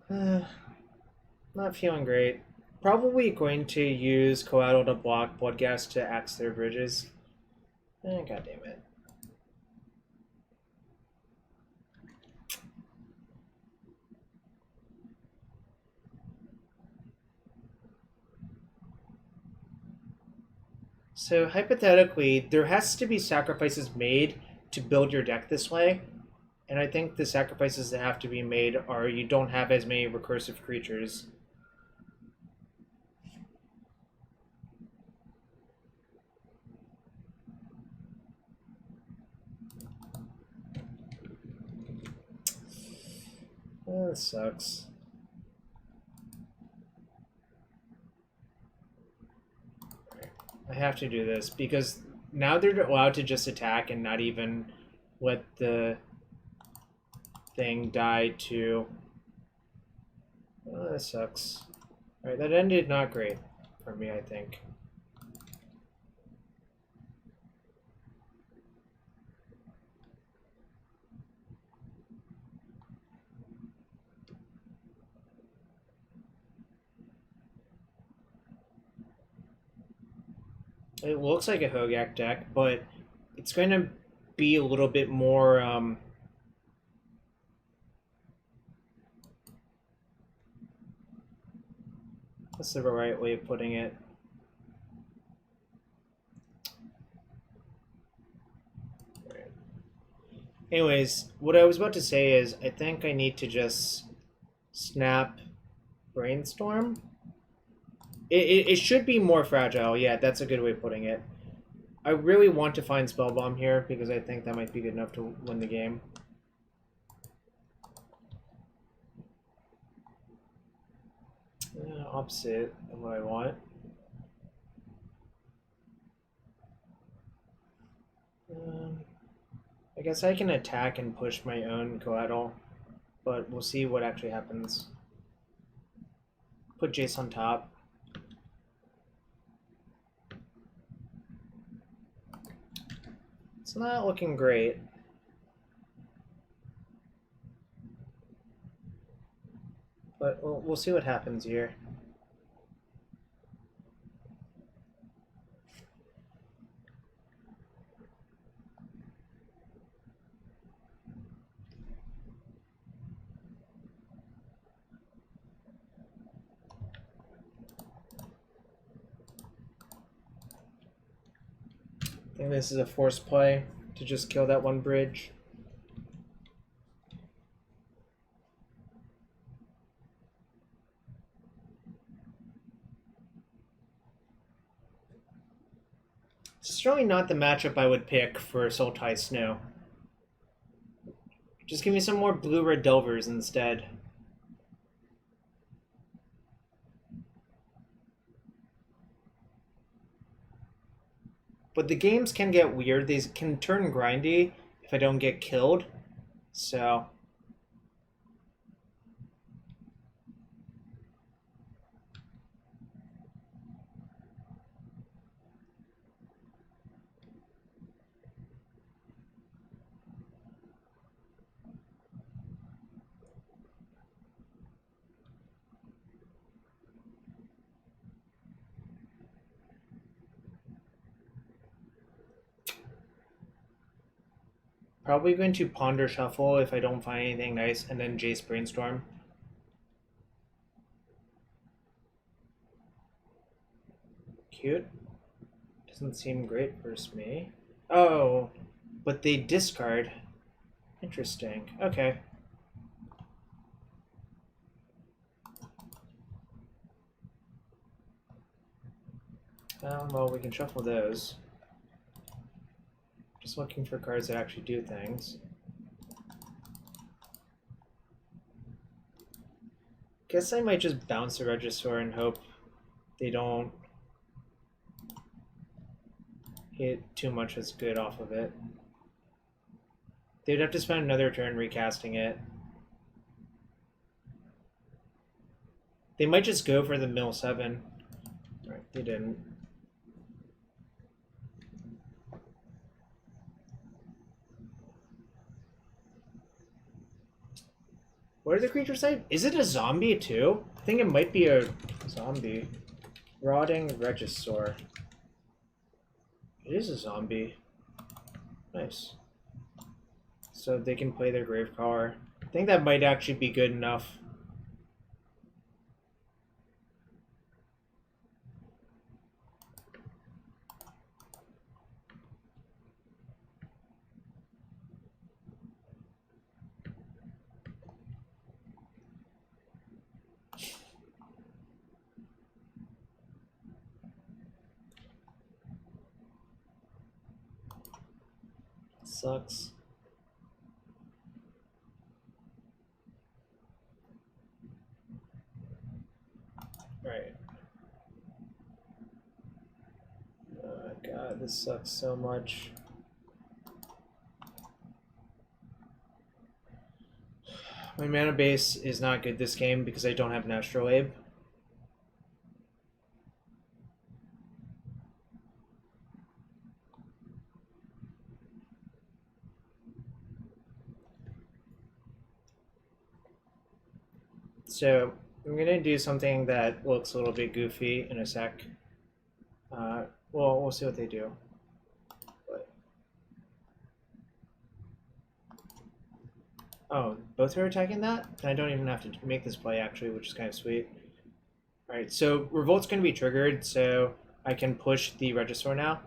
Not feeling great. Probably going to use Coatl to block Bloodghast to axe their bridges. God damn it. So hypothetically, there has to be sacrifices made to build your deck this way. And I think the sacrifices that have to be made are you don't have as many recursive creatures. Oh, that sucks. I have to do this because now they're allowed to just attack and not even let the thing die to... oh, that sucks. Alright, that ended not great for me, I think. It looks like a Hogak deck, but it's going to be a little bit more... what's the right way of putting it? Right. Anyways, what I was about to say is I think I need to just snap Brainstorm. It should be more fragile. Yeah, that's a good way of putting it. I really want to find Spellbomb here because I think that might be good enough to win the game. Opposite of what I want. I guess I can attack and push my own Coatl, but we'll see what actually happens. Put Jace on top. It's not looking great. But we'll see what happens here. think this is a forced play to just kill that one bridge. It's really not the matchup I would pick for Sultai Snow. Just give me some more blue-red Delvers instead. But the games can get weird. They can turn grindy if I don't get killed. So... probably going to Ponder Shuffle if I don't find anything nice, and then Jace Brainstorm. Cute. Doesn't seem great versus me. Oh, but they discard. Interesting. Okay. Well, we can shuffle those. Just looking for cards that actually do things. Guess I might just bounce the Regisaur and hope they don't hit too much that's good off of it. They'd have to spend another turn recasting it. They might just go for the mill 7. Alright, they didn't. What are the creatures type? Is it a zombie too? I think it might be a zombie. Rotting Regisaur. It is a zombie. Nice. So they can play their Gravecaller. I think that might actually be good enough. Sucks. Right. Oh god, this sucks so much. My mana base is not good this game because I don't have an Astrolabe. So I'm gonna do something that looks a little bit goofy in a sec. Well, we'll see what they do. But... oh, both are attacking that? And I don't even have to make this play actually, which is kind of sweet. Alright, so Revolt's gonna be triggered, so I can push the Regisaur now.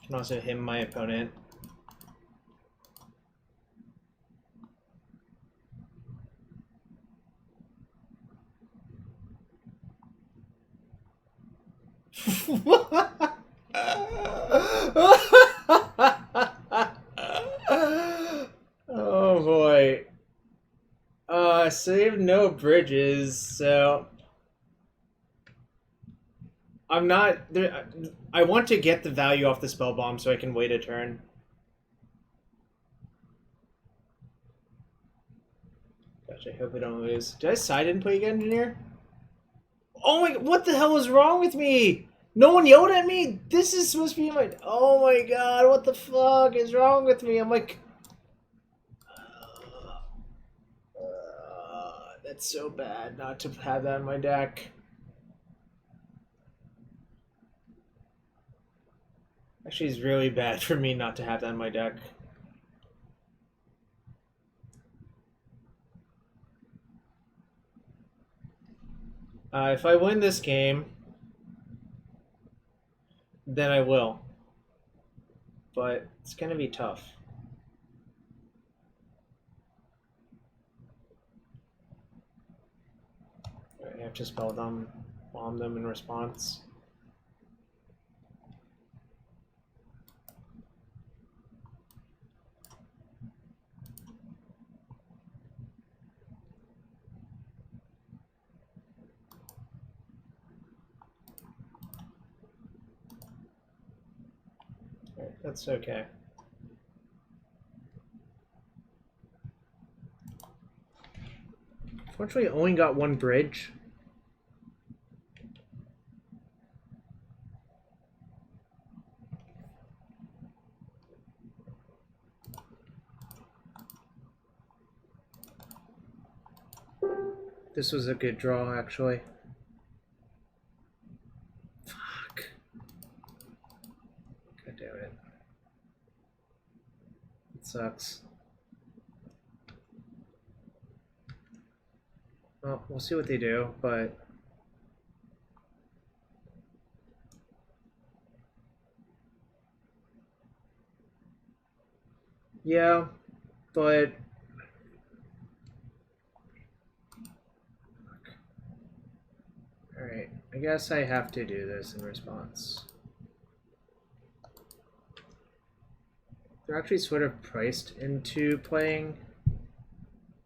Can also him my opponent. Oh boy. Save no bridges, so I'm not there. I want to get the value off the Spellbomb so I can wait a turn. Gosh, I hope I don't lose. Did I side and play Engineer? Oh my, what the hell is wrong with me? No one yelled at me? This is supposed to be my... oh my god, what the fuck is wrong with me? I'm like... that's so bad not to have that in my deck. Actually, it's really bad for me not to have that in my deck. If I win this game, then I will. But it's going to be tough. I have to spell them, bomb them in response. Right, that's okay. Fortunately, I only got one bridge. This was a good draw, actually. Fuck. God damn it. It sucks. Well, we'll see what they do, but... Yeah, but... Alright, I guess I have to do this in response. They're actually sort of priced into playing.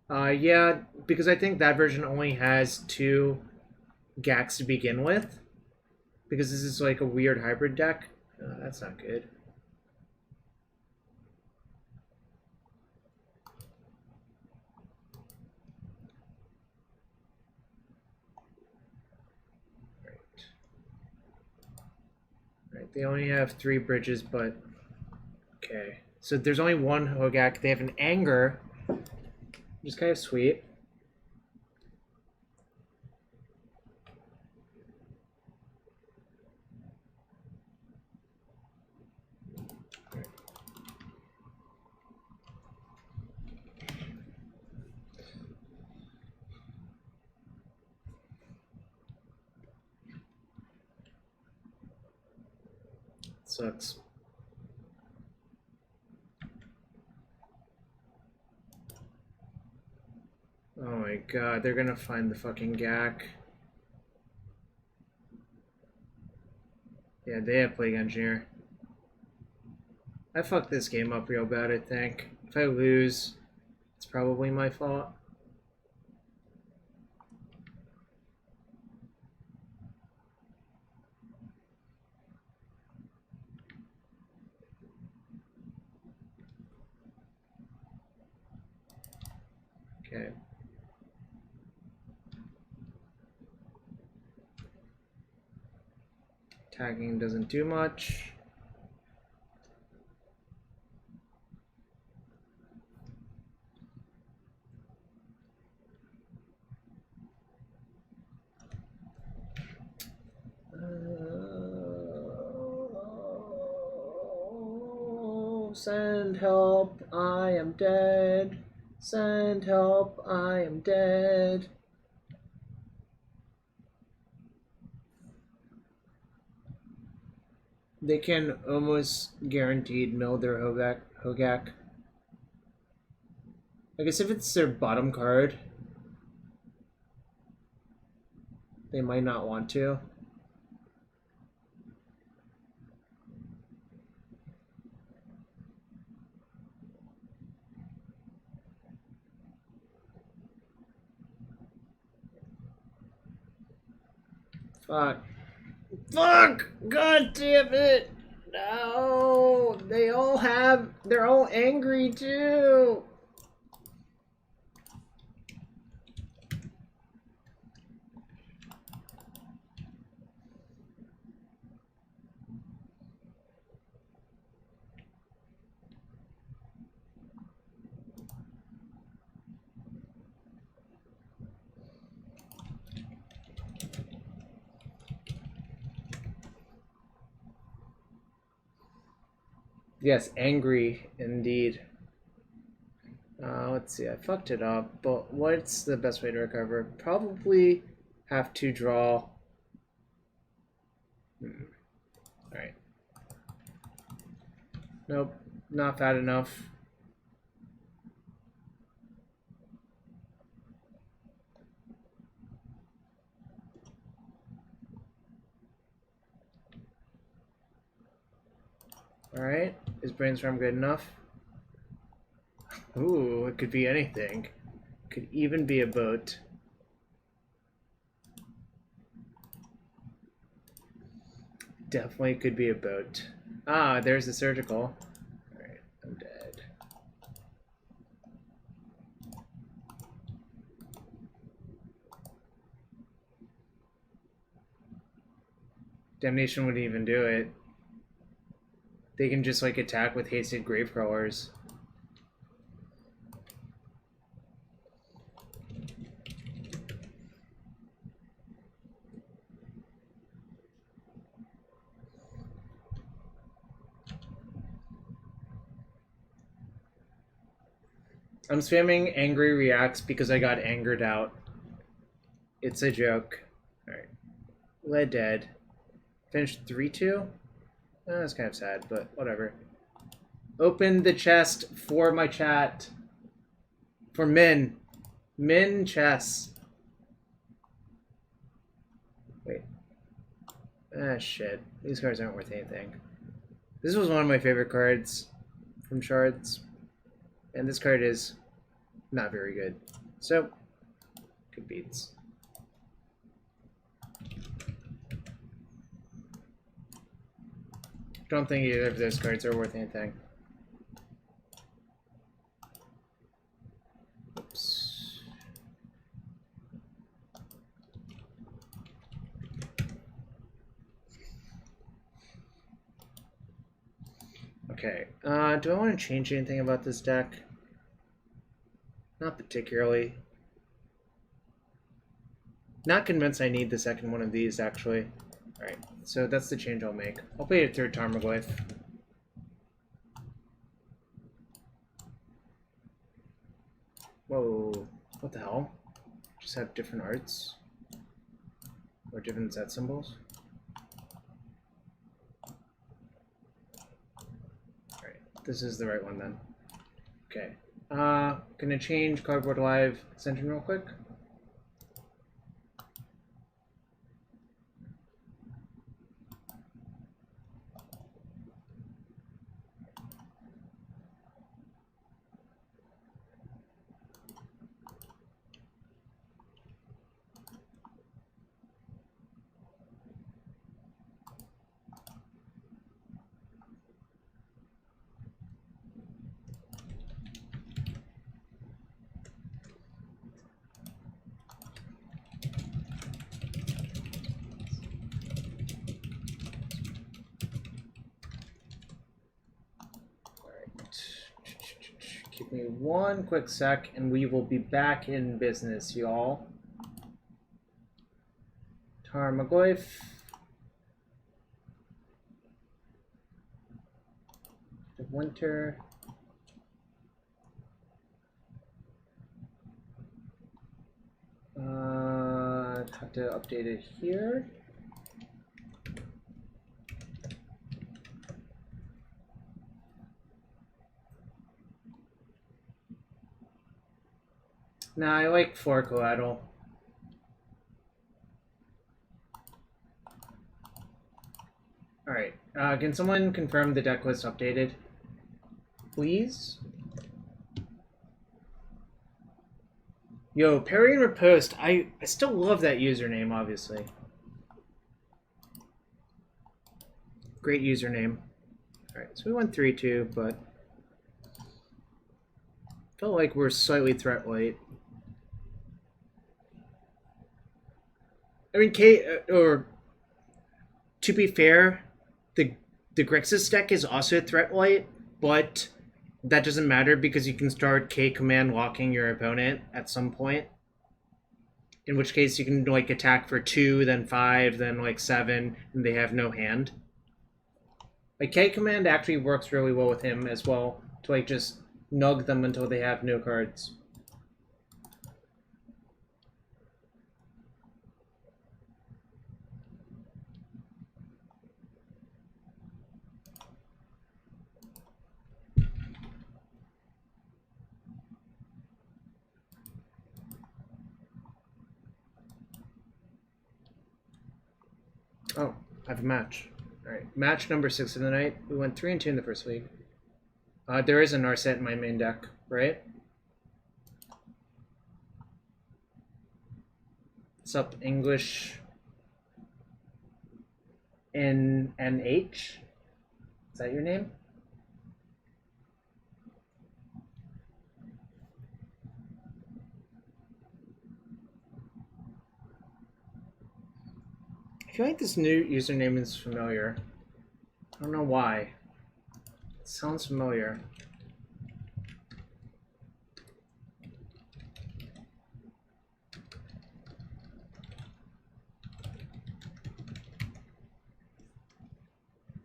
Yeah, because I think that version only has 2 Gax to begin with. Because this is like a weird hybrid deck. That's not good. Right, they only have 3 bridges, but... Okay. So there's only one Hogak. They have an Anger, which is kind of sweet. Sucks. Oh my god, they're gonna find the fucking Gak. Yeah, they have Plague Engineer. I fucked this game up real bad, I think. If I lose, it's probably my fault. Okay. Tagging doesn't do much. Send help, I am dead. Send help, I am dead. They can almost guaranteed mill their Hogak. I guess if it's their bottom card, they might not want to. Fuck. Fuck! God damn it! No! They're all angry too! Yes, angry indeed. Let's see, I fucked it up, but what's the best way to recover? Probably have to draw. Alright. Nope, not bad enough. Alright, is Brainstorm good enough? Ooh, it could be anything. Could even be a boat. Definitely could be a boat. Ah, there's the surgical. Alright, I'm dead. Damnation wouldn't even do it. They can just like attack with hasted Gravecrawlers. I'm spamming angry reacts because I got angered out. It's a joke. Alright. Lead dead. Finished 3-2? That's kind of sad, but whatever. Open the chest for my chat. For Min. Min chess. Wait. Ah, shit. These cards aren't worth anything. This was one of my favorite cards from Shards. And this card is not very good. So, good beats. Don't think either of those cards are worth anything. Oops. Okay, do I want to change anything about this deck? Not particularly. Not convinced I need the second one of these, actually. Alright, so that's the change I'll make. I'll play a third Tarmogoyf. Whoa, what the hell? Just have different arts? Or different set symbols? Alright, this is the right one then. Okay. Gonna change Cardboard Live Ascension real quick. Give me one quick sec and we will be back in business, y'all. Tarmogoyf. The winter. Have to update it here. Nah, I like 4 Coatl. Alright, can someone confirm the deck list updated? Please? Yo, Parry and Riposte, I still love that username, obviously. Great username. Alright, so we went 3-2, but felt like we're slightly threat light. I mean, or to be fair, the Grixis deck is also threat light, but that doesn't matter because you can start K command locking your opponent at some point. In which case you can like attack for 2, then 5, then like 7, and they have no hand. Like, K command actually works really well with him as well, to like just nug them until they have no cards. Oh, I have a match. Alright, match number 6 of the night. We went 3 and 2 in the first week. There is a Narset in my main deck, right? What's up, English? NH? Is that your name? I feel like this new username is familiar. I don't know why. It sounds familiar.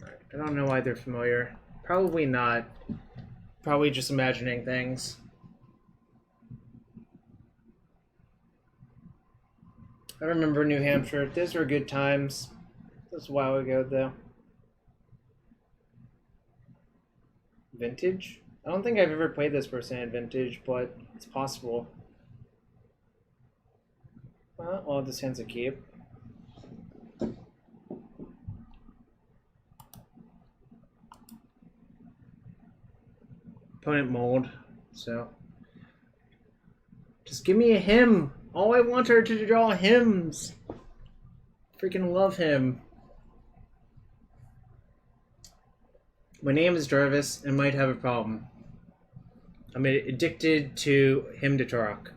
I don't know why they're familiar. Probably not. Probably just imagining things. I remember New Hampshire. Those were good times. That was a while ago, though. Vintage? I don't think I've ever played this person in Vintage, but it's possible. Well, all this hand's a keep. Opponent mold, so. Just give me a hymn! All I want are to draw hymns! Freaking love him. My name is Jarvis and might have a problem. I'm addicted to Hymn to Tourach.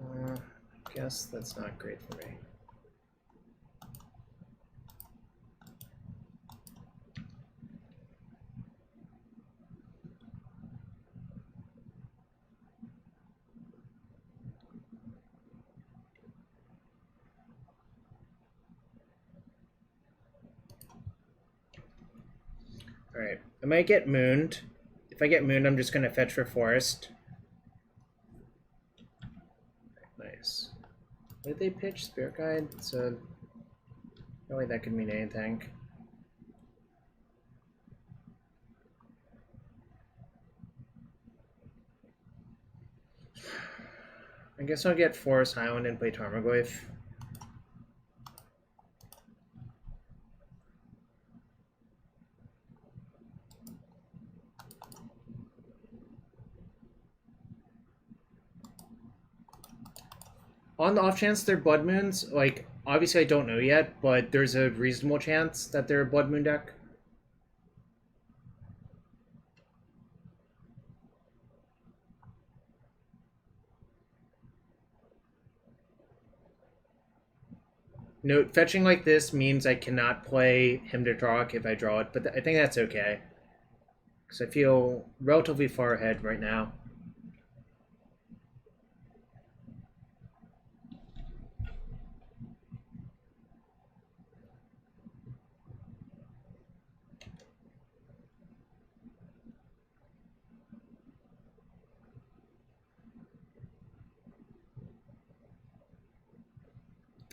I guess that's not great for me. Alright, I might get mooned. If I get mooned, I'm just going to fetch for forest. Nice. What did they pitch? Spirit Guide? So, probably that could mean anything. I guess I'll get Forest Island and play Tarmogoyf. On the off chance they're Blood Moons, like, obviously I don't know yet, but there's a reasonable chance that they're a Blood Moon deck. Note, fetching like this means I cannot play Hymn to Tourach if I draw it, but I think that's okay. Because I feel relatively far ahead right now.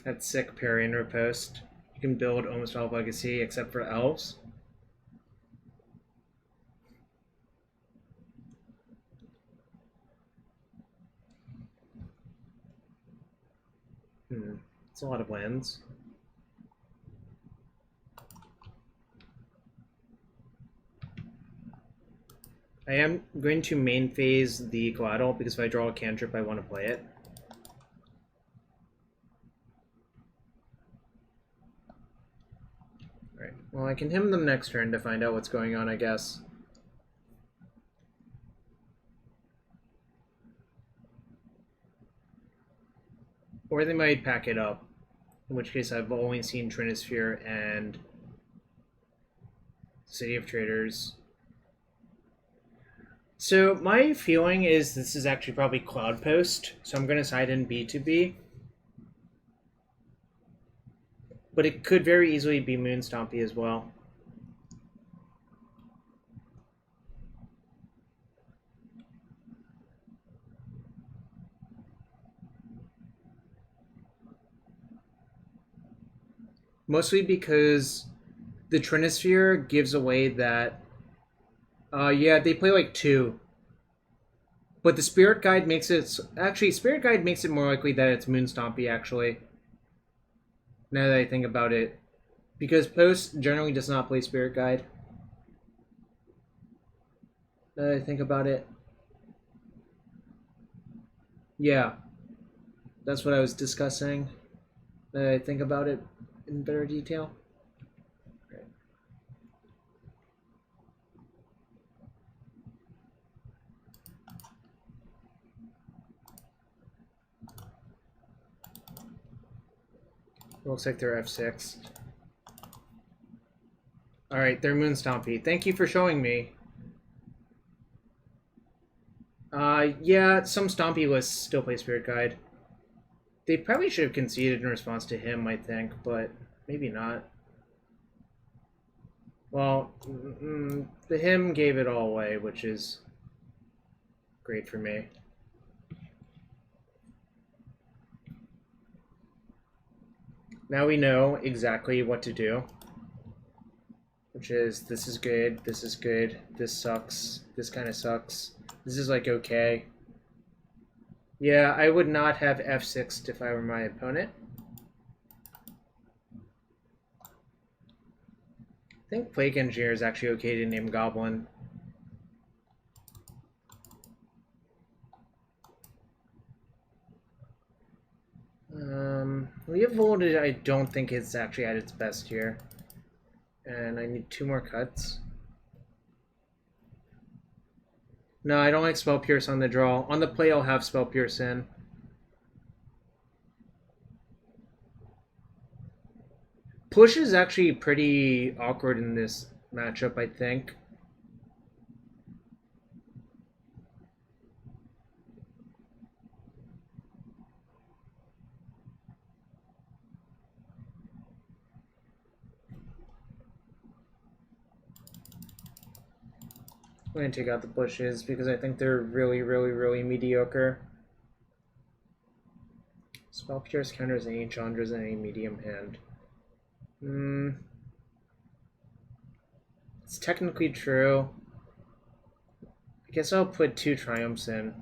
That's sick, Parry and Riposte. You can build almost all Legacy except for Elves. It's a lot of lands. I am going to main phase the Coatl because if I draw a cantrip, I want to play it. Alright, well I can hymn them next turn to find out what's going on, I guess. Or they might pack it up, in which case I've only seen Trinisphere and City of Traders. So my feeling is this is actually probably Cloud Post, so I'm going to side in B2B. but it could very easily be Moonstompy as well. Mostly because the Trinisphere gives away that... yeah, they play like 2. But the Spirit Guide makes it... Actually, Spirit Guide makes it more likely that it's Moonstompy, actually. Now that I think about it. Because Post generally does not play Spirit Guide. Now that I think about it. Yeah. That's what I was discussing. Now that I think about it in better detail. Right. Looks like they're F6. Alright, they're Moonstompy. Thank you for showing me. Yeah, some Stompy lists still play Spirit Guide. They probably should have conceded in response to him, I think, but maybe not. Well, the hymn gave it all away, which is great for me. Now we know exactly what to do. Which is, this is good, this sucks, this kind of sucks. This is like okay. Yeah, I would not have F6'd if I were my opponent. I think Plague Engineer is actually okay to name Goblin. Leovold, I don't think it's actually at its best here. And I need 2 more cuts. No, I don't like Spell Pierce on the draw. On the play, I'll have Spell Pierce in. Push is actually pretty awkward in this matchup, I think. I'm going to take out the bushes because I think they're really, really, really mediocre. Spell Pierce counters any Chandras in any medium hand. It's technically true. I guess I'll put 2 Triumphs in.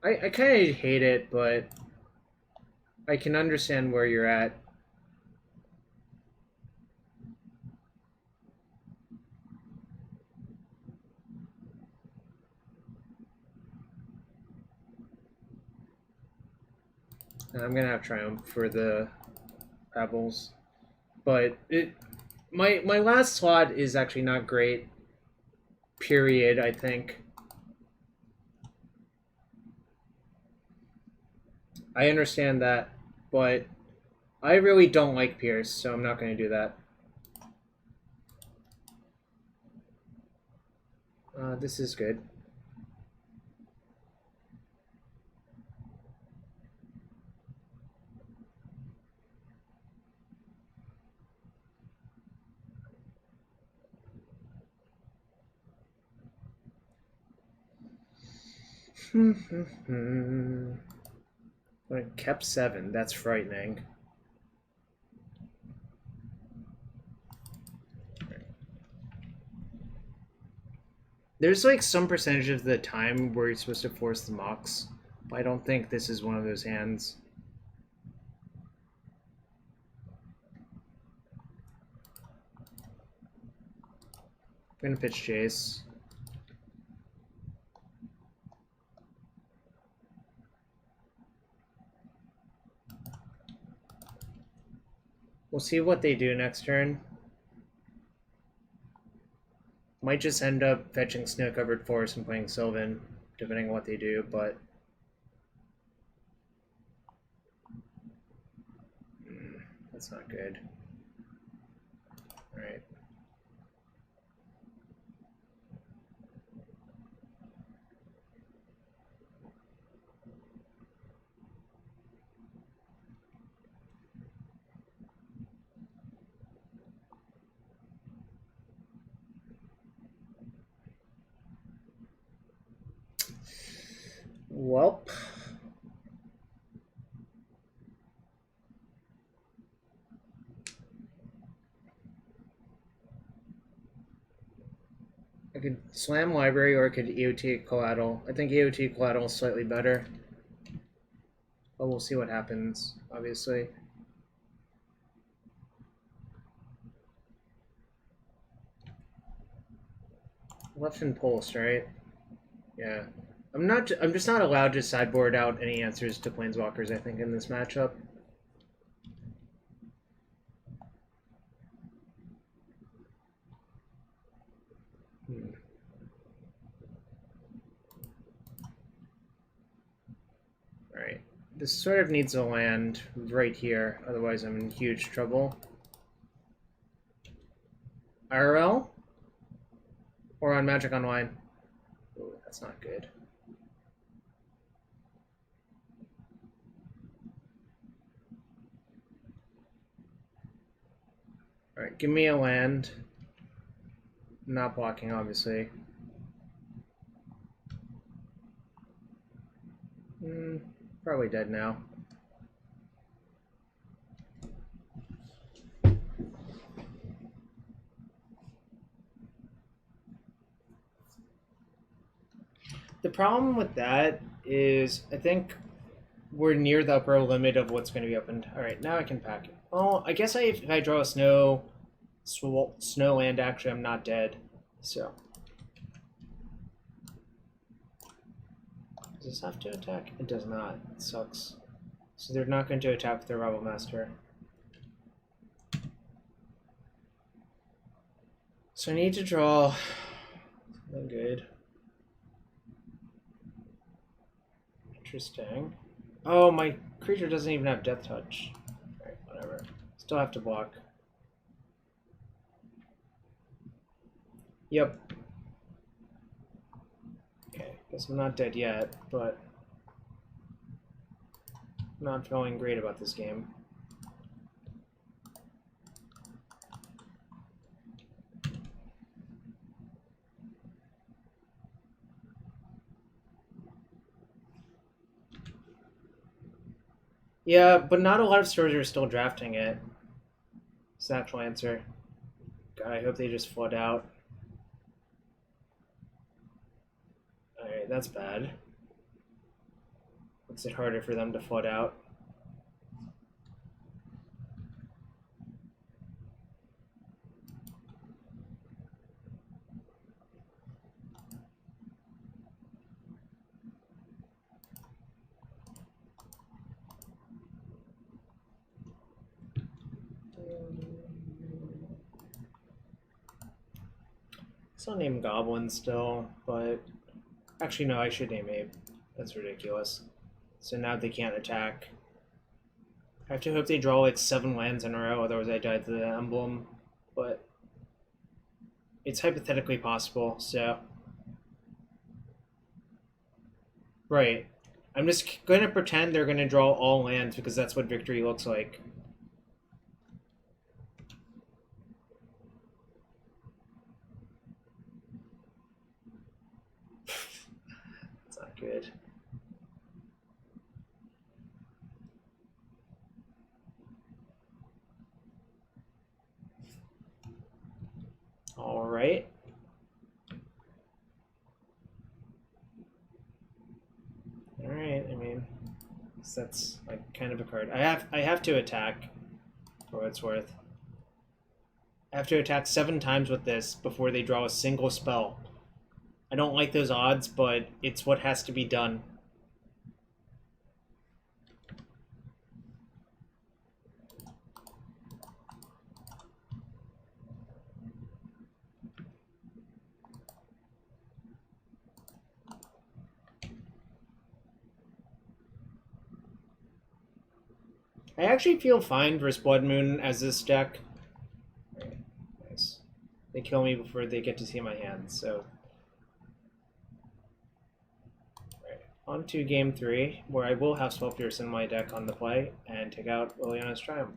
I kind of hate it, but I can understand where you're at. I'm gonna have Triumph for the Rebels, but my last slot is actually not great. Period. I think. I understand that, but I really don't like Pierce, so I'm not going to do that. This is good. Kept 7. That's frightening. There's like some percentage of the time where you're supposed to force the Mox, but I don't think this is one of those hands. I'm gonna pitch Jace. We'll see what they do next turn. Might just end up fetching Snow-Covered Forest and playing Sylvan, depending on what they do, but... that's not good. Alright. Welp. I could slam Library or I could EOT Collateral. I think EOT Collateral is slightly better. But we'll see what happens, obviously. Left and Pulse, right? Yeah. I'm just not allowed to sideboard out any answers to Planeswalkers, I think, in this matchup. Alright. This sort of needs a land right here, otherwise I'm in huge trouble. IRL? Or on Magic Online? Ooh, that's not good. Alright, give me a land. I'm not blocking, obviously. Probably dead now. The problem with that is I think we're near the upper limit of what's going to be opened. All right, now I can pack it. Oh, I guess if I draw a snow land, actually, I'm not dead. So, does this have to attack? It does not. It sucks. So they're not going to attack with their Rebel Master. So I need to draw something good. Interesting. Oh, my creature doesn't even have Death Touch. Alright, whatever. Still have to block. Yep. Okay, guess I'm not dead yet, but I'm not feeling great about this game. Yeah, but not a lot of stores are still drafting it. It's the actual answer. God, I hope they just flood out. Alright, that's bad. Makes it harder for them to flood out. I'll name Goblin still, but actually no, I should name Ape. That's ridiculous. So now they can't attack. I have to hope they draw like 7 lands in a row, otherwise I die to the emblem. But it's hypothetically possible, so... Right. I'm just going to pretend they're going to draw all lands because that's what victory looks like. It's not good. All right. All right. I mean, that's like kind of a card. I have to attack for what it's worth. I have to attack 7 times with this before they draw a single spell. I don't like those odds, but it's what has to be done. I actually feel fine versus Blood Moon as this deck. Right, nice. They kill me before they get to see my hands, so... Right. On to game 3, where I will have Spellpierce in my deck on the play, and take out Liliana's Triumph.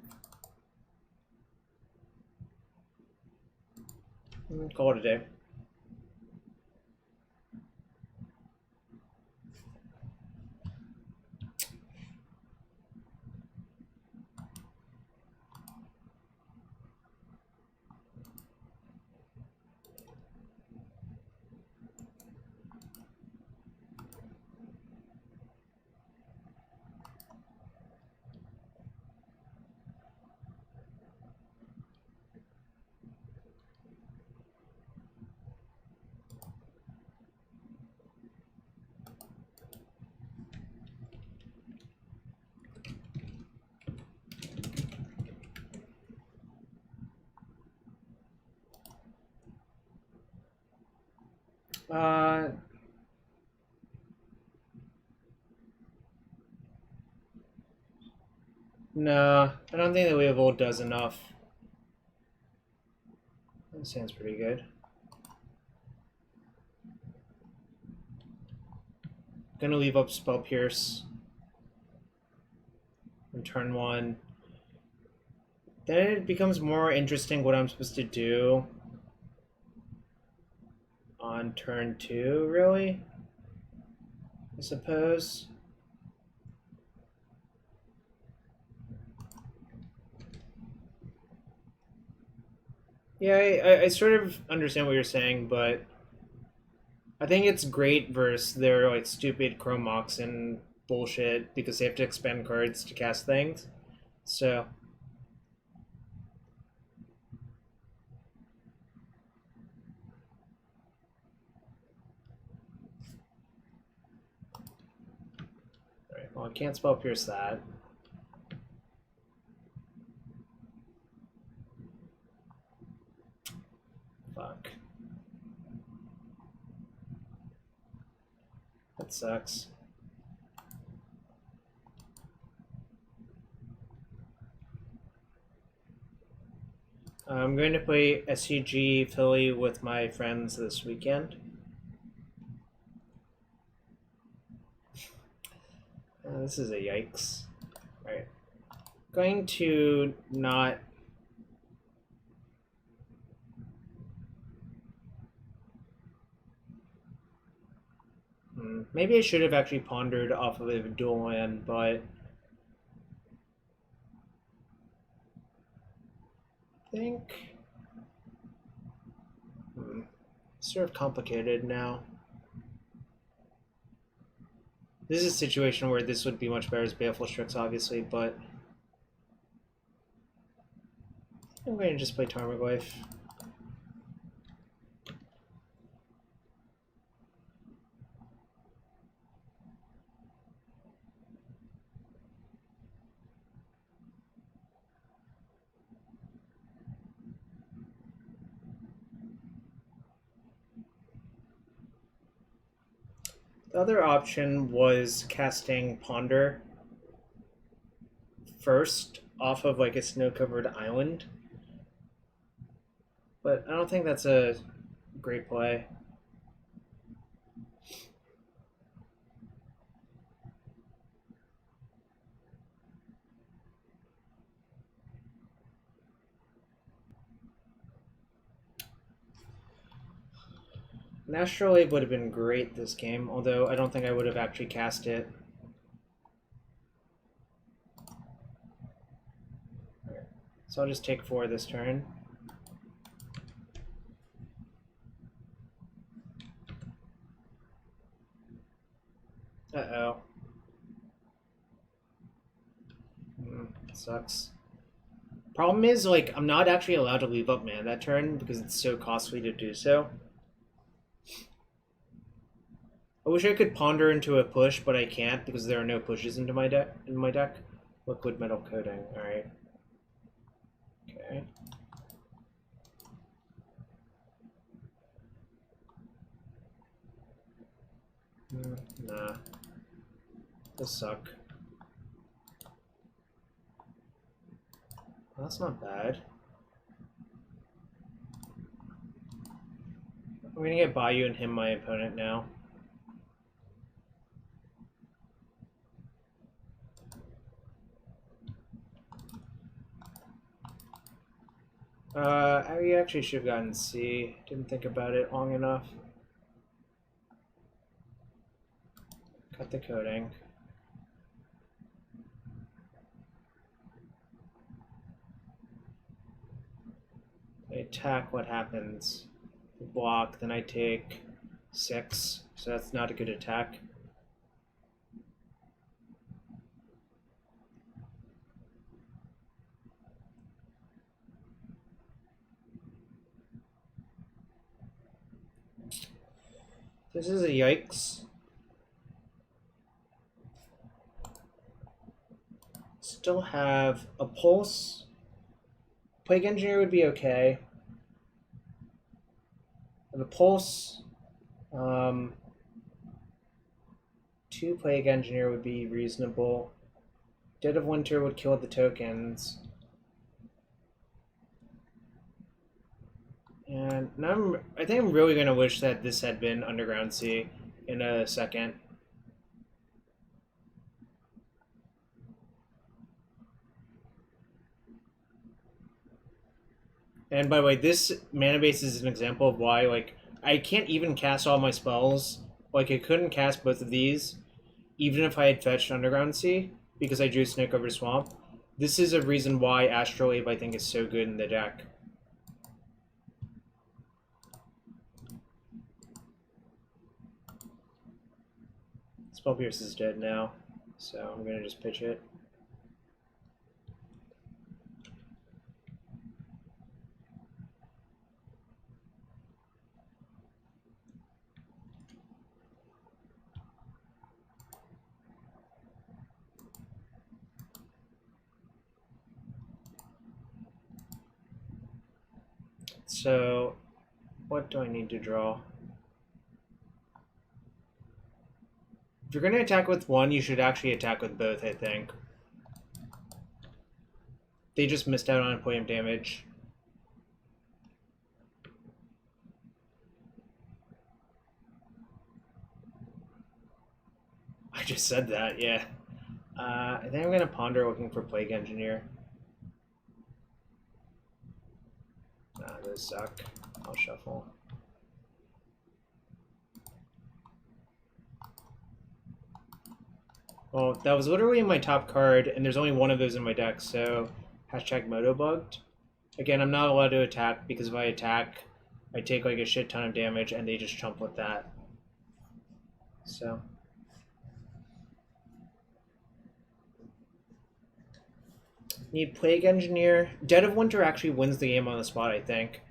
And call it a day. Uh, no, I don't think the Leovold does enough. That sounds pretty good. Gonna leave up Spell Pierce on turn 1. Then it becomes more interesting what I'm supposed to do on turn 2, really, I suppose. Yeah, I sort of understand what you're saying, but I think it's great versus their like stupid Chrome Moxen bullshit because they have to expend cards to cast things. So alright, well I can't spell pierce that. Fuck. That sucks. I'm going to play SCG Philly with my friends this weekend. This is a yikes. Alright. Going to not... Maybe I should have actually pondered off of a dual land, but... I think... sort of complicated now. This is a situation where this would be much better as Baleful Strix, obviously, but... I'm going to just play Tarmogoyf. The other option was casting Ponder first off of like a snow-covered island, but I don't think that's a great play. An Astrolabe would have been great this game, although I don't think I would have actually cast it. So I'll just take 4 this turn. Uh-oh. Sucks. Problem is, like, I'm not actually allowed to leave up mana that turn because it's so costly to do so. I wish I could ponder into a push, but I can't because there are no pushes into my deck. Liquid metal coating. All right. Okay. Nah. This suck. Well, that's not bad. I'm gonna get Bayou and him my opponent now. I actually should have gotten C. Didn't think about it long enough. Cut the coating. I attack, what happens? Block, then I take 6, so that's not a good attack. This is a yikes. Still have a Pulse. Plague Engineer would be okay. I have a Pulse. Two Plague Engineer would be reasonable. Dead of Winter would kill the tokens. And now I think I'm really going to wish that this had been Underground Sea in a second. And by the way, this mana base is an example of why, like, I can't even cast all my spells. Like, I couldn't cast both of these, even if I had fetched Underground Sea, because I drew Snake over Swamp. This is a reason why Astrolabe, I think, is so good in the deck. Spellpierce is dead now, so I'm going to just pitch it. So, what do I need to draw? If you're going to attack with one, you should actually attack with both, I think. They just missed out on a point of damage. I just said that, yeah. I think I'm going to ponder looking for Plague Engineer. Nah, those suck. I'll shuffle. Well, that was literally my top card, and there's only one of those in my deck, so hashtag motobugged. Again, I'm not allowed to attack, because if I attack, I take like a shit ton of damage, and they just chump with that. So... need Plague Engineer. Dead of Winter actually wins the game on the spot, I think,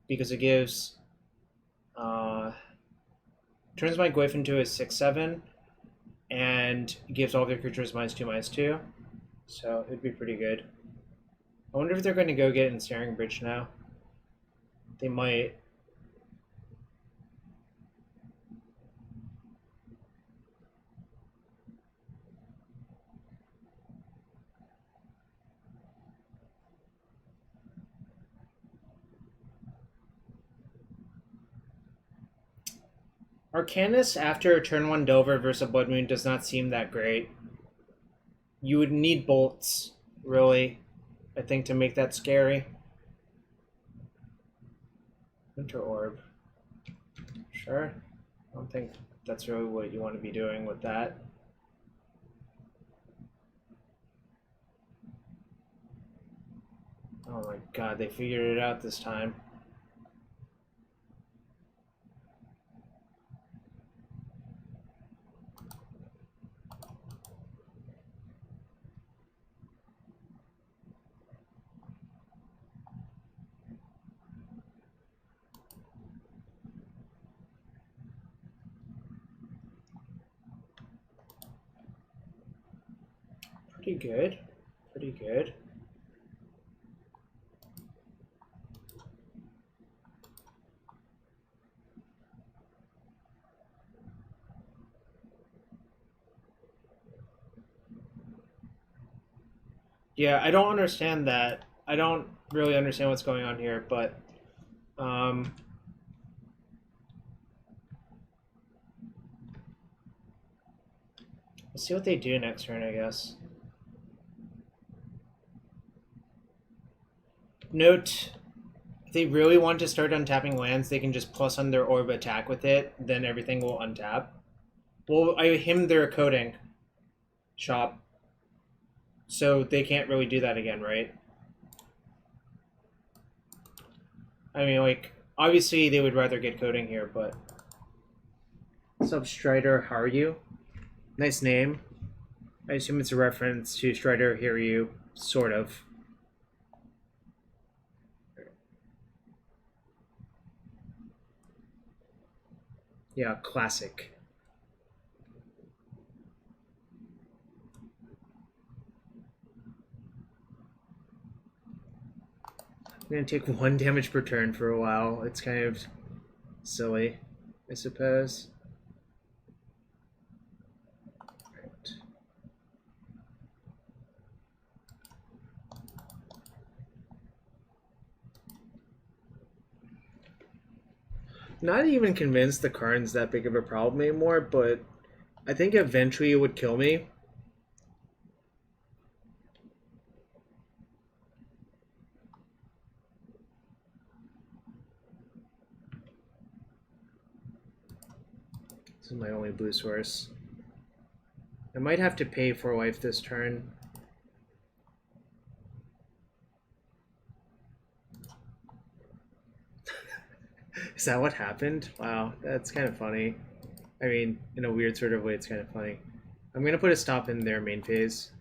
because it gives turns my Goyf into a 6/7 and gives all their creatures -2/2, so it would be pretty good. I wonder if they're going to go get Ensnaring Bridge now. They might. Arcanus after a turn 1 Delver versus a Blood Moon does not seem that great. You would need bolts, really, I think, to make that scary. Winter Orb. Sure. I don't think that's really what you want to be doing with that. Oh my god, they figured it out this time. Pretty good. Pretty good. Yeah, I don't understand that. I don't really understand what's going on here, but let's see what they do next turn, I guess. Note, if they really want to start untapping lands, they can just plus on their orb attack with it, then everything will untap. Well, I hymned their coding shop, so they can't really do that again, right? I mean, like, obviously they would rather get coding here, but... What's up, Strider? How are you? Nice name. I assume it's a reference to Strider Hiryu, sort of. Yeah, classic. I'm gonna take 1 damage per turn for a while. It's kind of silly. I suppose. Right. Not even convinced the Karn's that big of a problem anymore, but I think eventually it would kill me. This is my only blue source. I might have to pay for life this turn. Is that what happened? Wow, that's kind of funny. I mean, in a weird sort of way, it's kind of funny. I'm going to put a stop in their main phase.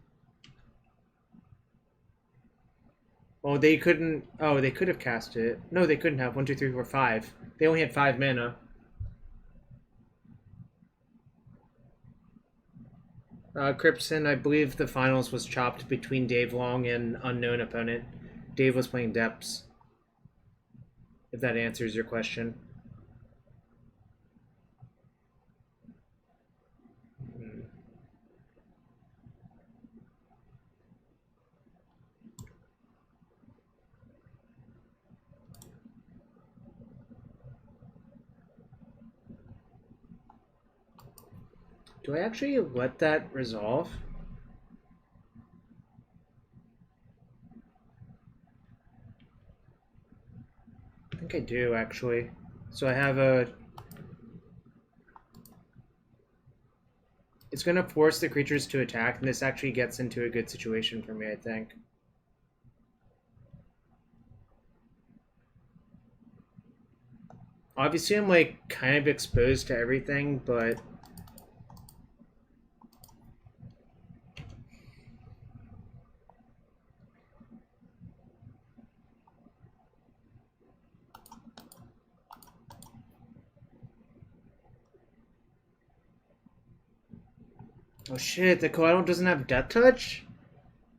Oh, they couldn't... Oh, they could have cast it. No, they couldn't have. 1, 2, 3, 4, 5. They only had 5 mana. Cryptson, I believe the finals was chopped between Dave Long and unknown opponent. Dave was playing Depths. If that answers your question. Do I actually let that resolve? I think I do, actually. So I have a... It's going to force the creatures to attack, and this actually gets into a good situation for me, I think. Obviously, I'm, like, kind of exposed to everything, but... Oh shit, the Coatl doesn't have Death Touch?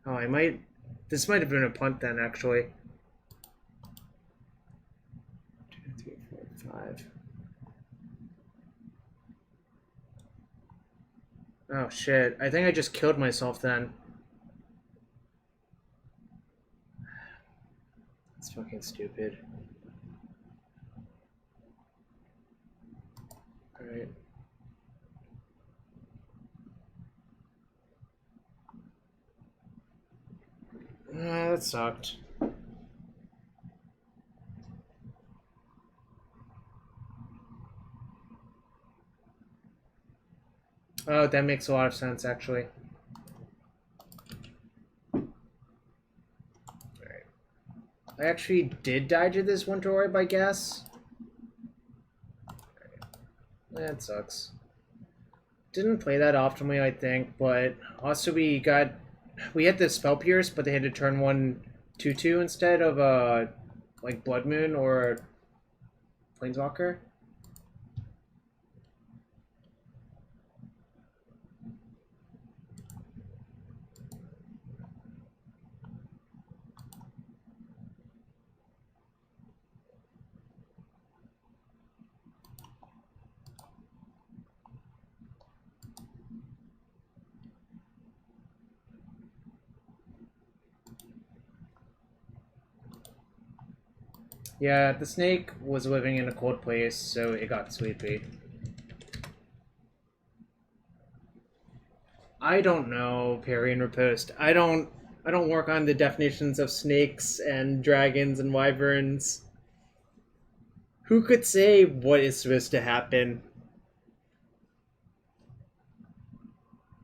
Oh, I might... This might have been a punt then, actually. 2, 3, 4, 5. Oh shit, I think I just killed myself then. That's fucking stupid. Alright. That sucked. Oh, that makes a lot of sense, actually. Alright. I actually did die to this Winter Orb, I guess. Right. That sucks. Didn't play that optimally, I think, but also we had the Spell Pierce, but they had to turn 1 2/2 instead of like Blood Moon or Planeswalker. Yeah, the snake was living in a cold place, so it got sleepy. I don't know, parry and riposte. I don't work on the definitions of snakes and dragons and wyverns. Who could say what is supposed to happen?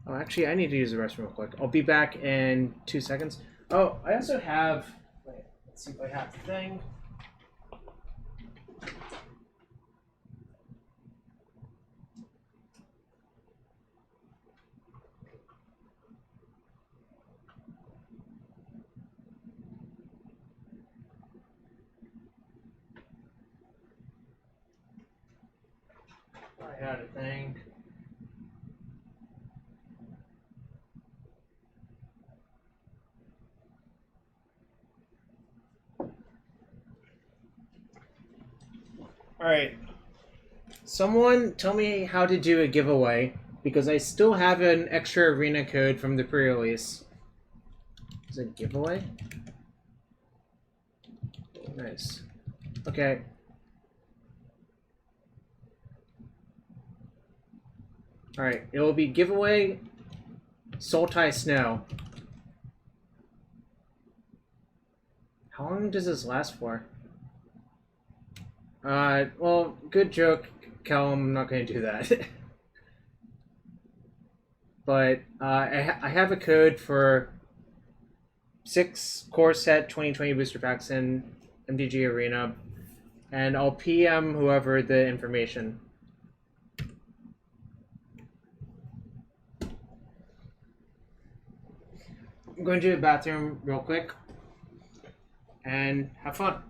Oh, actually, I need to use the restroom real quick. I'll be back in 2 seconds. Oh, I also have... Wait, let's see if I have the thing. I had a thing. Alright. Someone tell me how to do a giveaway, because I still have an extra arena code from the pre-release. Is it a giveaway? Nice. Okay. Alright, it will be giveaway Sultai Snow. How long does this last for? Well, good joke, Callum. I'm not going to do that. But I have a code for 6 core set 2020 booster packs in MTG Arena, and I'll PM whoever the information. I'm going to the bathroom real quick and have fun.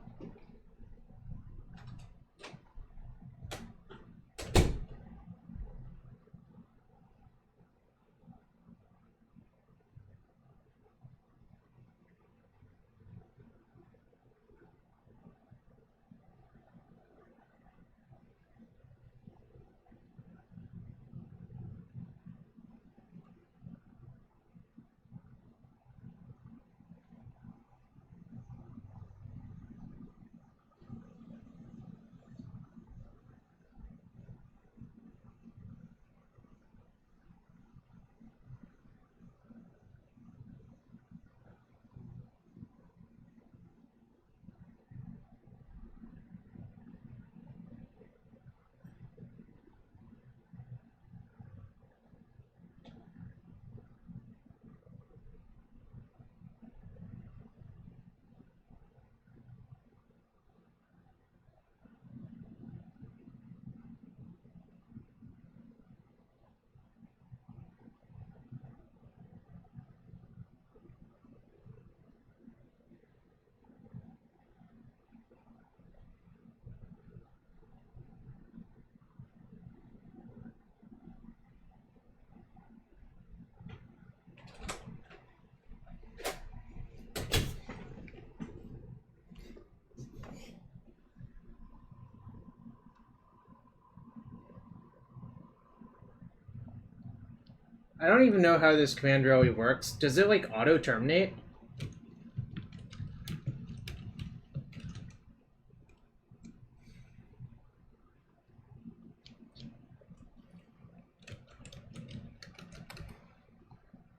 I don't even know how this command really works. Does it, like, auto-terminate?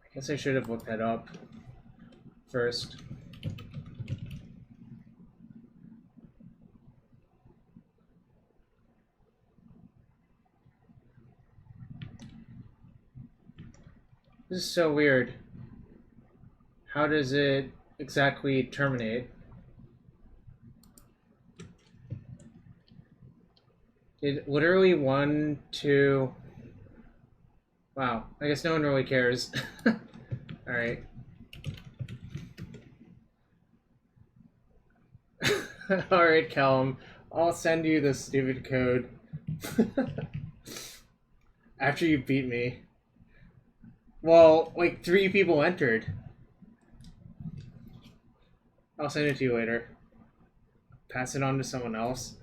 I guess I should have looked that up first. This is so weird. How does it exactly terminate? It literally 1, 2... Wow, I guess no one really cares. Alright. Alright, Callum. I'll send you the stupid code. After you beat me. Well, like 3 people entered. I'll send it to you later. Pass it on to someone else.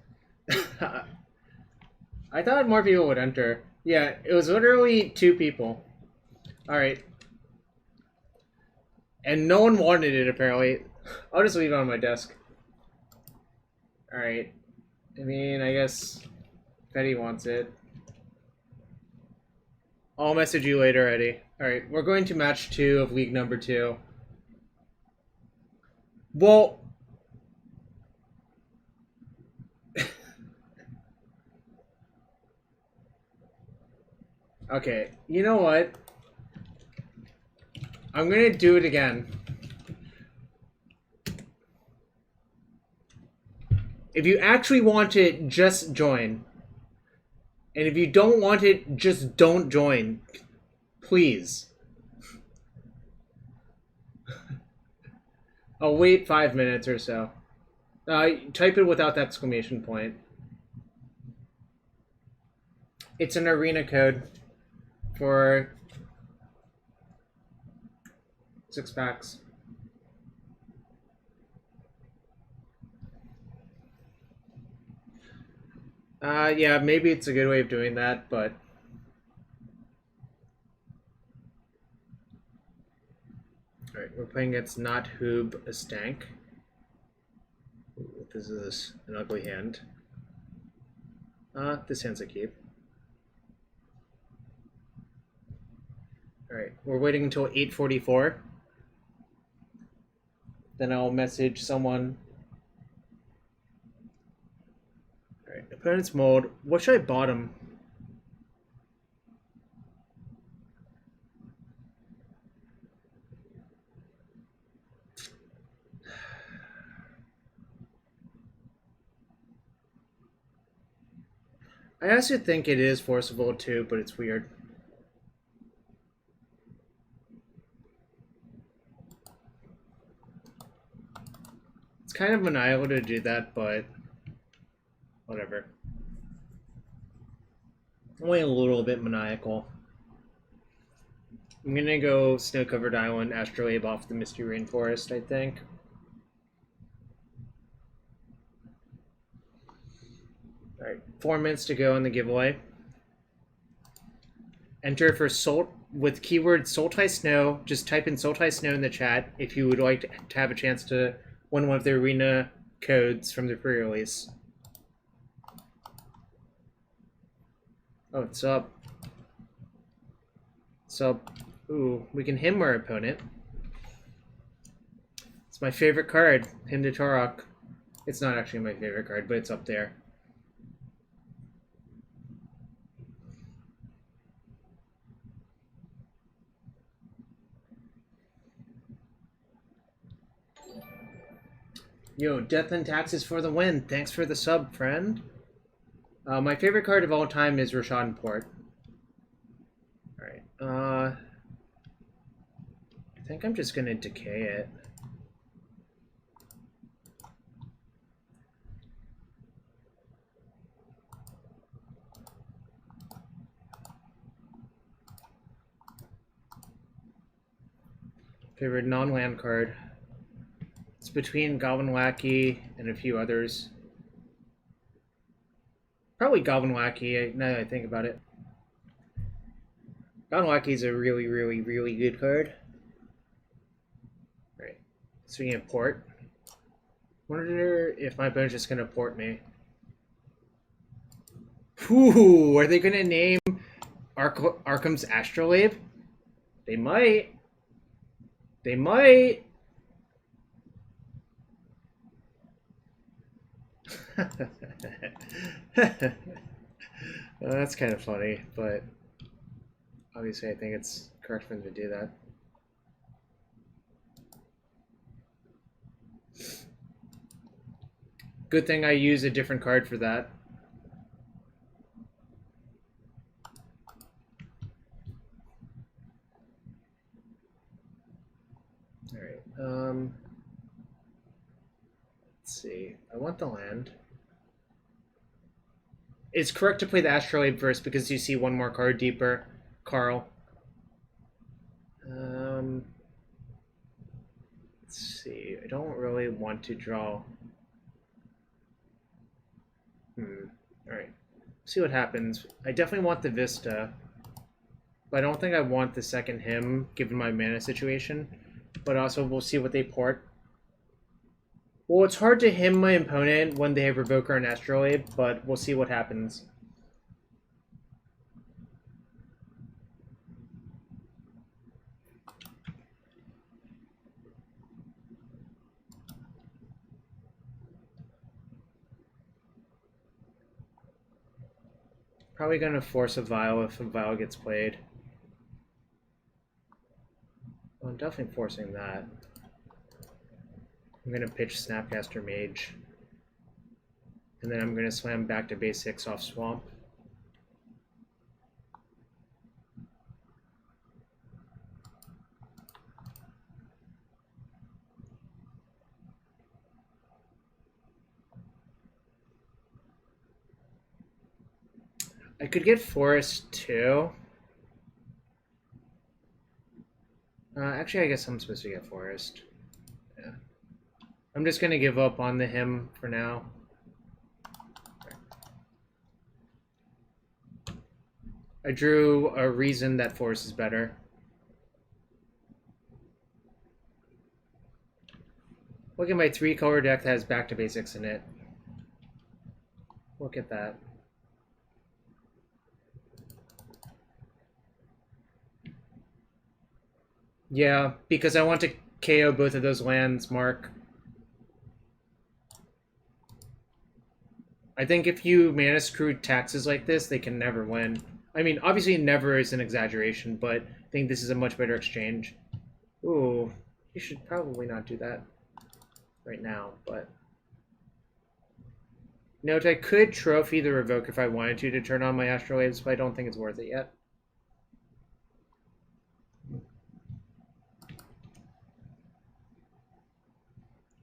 I thought more people would enter. Yeah, it was literally 2 people. Alright. And no one wanted it, apparently. I'll just leave it on my desk. Alright. I mean, I guess Betty wants it. I'll message you later, Eddie. Alright, we're going to match 2 of league number 2. Well... Okay, you know what? I'm gonna do it again. If you actually want it, just join. And if you don't want it, just don't join. Please. I'll wait 5 minutes or so. Type it without the exclamation point. It's an arena code for 6 packs. Yeah, maybe it's a good way of doing that, but... Alright, we're playing against Not Hoob a Stank. Ooh, this is an ugly hand. This hand's a keep. Alright, we're waiting until 8:44. Then I'll message someone. Alright, opponent's mold. What should I bottom? I actually think it is forcible too, but it's weird. It's kind of maniacal to do that, but whatever. Only a little bit maniacal. I'm gonna go Snow-Covered Island, Astrolabe off the Misty Rainforest, I think. Alright, 4 minutes to go on the giveaway. Enter for Salt with keyword Sultai Snow. Just type in Sultai Snow in the chat if you would like to have a chance to win one of the arena codes from the pre-release. Oh, it's up. So, ooh, we can hymn our opponent. It's my favorite card, Hymn to Tourach. It's not actually my favorite card, but it's up there. Yo, Death and Taxes for the win. Thanks for the sub, friend. My favorite card of all time is Rashad Port. Alright, I think I'm just gonna decay it. Favorite non-land card. It's between Goblin Lackey and a few others. Probably Goblin Lackey, now that I think about it. Goblin Lackey is a really, really, really good card. Right. Speaking of port, wonder if my opponent's just gonna port me. Ooh, are they gonna name Arcum's Astrolabe? They might. They might. Well, that's kind of funny, but obviously I think it's correct for them to do that. Good thing I use a different card for that. Alright, let's see. I want the land. It's correct to play the Astrolabe first because you see one more card deeper, Carl. Let's see. I don't really want to draw. Alright. See what happens. I definitely want the Vista, but I don't think I want the second hymn given my mana situation. But also, we'll see what they port. Well, it's hard to hymn my opponent when they have Revoker and Astrolabe, but we'll see what happens. Probably going to force a Vial if a Vial gets played. Well, I'm definitely forcing that. I'm going to pitch Snapcaster Mage. And then I'm going to slam back to base 6 off Swamp. I could get Forest too. Actually, I guess I'm supposed to get Forest. Yeah. I'm just going to give up on the hymn for now. I drew a reason that Force is better. Look at my 3-color deck that has Back to Basics in it. Look at that. Yeah, because I want to KO both of those lands, Mark. I think if you mana screw taxes like this, they can never win. I mean, obviously never is an exaggeration, but I think this is a much better exchange. Ooh, you should probably not do that right now, but... Note, I could trophy the Revoke if I wanted to turn on my Astrolabes, but I don't think it's worth it yet.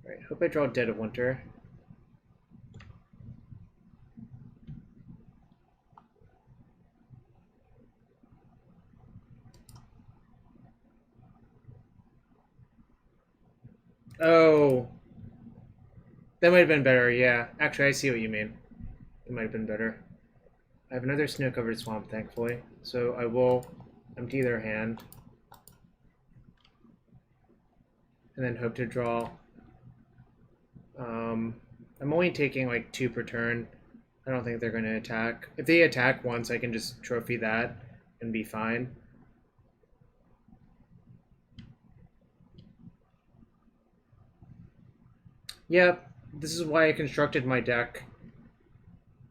Alright, hope I draw Dead of Winter. Oh. That might have been better, yeah. Actually, I see what you mean. It might have been better. I have another snow-covered swamp, thankfully. So I will empty their hand. And then hope to draw. I'm only taking like 2 per turn. I don't think they're going to attack. If they attack once, I can just trophy that and be fine. Yep, this is why I constructed my deck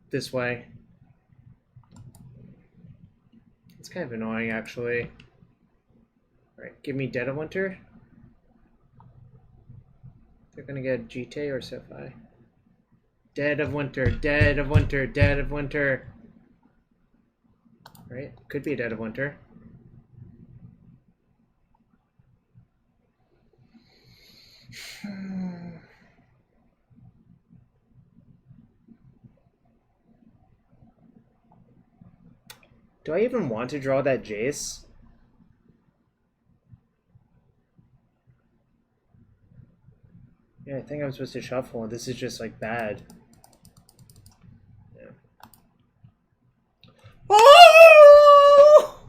this way. It's kind of annoying, actually. Alright, give me Dead of Winter. They're gonna get GT or Sylphi. Dead of Winter, Dead of Winter, Dead of Winter. Right, could be a Dead of Winter. Do I even want to draw that Jace? Yeah, I think I'm supposed to shuffle, and this is just, like, bad. Yeah. Oh!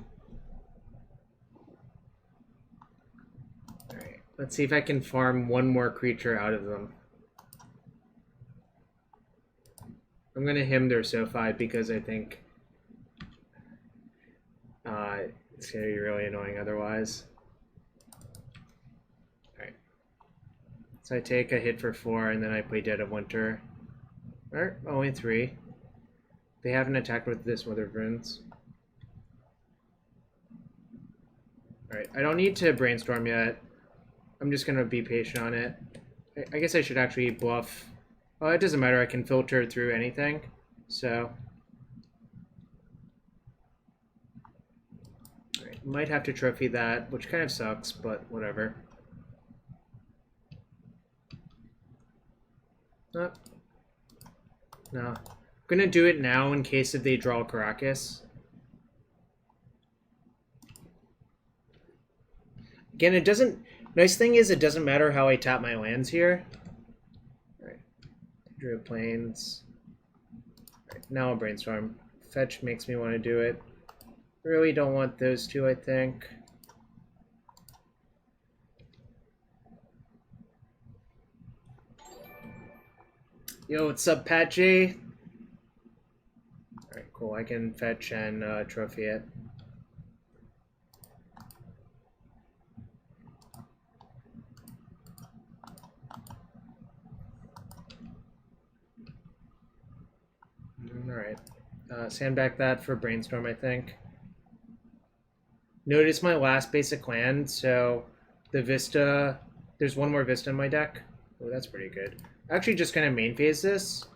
Alright, let's see if I can farm one more creature out of them. I'm gonna hymn their Sylphi because I think it's gonna be really annoying otherwise. Alright. So I take a hit for 4 and then I play Dead of Winter. Or only 3. They haven't attacked with this Withered Runes. Alright, I don't need to Brainstorm yet. I'm just gonna be patient on it. I guess I should actually bluff. Oh, it doesn't matter, I can filter through anything. So alright, might have to trophy that, which kind of sucks, but whatever. Oh. No. I'm gonna do it now in case if they draw Caracas. Again, it doesn't... Nice thing is it doesn't matter how I tap my lands here. Alright. Drew Plains. Alright, now I'll Brainstorm. Fetch makes me want to do it. Really don't want those two, I think. Yo, what's up, Patchy? Alright, cool. I can fetch and trophy it. Alright. Sandbag that for Brainstorm, I think. Notice my last basic land, so the Vista... There's one more Vista in my deck. Oh, that's pretty good. Actually, just kind of main phase this.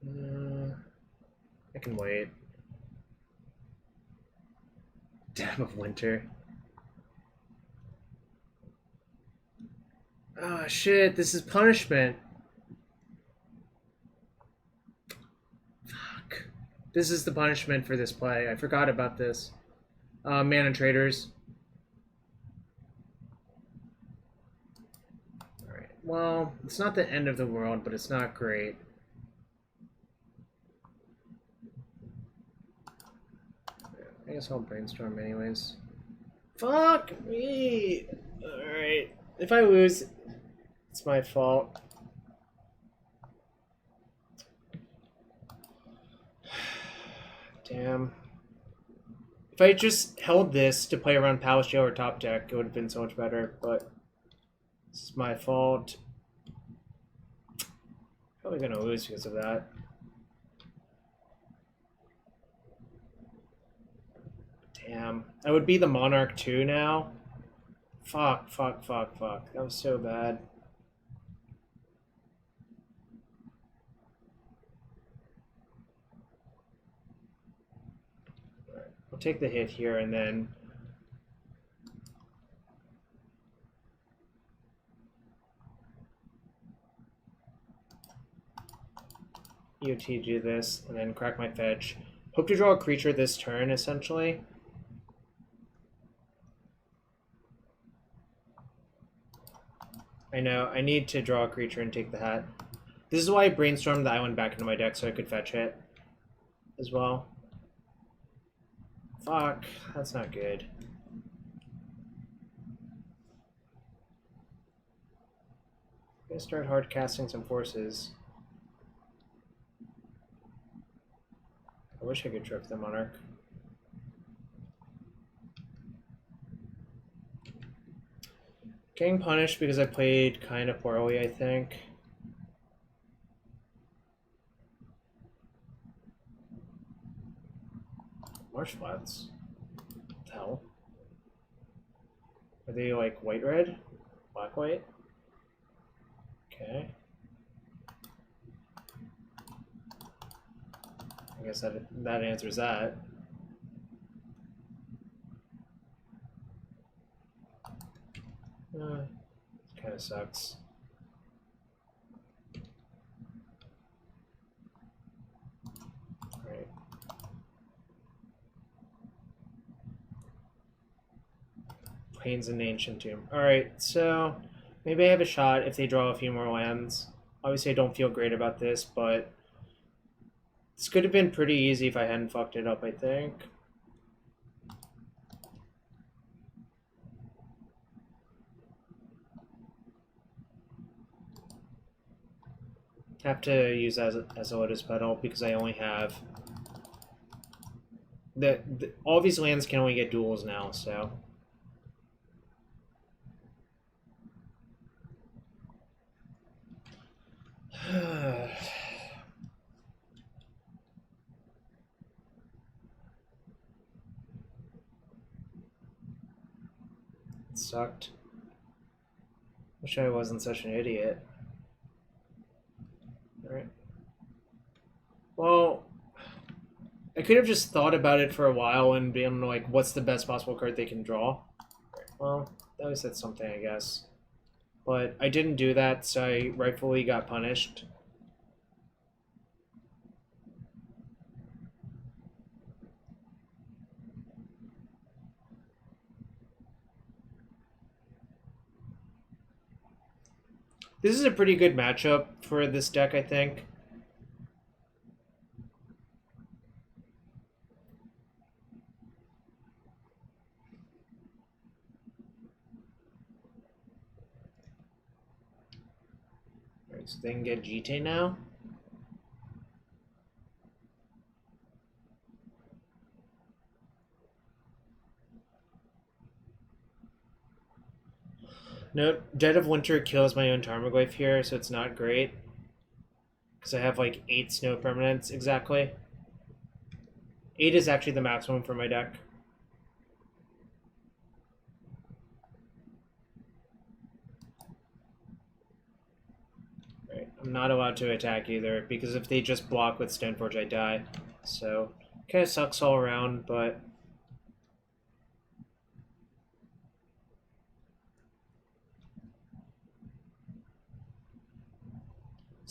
I can wait. Dam of Winter. Oh, shit. This is punishment. Fuck. This is the punishment for this play. I forgot about this. Mana Traders. Alright. Well, it's not the end of the world, but it's not great. I guess I'll brainstorm anyways. Fuck me! Alright. If I lose, it's my fault. Damn. If I just held this to play around Palace Jail or top deck, it would have been so much better, but this is my fault. Probably gonna lose because of that. Damn. I would be the Monarch too now. Fuck, fuck, fuck, fuck. That was so bad. Alright, I'll take the hit here and then... EOTG this, and then crack my fetch. Hope to draw a creature this turn, essentially. I know, I need to draw a creature and take the hat. This is why I brainstormed the island back into my deck so I could fetch it as well. Fuck, that's not good. I'm gonna start hard casting some forces. I wish I could trick the Monarch. Getting punished because I played kind of poorly, I think. Marsh Flats? What the hell? Are they like white-red? Black-white? Okay. I guess that answers that. Kind of sucks. Alright. Plains and Ancient Tomb. Alright, so maybe I have a shot if they draw a few more lands. Obviously I don't feel great about this, but this could have been pretty easy if I hadn't fucked it up, I think. Have to use as a Lotus Petal because I only have all these lands can only get duels now, so it sucked. Wish I wasn't such an idiot. Alright. Well, I could have just thought about it for a while and been like, what's the best possible card they can draw? Well, at least that's something, I guess. But I didn't do that, so I rightfully got punished. This is a pretty good matchup for this deck, I think. Alright, so they can get GT now. Note, Dead of Winter kills my own Tarmogoyf here, so it's not great. Because I have like 8 snow permanents exactly. 8 is actually the maximum for my deck. Right, I'm not allowed to attack either, because if they just block with Stoneforge, I die. So, kind of sucks all around, but...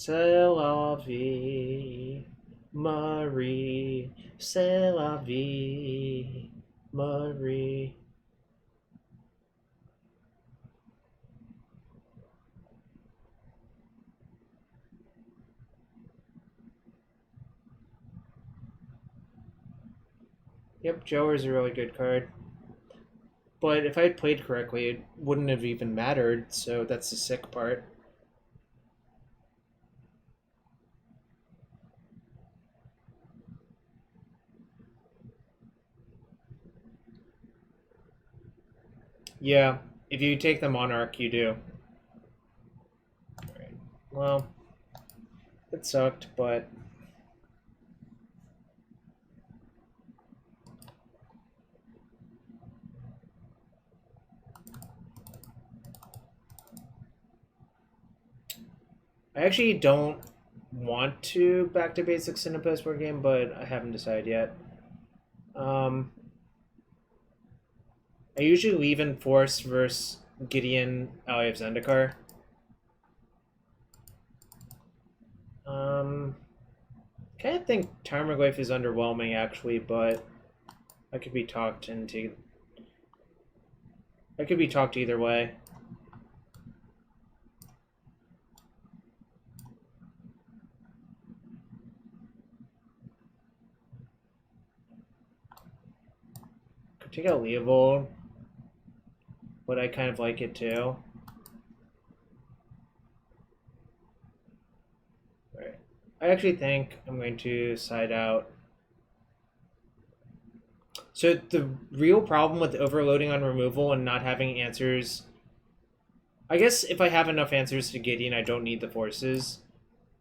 C'est la vie, Marie. C'est la vie, Marie. Yep, Jower's a really good card. But if I had played correctly, it wouldn't have even mattered, so that's the sick part. Yeah, if you take the Monarch, you do. Alright, well, it sucked, but... I actually don't want to back to basics in a post-board game, but I haven't decided yet. I usually leave in Force versus Gideon, Ally of Zendikar. Kind of think Tarmogoyf is underwhelming, actually, but I could be talked into... I could be talked either way. Could take out Leovold, but I kind of like it too. Right. I actually think I'm going to side out. So the real problem with overloading on removal and not having answers... I guess if I have enough answers to Gideon, I don't need the forces.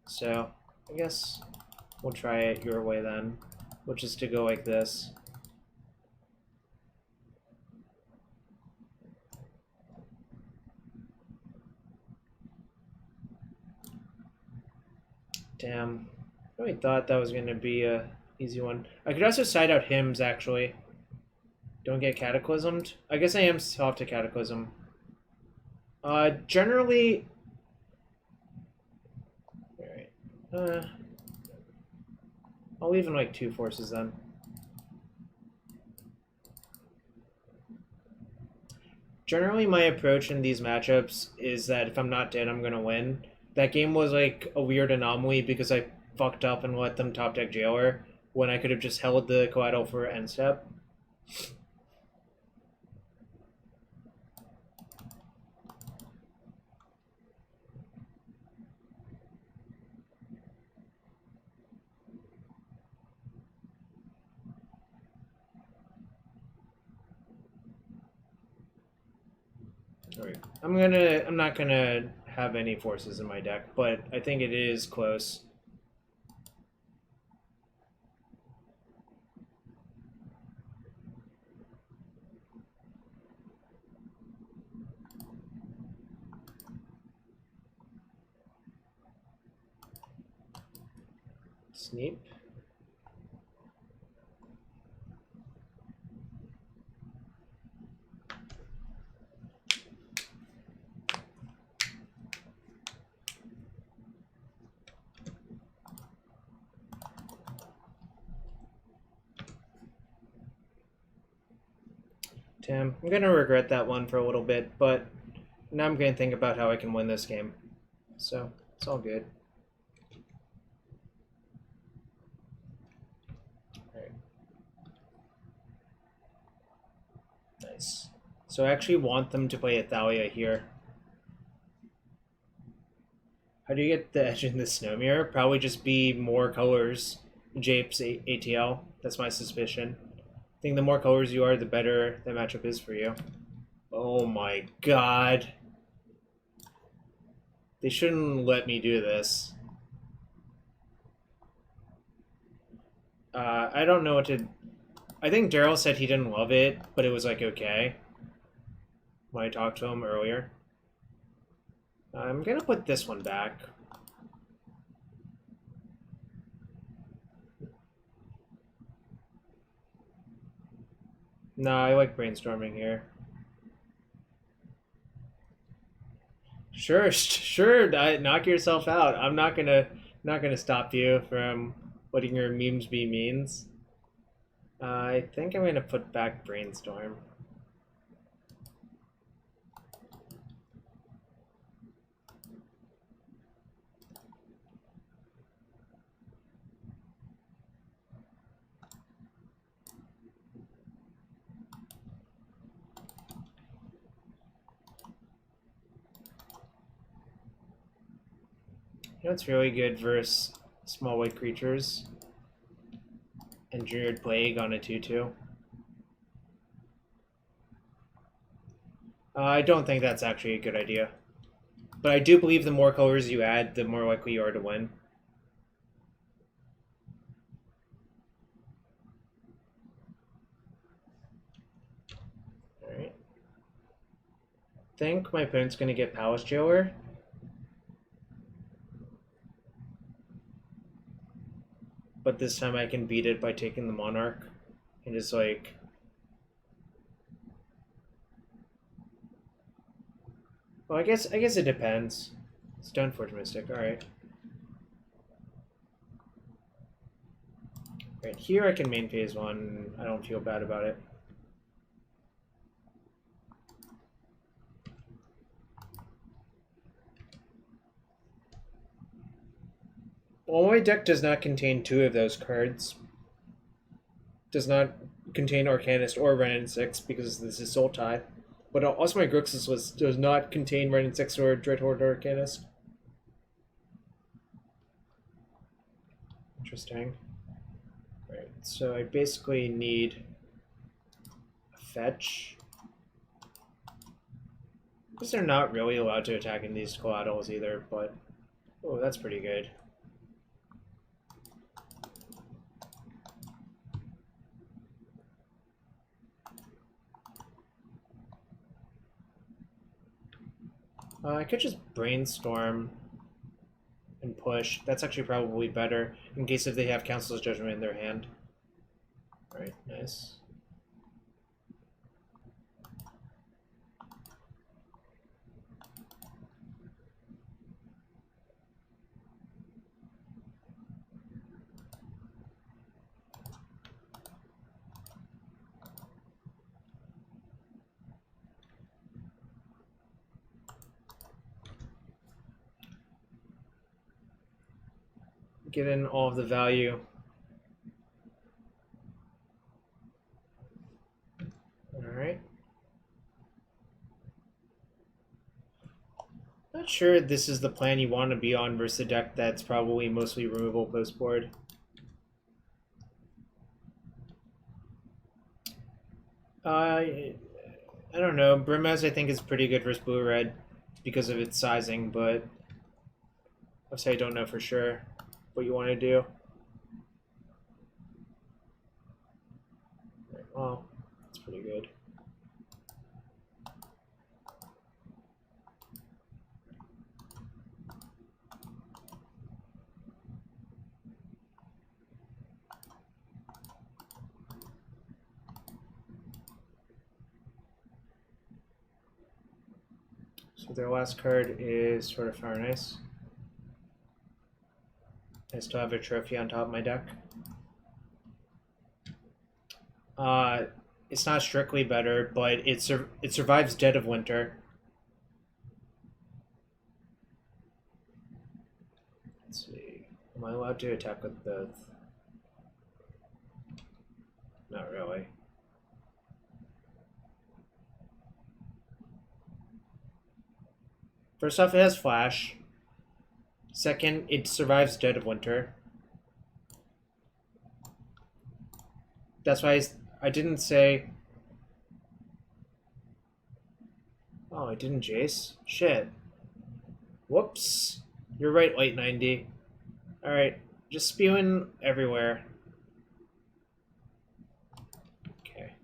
So I guess we'll try it your way then, which is to go like this. Damn. I really thought that was going to be a easy one. I could also side out hymns, actually. Don't get cataclysmed. I guess I am soft to cataclysm. Generally... Alright. I'll leave in like 2 forces then. Generally, my approach in these matchups is that if I'm not dead, I'm going to win. That game was like a weird anomaly because I fucked up and let them top deck Jailer when I could have just held the Coatl for end step. Alright. I'm not gonna have any forces in my deck, but I think it is close. Sneep. Damn, I'm gonna regret that one for a little bit, but now I'm gonna think about how I can win this game. So, it's all good. Alright. Nice. So I actually want them to play Athalia here. How do you get the edge in the snow mirror? Probably just be more colors. Japes ATL. That's my suspicion. I think the more colors you are, the better the matchup is for you. Oh my god. They shouldn't let me do this. I don't know what to... I think Daryl said he didn't love it, but it was like okay when I talked to him earlier. I'm gonna put this one back. No, I like brainstorming here. Sure, sure. Knock yourself out. I'm not gonna stop you from letting your memes be means. I think I'm gonna put back brainstorm. You know what's really good versus small white creatures? Engineered Plague on a 2/2. I don't think that's actually a good idea. But I do believe the more colors you add, the more likely you are to win. Alright. I think my opponent's going to get Palace Jailer. But this time I can beat it by taking the Monarch. And just like... Well, I guess it depends. Stoneforge Mystic, alright. Right here I can main phase 1. I don't feel bad about it. Well, my deck does not contain 2 of those cards. Does not contain Arcanist or Wrenn and 6 because this is Sultai. But also my Grixis list does not contain Wrenn and 6 or Dreadhorde or Arcanist. Interesting. Right, so I basically need a fetch. Because they're not really allowed to attack in these collaterals either, but... Oh, that's pretty good. I could just Brainstorm and push. That's actually probably better in case if they have Council's Judgment in their hand. Alright, nice. Get in all of the value. Alright. Not sure this is the plan you want to be on versus a deck that's probably mostly removal post board. I don't know. Brimaz I think is pretty good versus blue-red because of its sizing, but obviously I don't know for sure what you want to do. Well, that's pretty good. So their last card is Sword of Fire and Ice. I still have a trophy on top of my deck. It's not strictly better, but it survives Dead of Winter. Let's see. Am I allowed to attack with both? Not really. First off, it has Flash. Second, it survives Dead of Winter. That's why I didn't say... Oh, I didn't Jace? Shit. Whoops. You're right, Light 90. Alright, just spewing everywhere. Okay.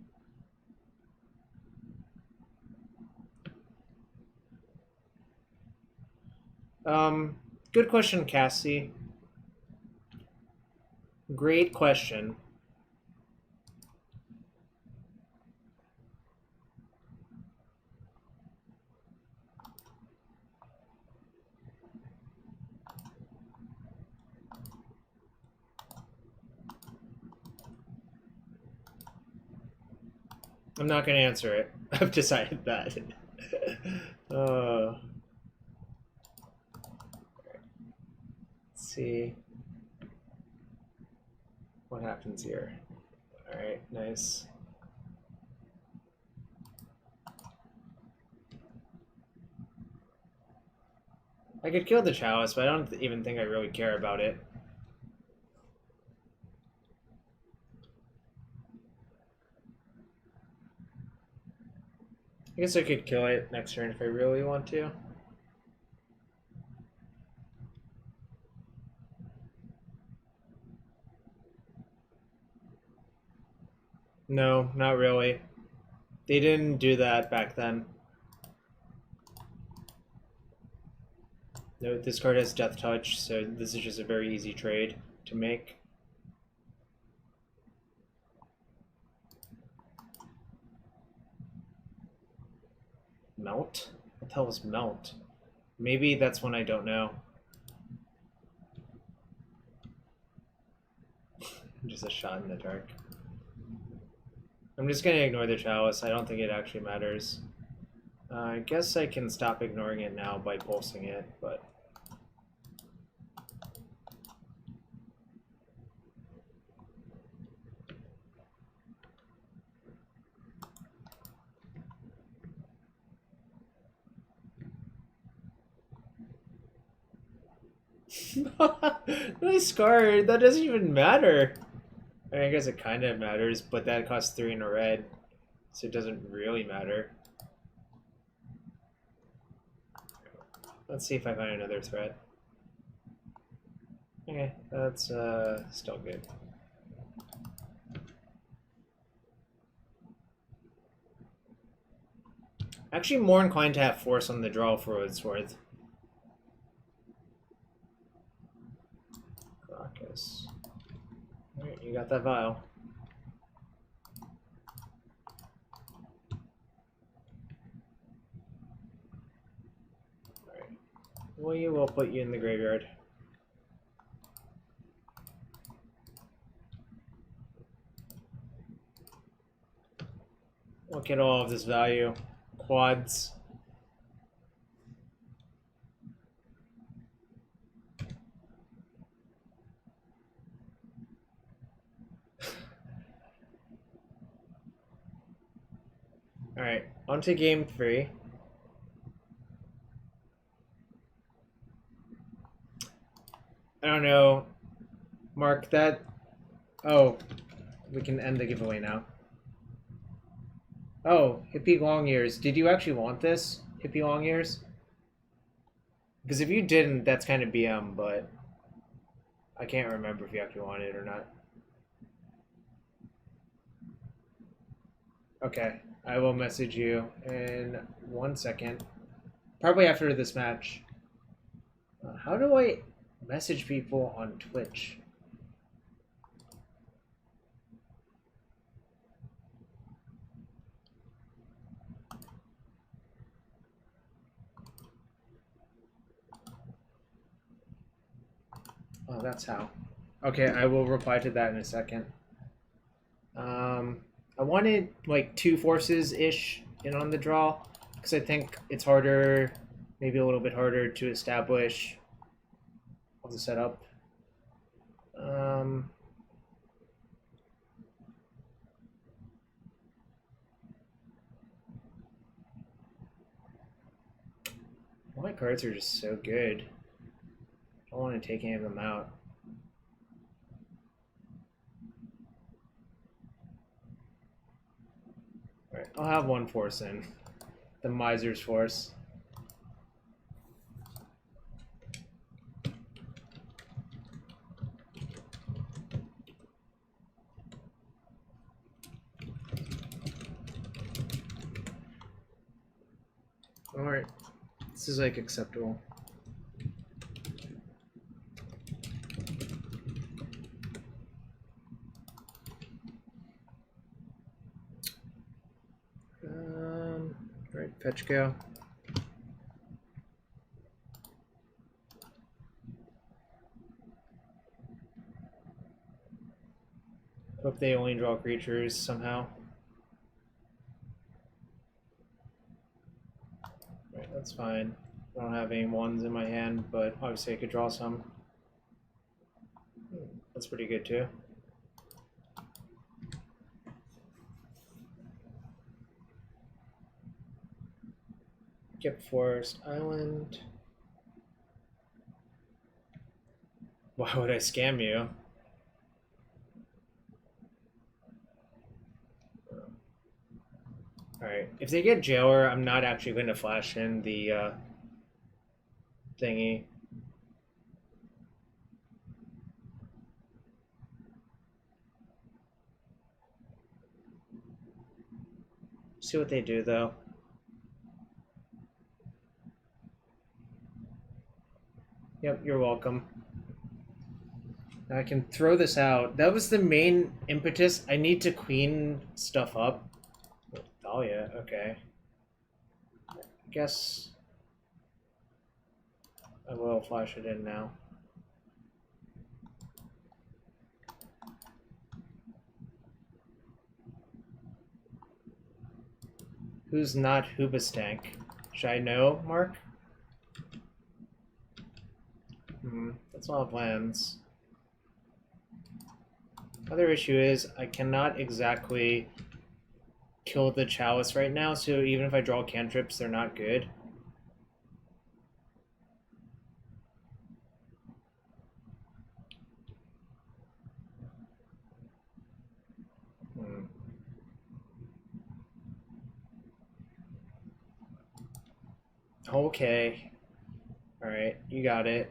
Good question, Cassie. Great question. I'm not going to answer it. I've decided that. Let's see what happens here. All right, nice. I could kill the Chalice, but I don't even think I really care about it. I guess I could kill it next turn if I really want to. No, not really. They didn't do that back then. No, this card has Death Touch, so this is just a very easy trade to make. Melt? What the hell is Melt? Maybe that's one I don't know. Just a shot in the dark. I'm just gonna ignore the Chalice. I don't think it actually matters. I guess I can stop ignoring it now by pulsing it, but... Nice card. That doesn't even matter. I mean, I guess it kind of matters, but that costs 3 in a red, so it doesn't really matter. Let's see if I find another threat. Okay, that's still good. Actually, more inclined to have Force on the draw for what it's worth. Crocus. Alright, you got that vial. Alright. We will put you in the graveyard. Look at all of this value. Quads. Alright, on to game 3. I don't know. Mark that. Oh, we can end the giveaway now. Oh, Hippie Long Ears. Did you actually want this, Hippie Long Ears? Because if you didn't, that's kind of BM, but I can't remember if you actually wanted it or not. Okay, I will message you in 1 second. Probably after this match. How do I message people on Twitch? Oh, that's how. Okay, I will reply to that in a second. I wanted like 2 forces-ish in on the draw, because I think it's harder, maybe a little bit harder to establish all the setup. All my cards are just so good. I don't want to take any of them out. Alright, I'll have 1 force in. The Miser's Force. Alright, this is like acceptable. Right, fetch go. Hope they only draw creatures somehow. Right, that's fine. I don't have any 1s in my hand, but obviously I could draw some. That's pretty good too. Get Forest Island. Why would I scam you? Alright, if they get Jailer, I'm not actually going to flash in the thingy. See what they do, though. Yep, you're welcome. Now I can throw this out. That was the main impetus. I need to clean stuff up. Oh, Thalia, okay. I guess I will flash it in now. Who's not Hoobastank? Should I know, Mark? That's a lot of lands. Other issue is I cannot exactly kill the Chalice right now, so even if I draw cantrips, they're not good. Okay. Alright, you got it.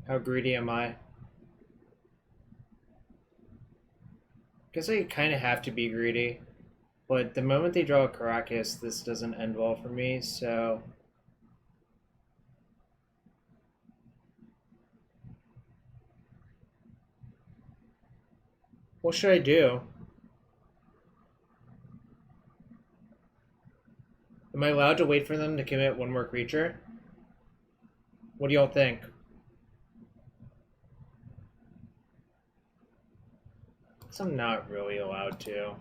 How greedy am I? Guess I kind of have to be greedy. But the moment they draw a Caracas, this doesn't end well for me, so... What should I do? Am I allowed to wait for them to commit one more creature? What do y'all think? Because I'm not really allowed to.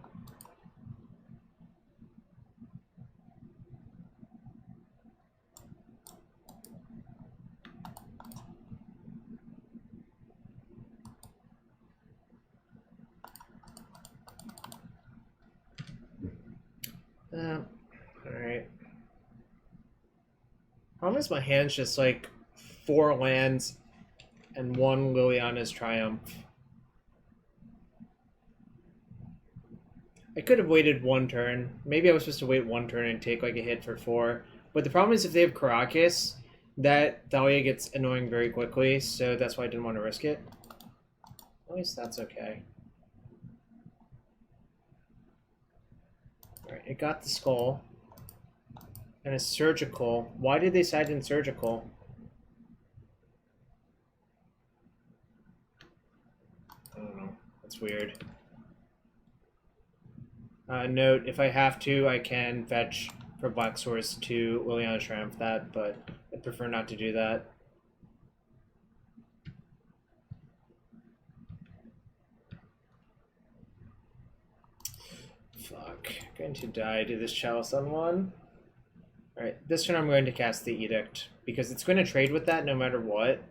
Alright. Problem is my hand's just like 4 lands and 1 Liliana's Triumph. I could have waited 1 turn. Maybe I was supposed to wait 1 turn and take like a hit for 4. But the problem is if they have Caracas, that Thalia gets annoying very quickly, so that's why I didn't want to risk it. At least that's okay. Alright, it got the skull. And a surgical. Why did they side in surgical? I don't know. That's weird. Note, if I have to, I can fetch for Black Source to Liliana Triumph that, but I prefer not to do that. Fuck. Going to die to this Chalice on 1. Alright, this turn I'm going to cast the Edict, because it's going to trade with that no matter what.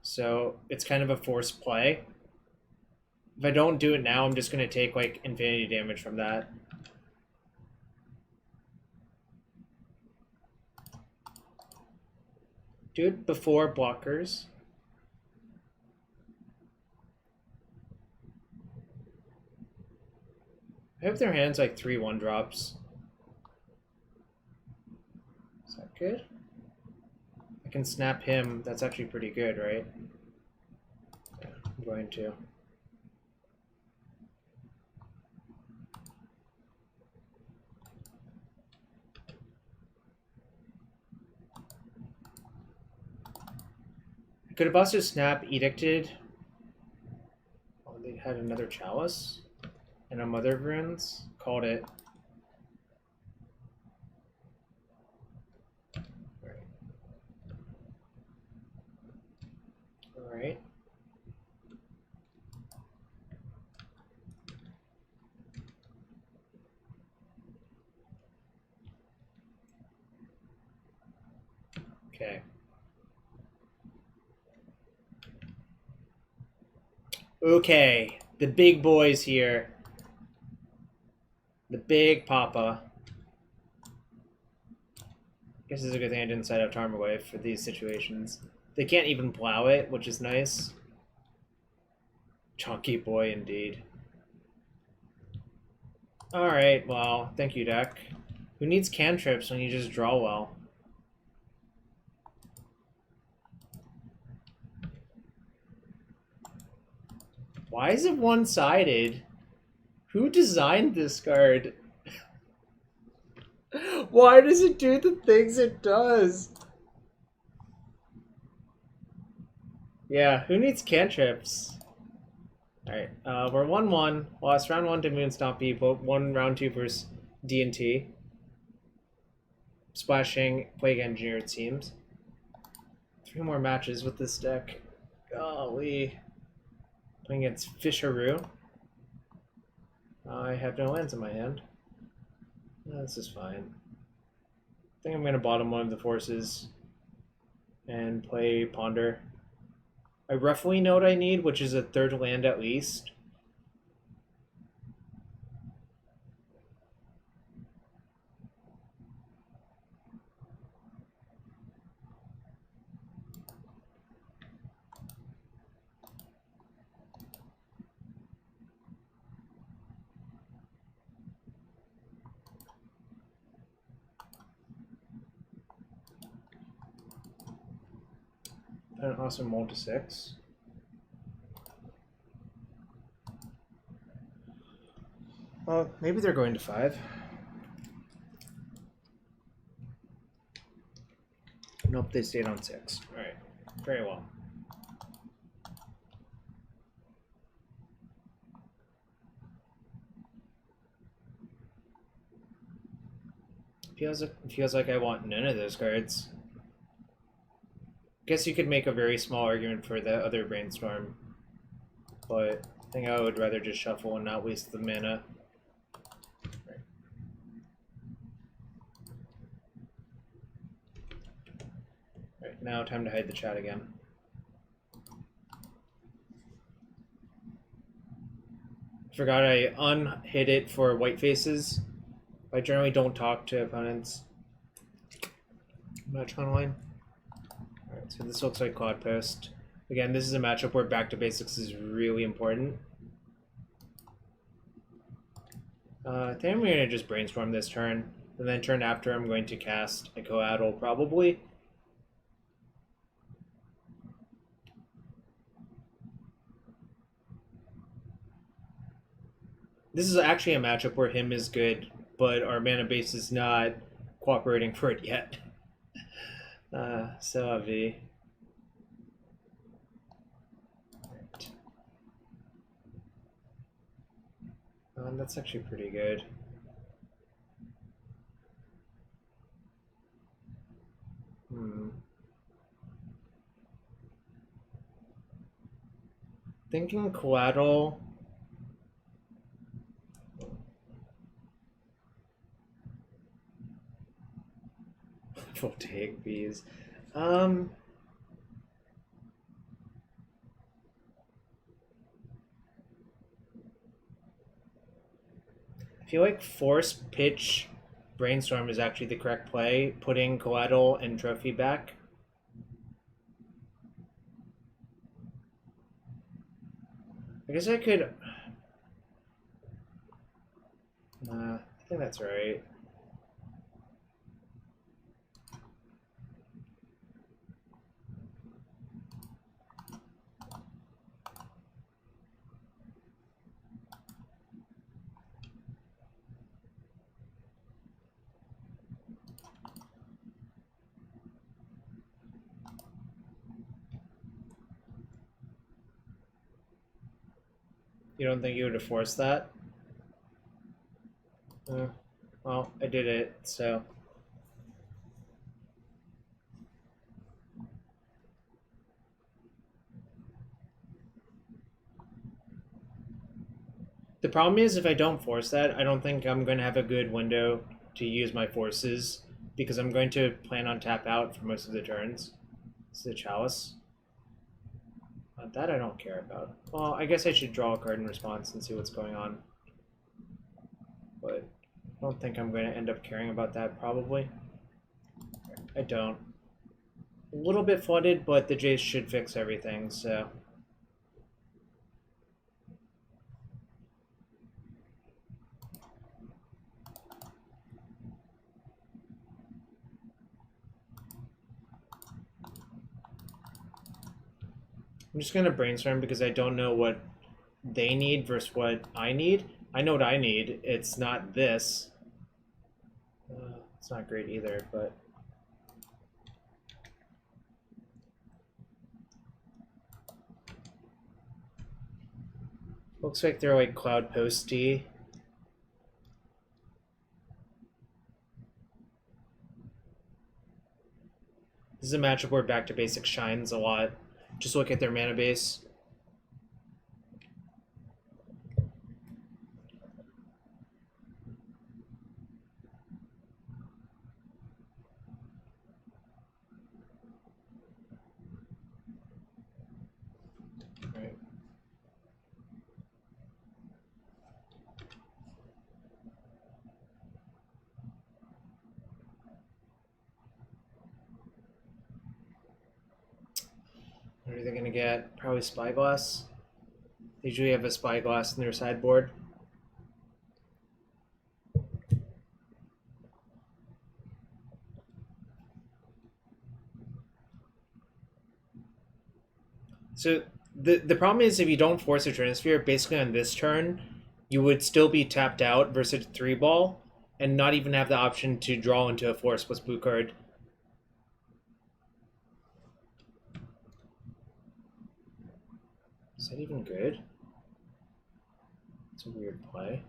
So it's kind of a forced play. If I don't do it now, I'm just going to take like infinity damage from that. Do it before blockers. I hope their hand's like 3 1-drops. Is that good? I can snap him. That's actually pretty good, right? Yeah, I'm going to. I could have also snap Edicted. Oh, they had another Chalice and a Mother of Runes. Called it. Alright. Okay. Okay, the big boys here. The big papa. Guess it's a good thing I didn't side up Tarmogoyf for these situations. They can't even plow it, which is nice. Chunky boy, indeed. Alright, well, thank you, deck. Who needs cantrips when you just draw well? Why is it one-sided? Who designed this card? Why does it do the things it does? Yeah, who needs cantrips? Alright, we're 1-1. Lost round 1 to Moonstompy, but won round 2 versus D&T. Splashing Plague Engineer, it seems. 3 more matches with this deck. Golly. Playing against Fisharoo. I have no lands in my hand. This is fine. I think I'm going to bottom one of the forces and play Ponder. I roughly know what I need, which is a 3rd land at least. An awesome roll to 6. Well, maybe they're going to 5. Nope, they stayed on 6. Alright, very well. Feels like I want none of those cards. Guess you could make a very small argument for the other Brainstorm, but I think I would rather just shuffle and not waste the mana. Right. Right, now time to hide the chat again. Forgot I unhid it for white faces. I generally don't talk to opponents much online. Alright, so this looks like Cloud Post. Again, this is a matchup where back to basics is really important. I think I'm going to just Brainstorm this turn, and then turn after I'm going to cast a Coatl probably. This is actually a matchup where him is good, but our mana base is not cooperating for it yet. So Avi. Right. That's actually pretty good. Thinking Coatl. Voltaic bees. I feel like Force Pitch Brainstorm is actually the correct play, putting Coatl and Trophy back. I guess I could... I think that's right. You don't think you would have forced that? Well, I did it, so... The problem is, if I don't force that, I don't think I'm going to have a good window to use my forces because I'm going to plan on tap out for most of the turns. This is a Chalice. That I don't care about. Well, I guess I should draw a card in response and see what's going on. But I don't think I'm going to end up caring about that, probably. I don't. A little bit flooded, but the Jace should fix everything, so... I'm just going to brainstorm because I don't know what they need versus what I need. I know what I need. It's not this. It's not great either, but... Looks like they're like Cloud Posty. This is a matchup where Back to Basics shines a lot. Just look at their mana base. Right. What are they going to get? Probably Spyglass. They usually have a Spyglass in their sideboard. So the problem is if you don't force a Transfer, basically on this turn, you would still be tapped out versus a 3-ball and not even have the option to draw into a Force plus blue card. Is that even good? It's a weird play.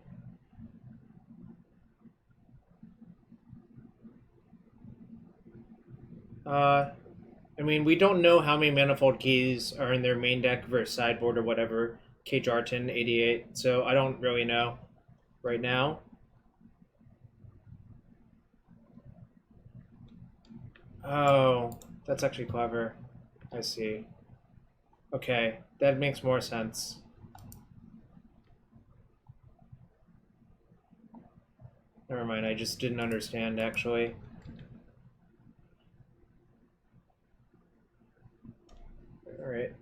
I mean, we don't know how many Manifold Keys are in their main deck versus sideboard or whatever. Cage Arton, 88, so I don't really know right now. Oh, that's actually clever. I see. Okay, that makes more sense. Never mind, I just didn't understand, actually. Alright.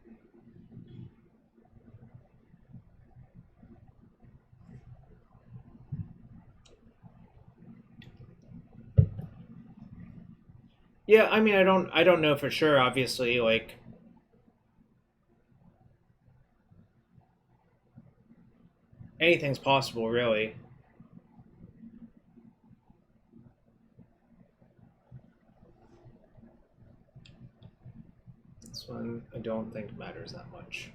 Yeah, I mean, I don't know for sure, obviously, like... Anything's possible, really. This one, I don't think matters that much.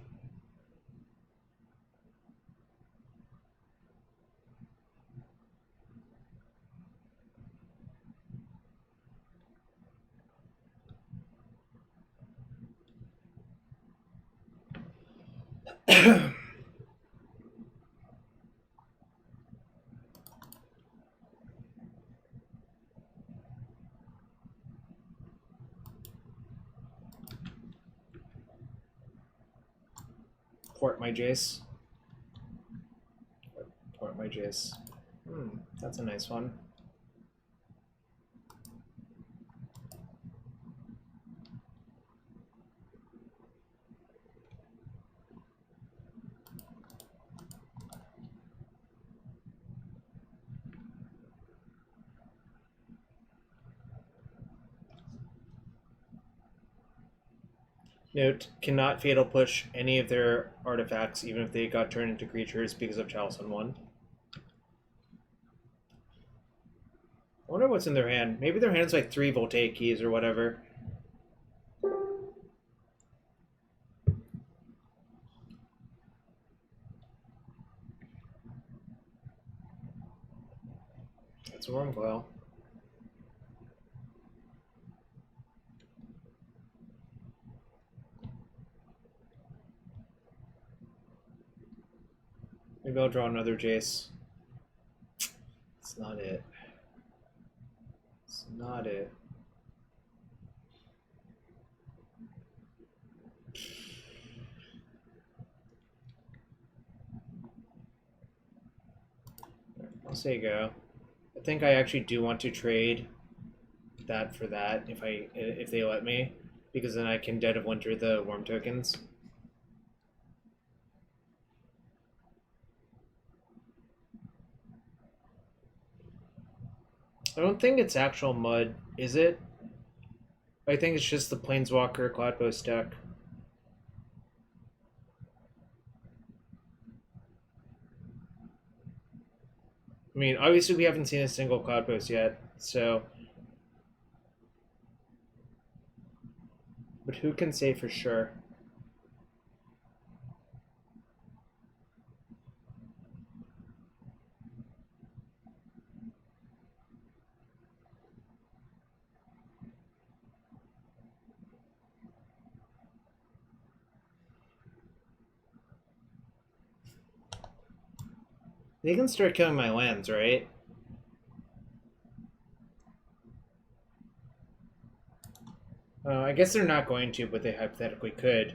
Port my Jace. Port my Jace. That's a nice one. Note, cannot Fatal Push any of their artifacts even if they got turned into creatures because of Chalice on 1. I wonder what's in their hand. Maybe their hand's like 3 Voltaic Keys or whatever. That's a Worm Coil. Maybe I'll draw another Jace. It's not it. It's not it. I'll say go. I think I actually do want to trade that for that if they let me, because then I can Dead of Winter the worm tokens. I don't think it's actual mud, is it? I think it's just the Planeswalker Cloudpost deck. I mean, obviously we haven't seen a single Cloudpost yet, so... But who can say for sure? They can start killing my lands, right? I guess they're not going to, but they hypothetically could.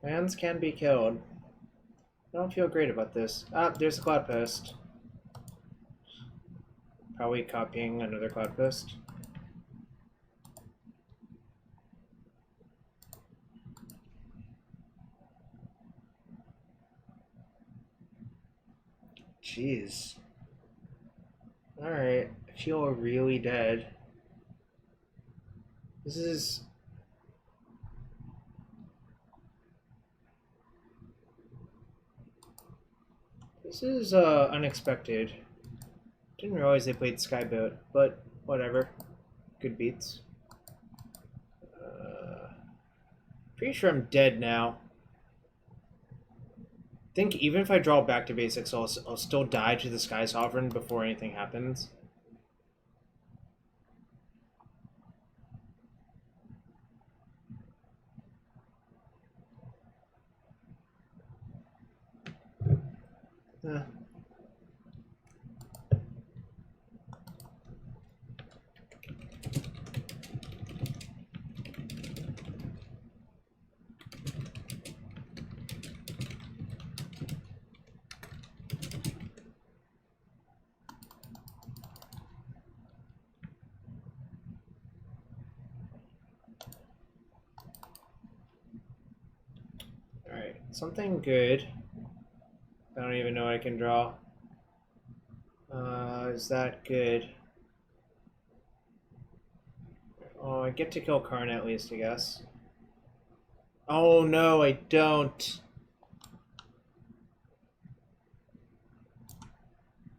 Lands can be killed. I don't feel great about this. Ah, there's a Cloudpost. Probably copying another Cloudpost. Jeez. Alright, I feel really dead. This is... This is unexpected. Didn't realize they played Skyboat, but whatever. Good beats. Pretty sure I'm dead now. I think even if I draw back to basics, I'll still die to the Sky Sovereign before anything happens. Alright, something good. I don't even know what I can draw. Is that good? Oh, I get to kill Karn at least, I guess. Oh no, I don't.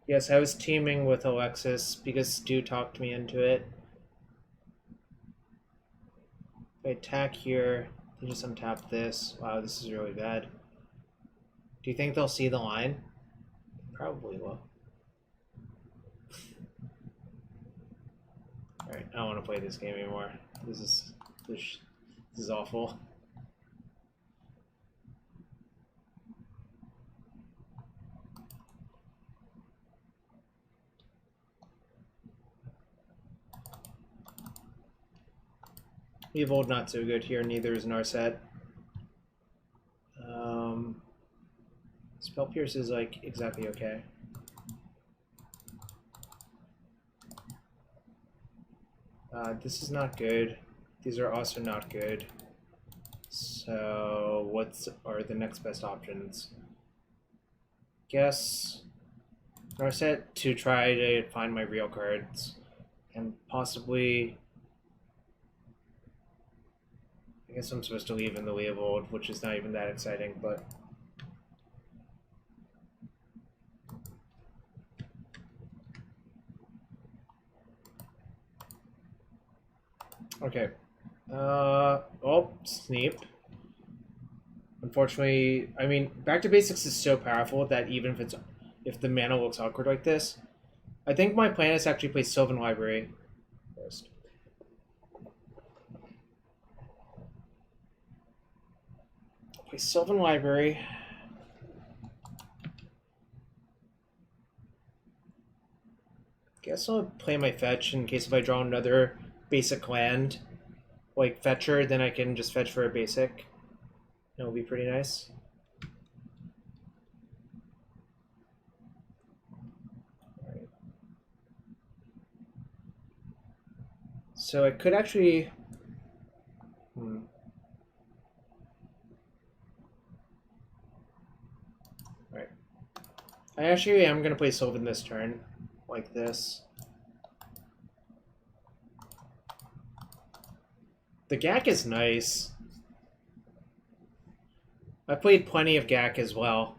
Yes, I was teaming with Alexis because Stu talked me into it. If I attack here, they just untap this. Wow, this is really bad. Do you think they'll see the line? Probably will. Alright, I don't want to play this game anymore. This is awful. Leovold not so good here, neither is Narset. Spell Pierce is like exactly okay. This is not good. These are also not good. So what are the next best options? Guess Narset to try to find my real cards and possibly. I guess I'm supposed to leave in the Leovold, which is not even that exciting, but. Okay. Oh, Sneep. Unfortunately, I mean, Back to Basics is so powerful that even if the mana looks awkward like this, I think my plan is to actually play Sylvan Library first. Play Sylvan Library. Guess I'll play my fetch in case if I draw another basic land, like Fetcher, then I can just fetch for a basic. It'll be pretty nice. Right. So I could actually... Alright. I actually am going to play Sylvan this turn, like this. The GAC is nice. I played plenty of GAC as well.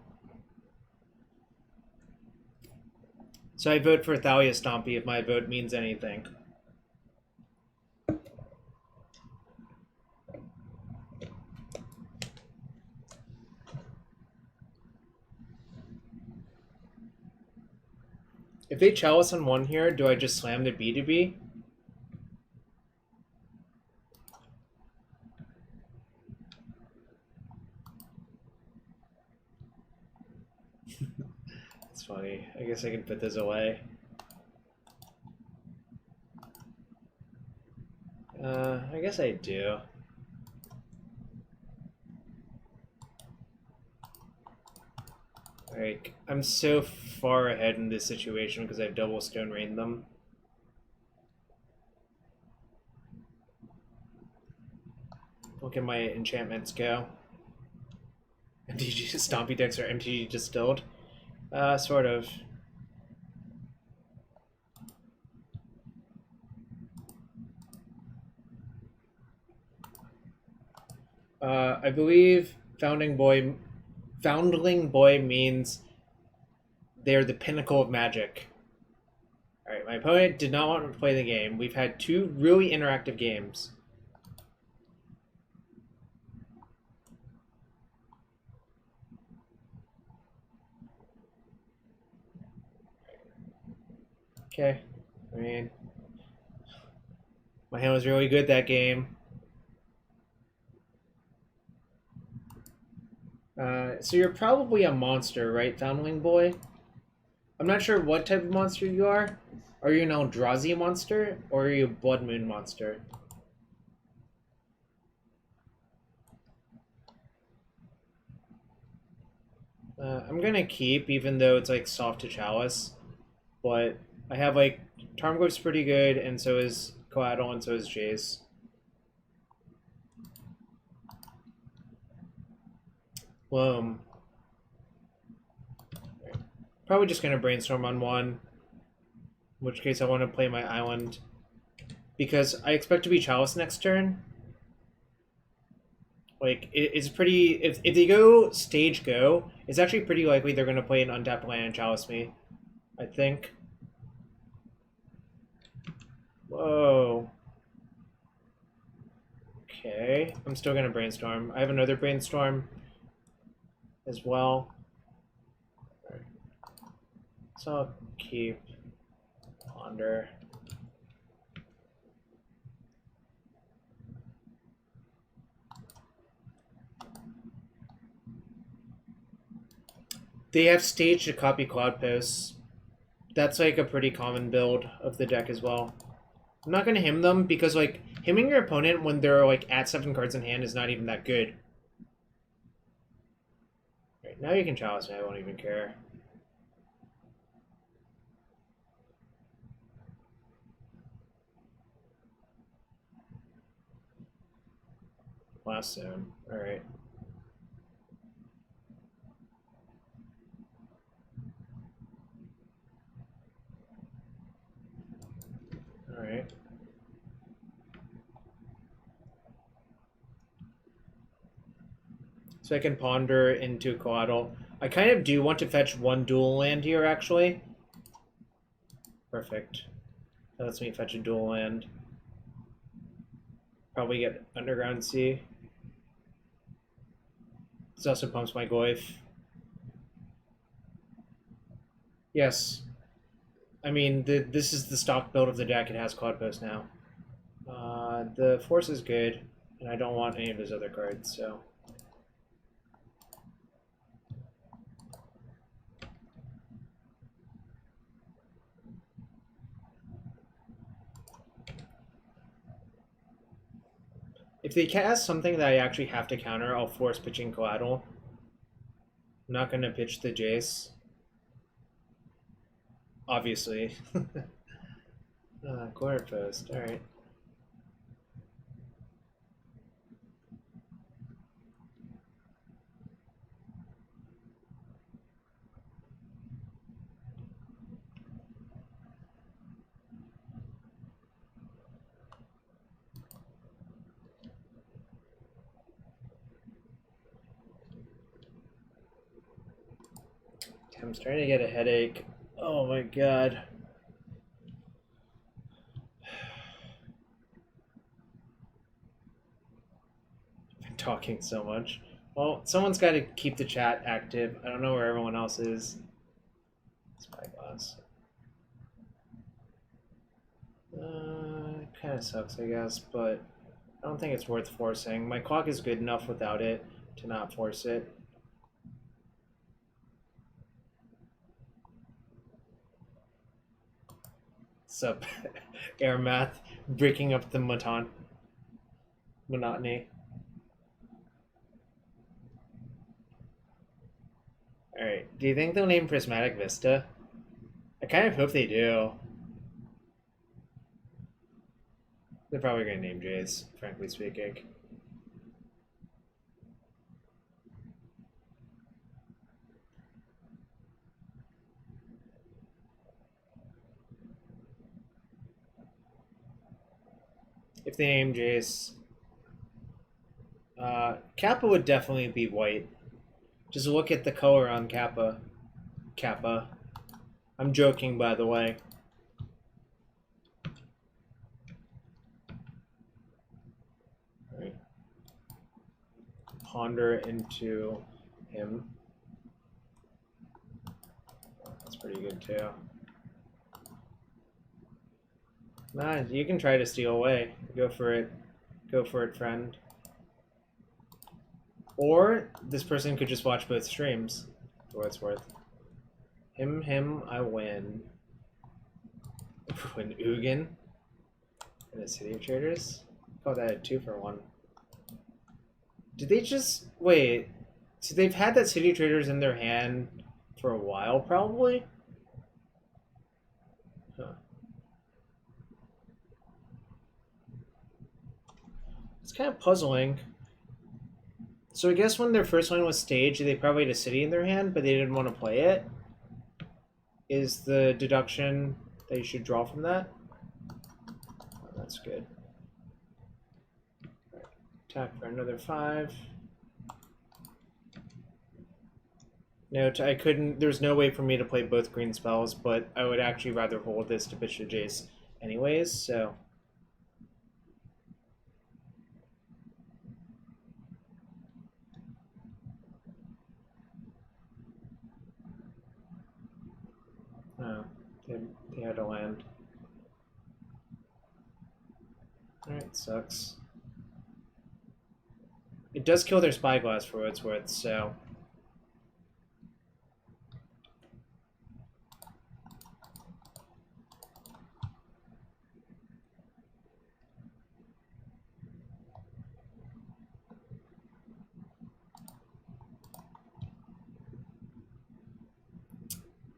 So I vote for Thalia Stompy if my vote means anything. If they Chalice on one here, do I just slam the B2B? It's funny. I guess I can put this away. I guess I do. Like, I'm so far ahead in this situation because I've double Stone Rained them. Look at my enchantments go. MTG Stompy decks are MTG Distilled. Sort of. I believe Foundling Boy means they're the pinnacle of Magic. Alright, my opponent did not want to play the game. We've had two really interactive games. Okay, I mean, my hand was really good that game. So you're probably a monster, right, Foundling Boy? I'm not sure what type of monster you are. Are you an Eldrazi monster, or are you a Blood Moon monster? I'm gonna keep, even though it's like soft to Chalice. But I have like Tarmogoyf's pretty good, and so is Coatl, and so is Jace. Probably just gonna Brainstorm on one. In which case I want to play my island. Because I expect to be Chalice next turn. Like, it's pretty... If they go stage go, it's actually pretty likely they're gonna play an untapped land and Chalice me. I think. Whoa. Okay. I'm still gonna Brainstorm. I have another Brainstorm as well. Right. So I'll keep Ponder. They have staged to copy Cloud Posts. That's like a pretty common build of the deck as well. I'm not gonna him them because like hemming your opponent when they're like at 7 cards in hand is not even that good. Right, now you can Chalice me, I won't even care. Last zone. Alright. Alright. So I can Ponder into Coatl. I kind of do want to fetch one dual land here, actually. Perfect. That lets me fetch a dual land. Probably get Underground Sea. This also pumps my Goyf. Yes. I mean, this is the stock build of the deck. It has Cloud Post now. The Force is good, and I don't want any of his other cards, so... If they cast something that I actually have to counter, I'll force pitching Coatl. I'm not going to pitch the Jace. Obviously. Cloud Post, alright. I'm starting to get a headache. Oh my god. I've been talking so much. Well, someone's got to keep the chat active. I don't know where everyone else is. Spyglass. Kind of sucks, I guess, but I don't think it's worth forcing. My clock is good enough without it to not force it. Sup, air math, breaking up the monotony. Alright, do you think they'll name Prismatic Vista? I kind of hope they do. They're probably going to name Jace, frankly speaking. If they name Jace, Kappa would definitely be white. Just look at the color on Kappa. Kappa. I'm joking, by the way. Alright. Ponder into him. That's pretty good, too. Nah, you can try to steal away. Go for it. Go for it, friend. Or this person could just watch both streams, for what it's worth. Him, I win. An Ugin and a City of Traders? Oh, that had 2 for 1. Did they just... Wait. So they've had that City of Traders in their hand for a while, probably? Huh. It's kind of puzzling. So I guess when their first one was staged, they probably had a city in their hand, but they didn't want to play it. Is the deduction that you should draw from that? Oh, that's good. Right. Attack for another 5. No, I couldn't. There's no way for me to play both green spells, but I would actually rather hold this to pitch to Jace anyways, so... Oh, they had to land. Alright, sucks. It does kill their Spyglass for what it's worth, so...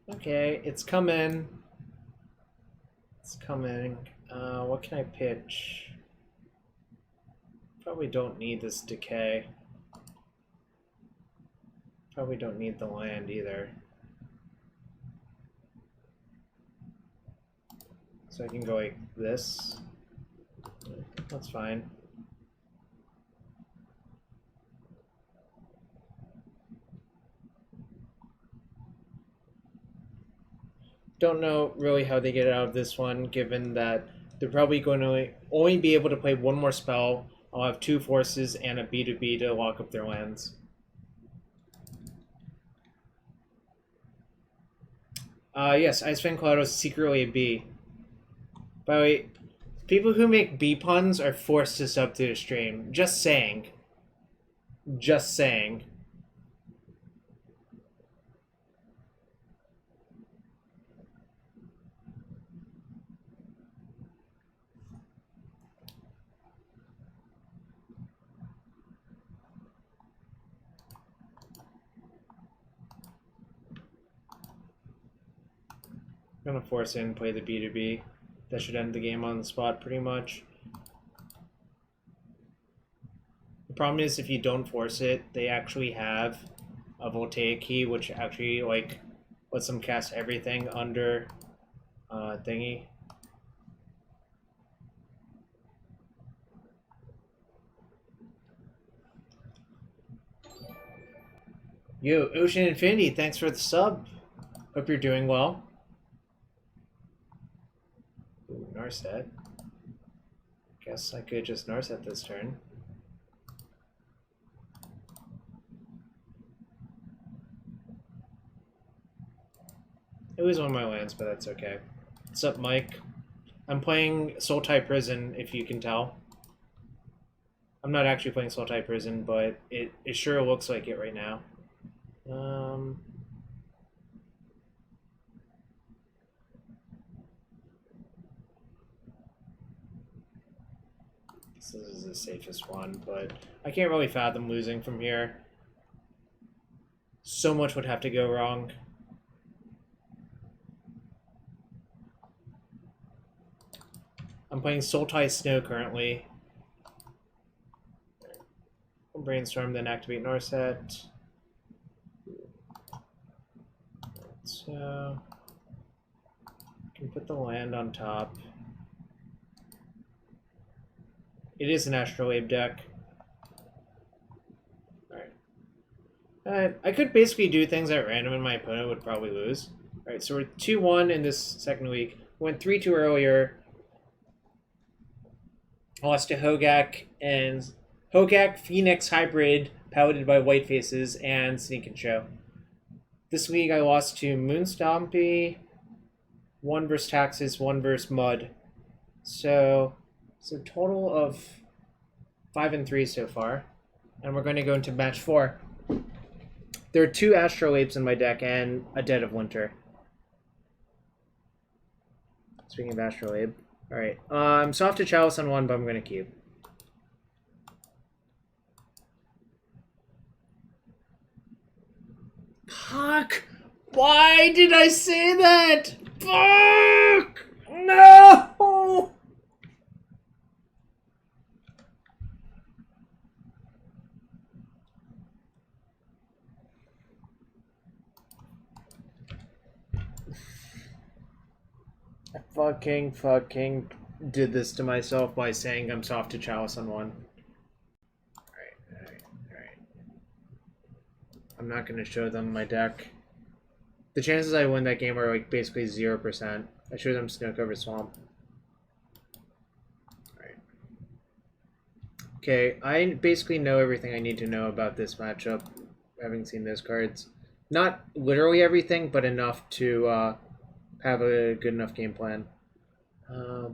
Okay, it's coming. It's coming. What can I pitch? Probably don't need this decay. Probably don't need the land either. So I can go like this. That's fine. Don't know really how they get out of this one, given that They're probably going to only be able to play one more spell. I'll have 2 forces and a B2B to lock up their lands. Yes, Ice-Fang Coatl is secretly a B. By the way, people who make B puns are forced to sub to the stream. Just saying. Just saying. I'm gonna force in, play the B2B. That should end the game on the spot pretty much. The problem is if you don't force it, they actually have a Voltaic key, which actually like lets them cast everything under thingy. Yo, Ocean Infinity, thanks for the sub. Hope you're doing well. Ooh, Narset. Guess I could just Narset this turn. It was one of my lands, but that's okay. What's up, Mike? I'm playing Sultai Prison, if you can tell. I'm not actually playing Sultai Prison, but it sure looks like it right now. This is the safest one, but I can't really fathom losing from here. So much would have to go wrong. I'm playing Sultai Snow currently. Brainstorm, then activate Narset. So I can put the land on top. It is an Astrolabe deck. Alright. I could basically do things at random and my opponent would probably lose. Alright, so we're 2-1 in this second week. Went 3-2 earlier. I lost to Hogak and Hogak Phoenix Hybrid, piloted by White Faces, and Sneak and Show. This week I lost to Moonstompy, 1 versus Taxes, 1 versus Mud. So it's a total of 5-3 so far. And we're going to go into match 4. There are 2 Astrolabes in my deck and a Dead of Winter. Speaking of Astrolabe. Alright, I'm soft to Chalice on 1, but I'm going to keep. Fuck! Why did I say that? Fuck! No! I fucking did this to myself by saying I'm soft to Chalice on 1. Alright. I'm not going to show them my deck. The chances I win that game are like basically 0%. I showed them Snow Covered Swamp. Alright. Okay, I basically know everything I need to know about this matchup, having seen those cards. Not literally everything, but enough to have a good enough game plan.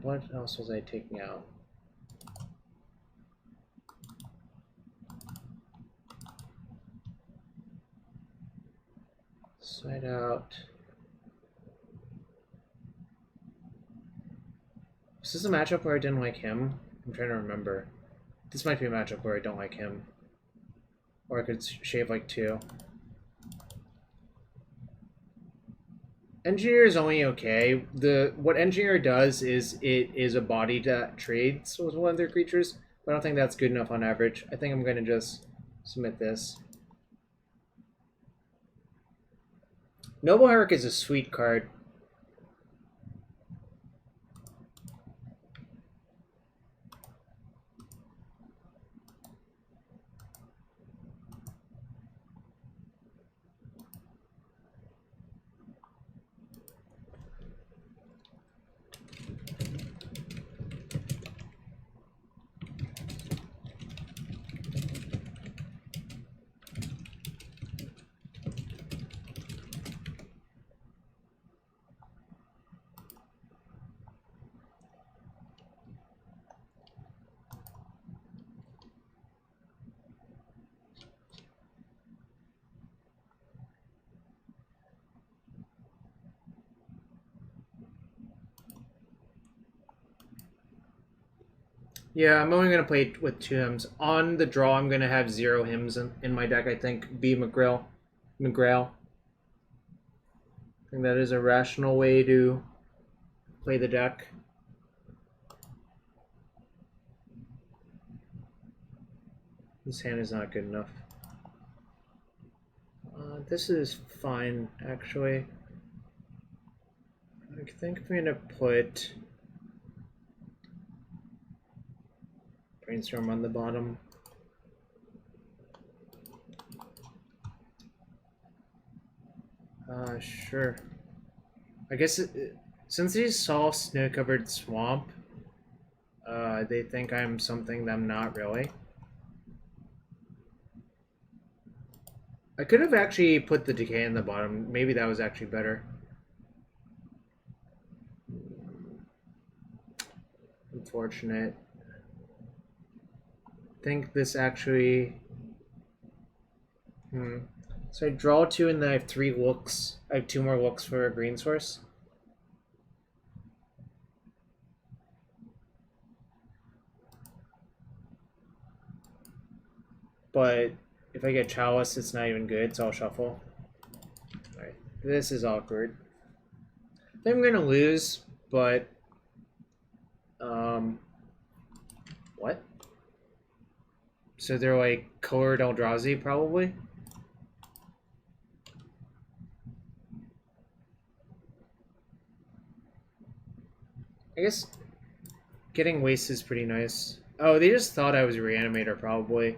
What else was I taking out? Side out. Was this a matchup where I didn't like him? I'm trying to remember. This might be a matchup where I don't like him. Or I could shave like 2. Engineer is only okay. What Engineer does is it is a body that trades with one of their creatures, but I don't think that's good enough on average. I think I'm going to just submit this. Noble Hierarch is a sweet card. Yeah, I'm only gonna play with 2 hymns. On the draw, I'm gonna have 0 hymns in my deck. I think B McGrail. I think that is a rational way to play the deck. This hand is not good enough. This is fine, actually. I think I'm gonna put Brainstorm on the bottom. Sure. I guess since they saw Snow-Covered Swamp, they think I'm something that I'm not really. I could have actually put the Decay in the bottom. Maybe that was actually better. Unfortunate. I think this actually... So I draw 2 and then I have 3 looks. I have 2 more looks for a green source. But if I get Chalice, it's not even good, so I'll shuffle. Alright, this is awkward. I think I'm gonna lose, but... What? So they're like colored Eldrazi, probably? I guess getting waste is pretty nice. Oh, they just thought I was a Reanimator, probably.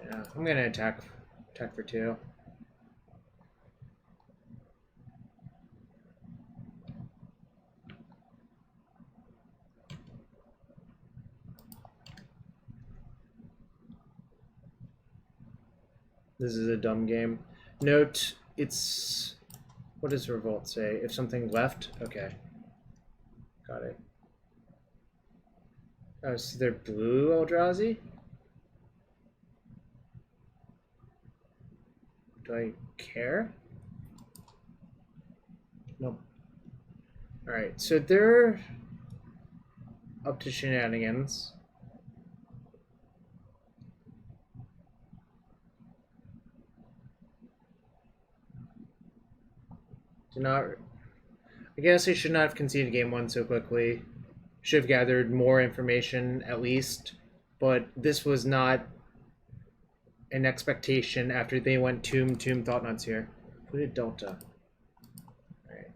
Yeah, I'm gonna attack for 2. This is a dumb game. Note, it's... What does Revolt say? If something left? Okay. Got it. Oh, so they're blue Eldrazi? Do I care? Nope. Alright, so they're up to shenanigans. I guess I should not have conceded game 1 so quickly. Should have gathered more information at least, but this was not an expectation after they went Tomb, Thoughtnuts here. Polluted Delta. Alright.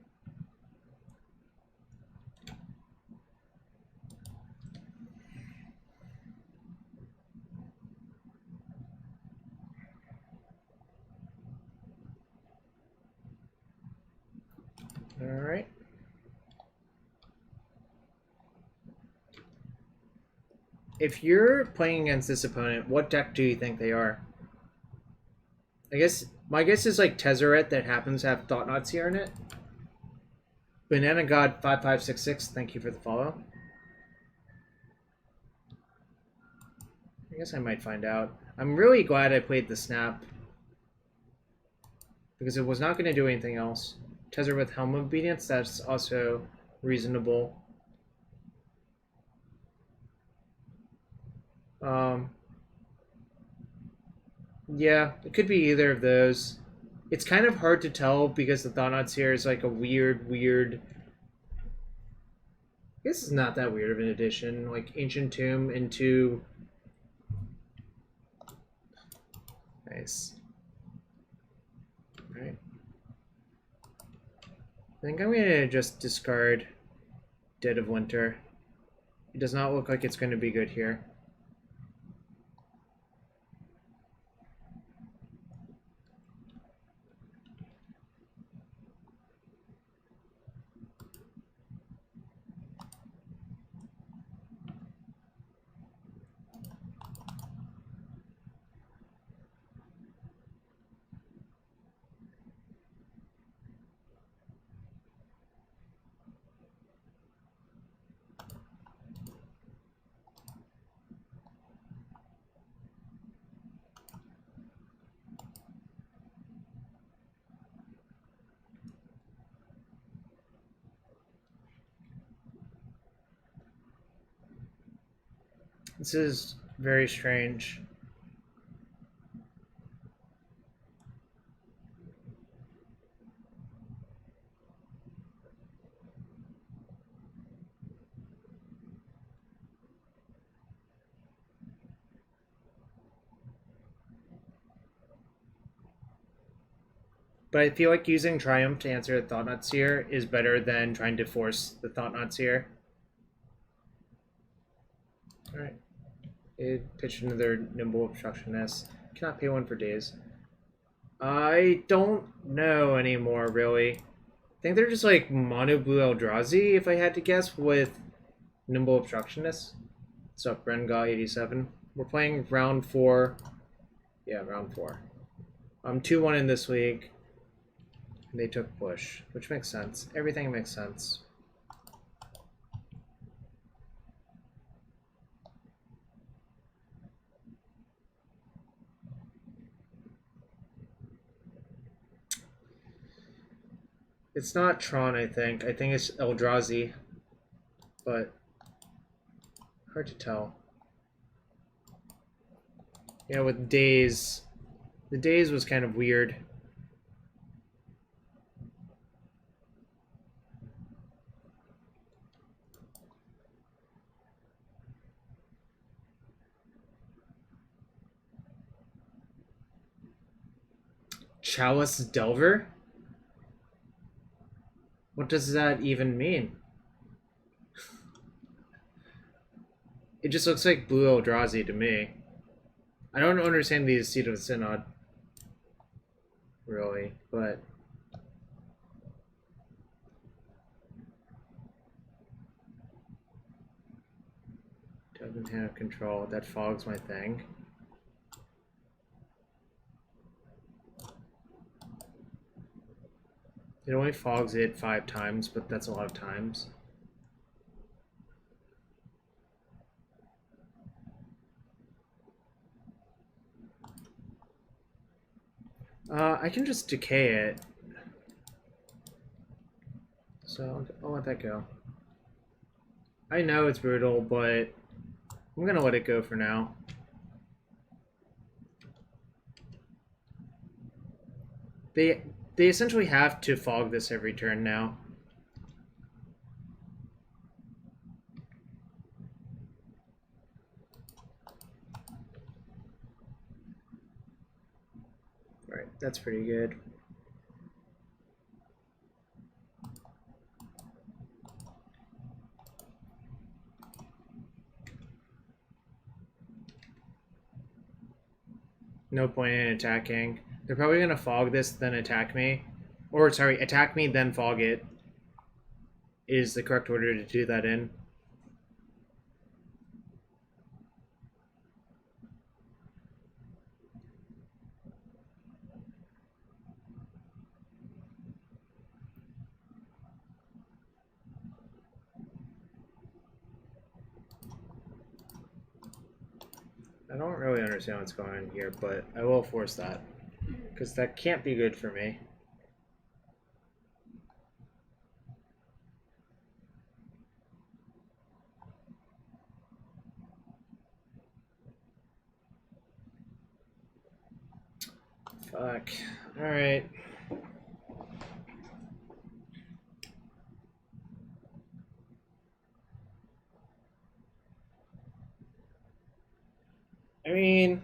Alright. If you're playing against this opponent, what deck do you think they are? I guess my guess is like Tezzeret that happens to have Thoughtnuts here in it. Banana God 5566, thank you for the follow. I guess I might find out. I'm really glad I played the Snap, because it was not going to do anything else. Tezzeret with Helm of Obedience, that's also reasonable. Yeah, it could be either of those. It's kind of hard to tell because the Thoughtnuts here is like a weird... This is not that weird of an addition. Like Ancient Tomb into... Nice. Alright. I think I'm going to just discard Dead of Winter. It does not look like it's going to be good here. This is very strange. But I feel like using Triumph to answer the Thought-Knot Seer is better than trying to force the Thought-Knot Seer. Alright. It pitched another Nimble Obstructionist. Cannot pay one for days. I don't know anymore, really. I think they're just like Mono Blue Eldrazi, if I had to guess, with Nimble Obstructionist. What's up, Renga87? We're playing round 4. Yeah, round 4. I'm 2-1 in this league. They took push, which makes sense. Everything makes sense. It's not Tron, I think. I think it's Eldrazi. But hard to tell. Yeah, with Days. The Days was kind of weird. Chalice Delver? What does that even mean? It just looks like Blue Eldrazi to me. I don't understand the Seat of the Synod, really, but... Doesn't have control. That fogs my thing. It only fogs it 5 times, but that's a lot of times. I can just decay it. So I'll let that go. I know it's brutal, but I'm gonna let it go for now. They essentially have to fog this every turn now. Alright, that's pretty good. No point in attacking. They're probably gonna fog this, then attack me. Or, sorry, attack me, then fog it. Is the correct order to do that in. I don't really understand what's going on here, but I will force that. Because that can't be good for me. Fuck. Alright. I mean...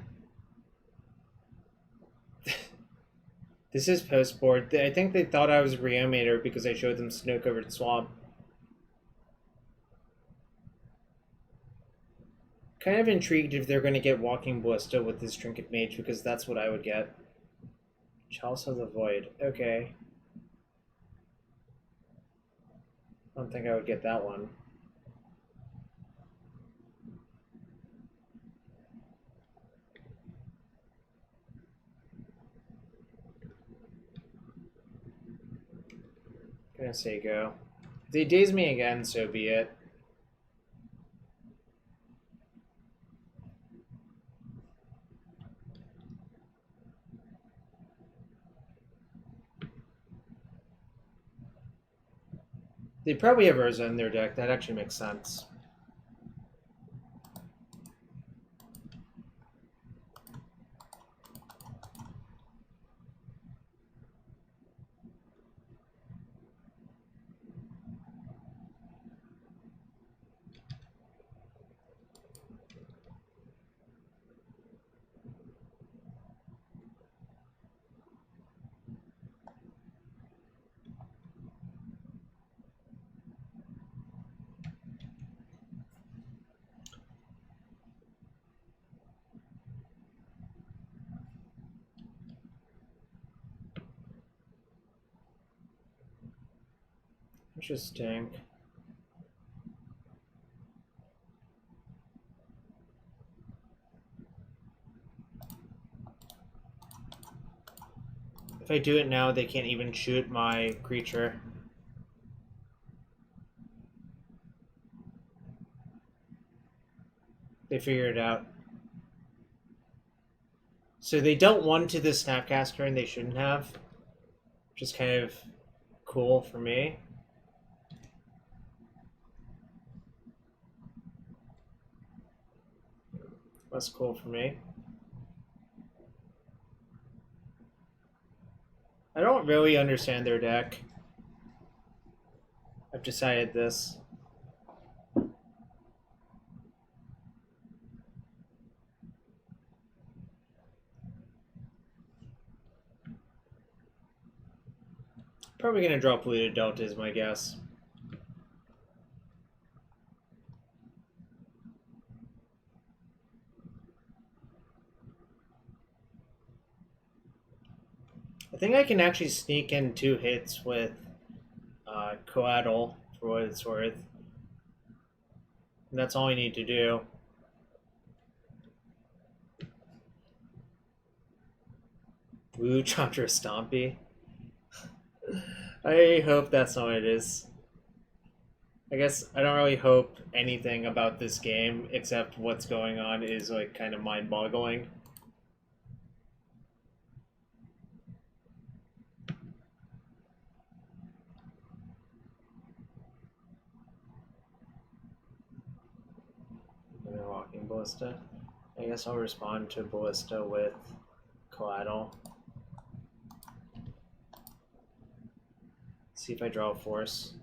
This is post-board. I think they thought I was Reanimator because I showed them Snow-Covered Swamp. Kind of intrigued if they're going to get Walking Ballista with this Trinket Mage, because that's what I would get. Chalice of the Void. Okay. I don't think I would get that one. Gonna say go. If they daze me again, so be it. They probably have Urza in their deck. That actually makes sense. Interesting. If I do it now, they can't even shoot my creature. They figured it out. So they dealt one to the Snapcaster and they shouldn't have. Which is kind of cool for me. That's cool for me. I don't really understand their deck. I've decided this. Probably gonna draw Polluted Delta is my guess. I think I can actually sneak in 2 hits with Coatl for what it's worth. And that's all I need to do. Ooh, Chandra Stompy. I hope that's not what it is. I guess I don't really hope anything about this game except what's going on is like kind of mind-boggling. They're walking Ballista. I guess I'll respond to Ballista with Coatl. See if I draw a force.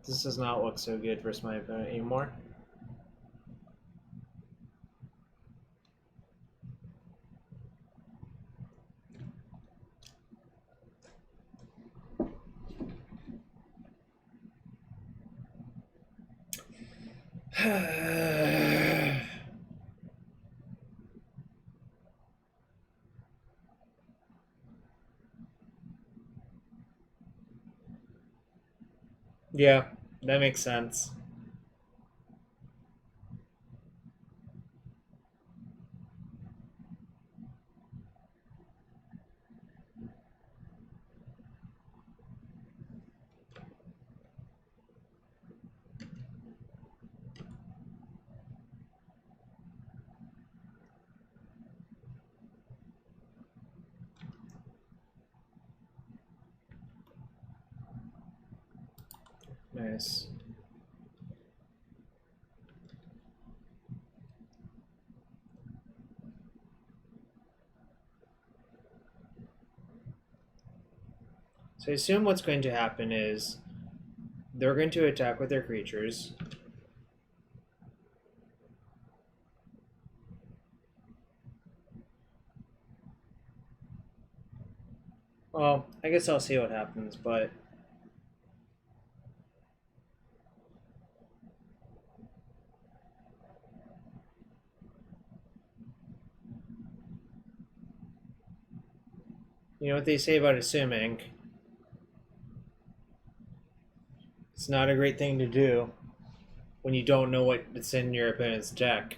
This does not look so good versus my opponent anymore. Yeah, that makes sense. Nice. So I assume what's going to happen is they're going to attack with their creatures. Well, I guess I'll see what happens, but you know what they say about assuming. It's not a great thing to do when you don't know what's in your opponent's deck.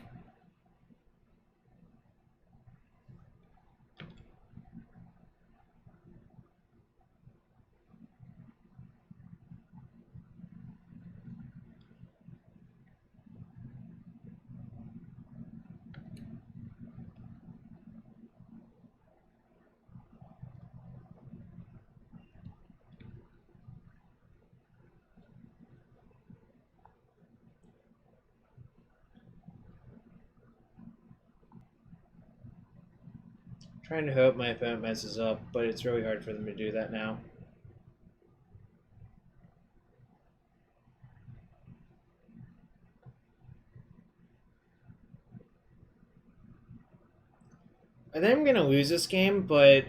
Trying to hope my opponent messes up, but it's really hard for them to do that now. I think I'm going to lose this game, but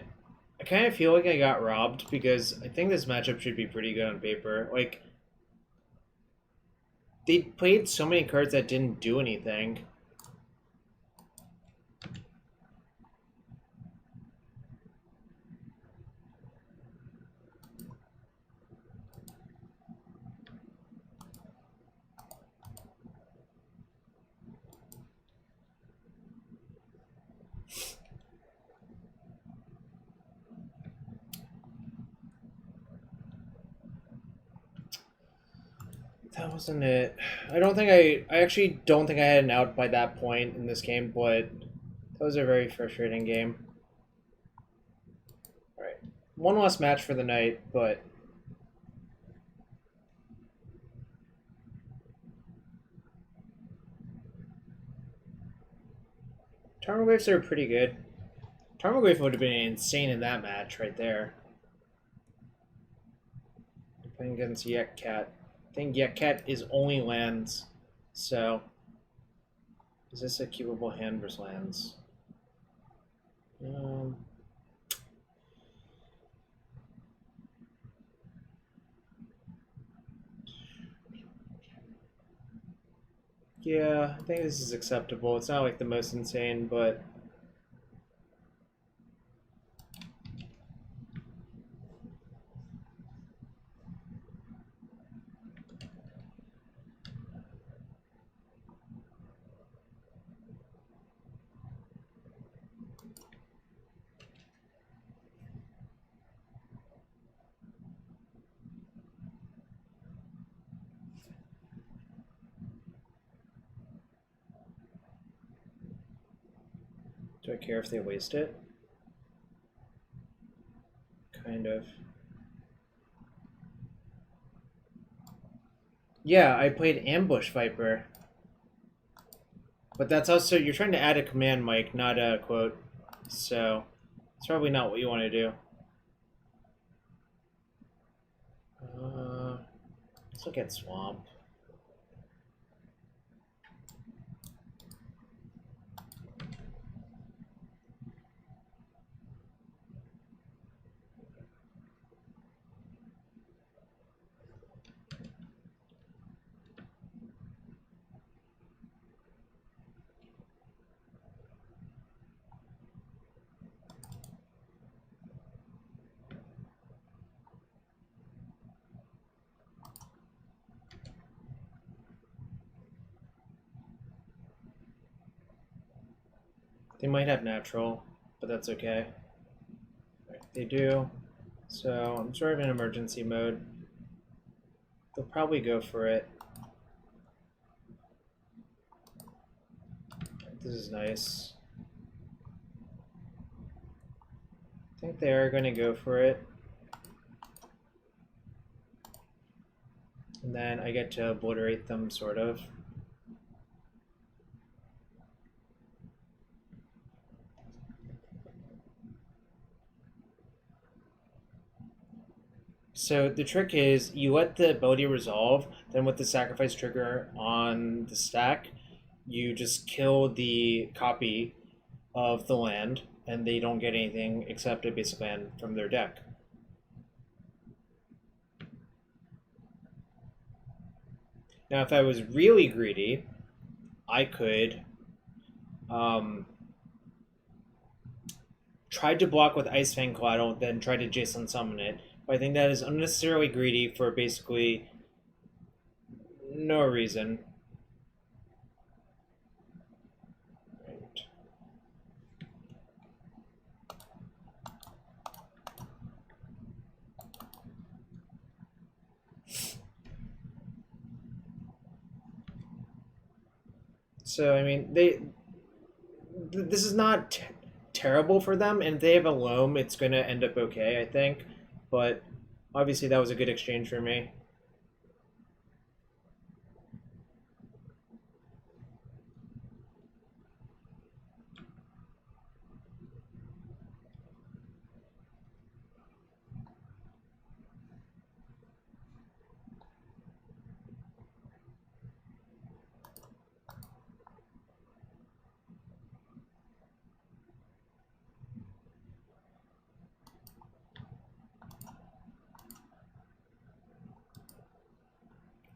I kind of feel like I got robbed because I think this matchup should be pretty good on paper. Like, they played so many cards that didn't do anything. That wasn't it. I actually don't think I had an out by that point in this game, but that was a very frustrating game. Alright. One last match for the night, but Tarmogoyfs are pretty good. Tarmogoyf would have been insane in that match right there. Playing against Yekkat. I think Yekkat is only lands, so is this a keepable hand versus lands? Yeah, I think this is acceptable. It's not like the most insane, but do I care if they waste it? Kind of. Yeah, I played Ambush Viper. But that's also, you're trying to add a command, Mike, not a quote. So, it's probably not what you want to do. Let's look at Swamp. They might have natural, but that's okay. Right, they do. So I'm sort of in emergency mode. They'll probably go for it. This is nice. I think they are going to go for it. And then I get to obliterate them, sort of. So the trick is you let the ability resolve, then with the sacrifice trigger on the stack, you just kill the copy of the land, and they don't get anything except a basic land from their deck. Now, if I was really greedy, I could try to block with Ice-Fang Coatl, then try to Jason summon it. But I think that is unnecessarily greedy for basically no reason. Right. So, I mean, this is not terrible for them, and if they have a loam, it's going to end up okay, I think. But obviously that was a good exchange for me.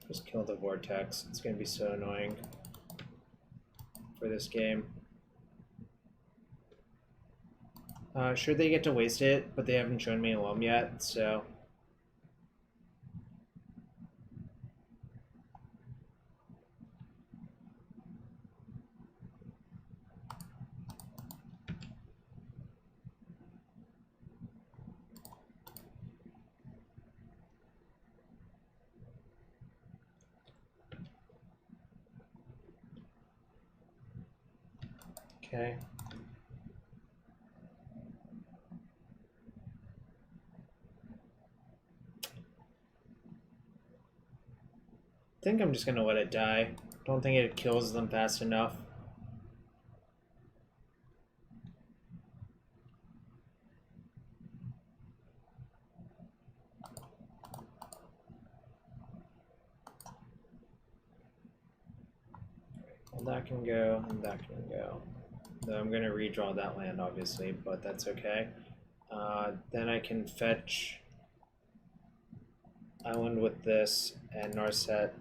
Just kill the Vortex. It's going to be so annoying for this game. Sure, they get to waste it, but they haven't shown me a loam yet, so... Okay. I think I'm just gonna let it die. Don't think it kills them fast enough. Well, that can go, and that can go. Though I'm gonna redraw that land, obviously, but that's okay. Then I can fetch Island with this and Narset.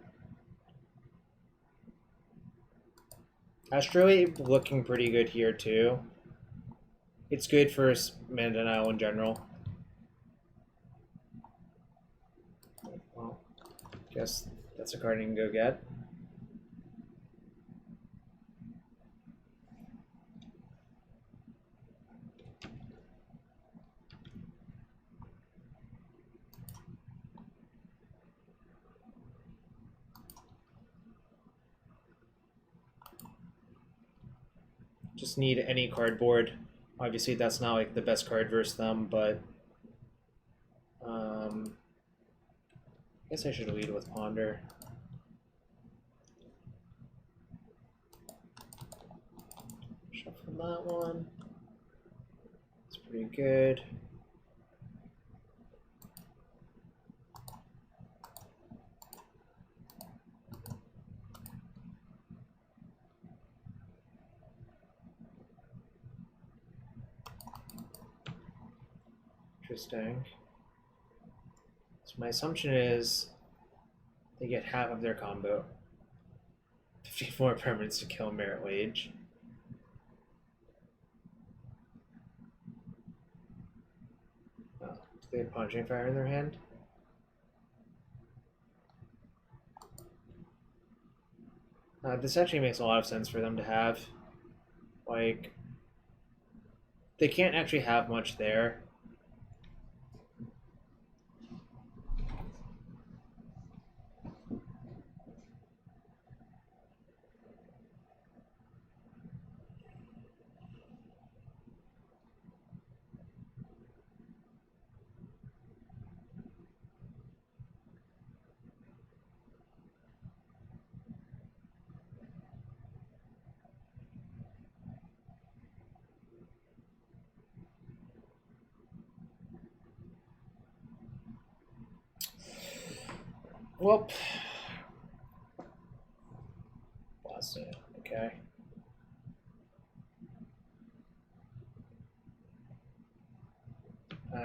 Astrolabe looking pretty good here too. It's good for mana denial in general. Well, guess that's a card you can go get. Just need any cardboard. Obviously, that's not like the best card versus them, but I guess I should lead with Ponder. Shuffle that one. It's pretty good. Interesting. So my assumption is they get half of their combo. 50 more permanents to kill Merit Wage. Oh, do they have Punching Fire in their hand? This actually makes a lot of sense for them to have. Like, they can't actually have much there. Whoop. Blast it. Okay.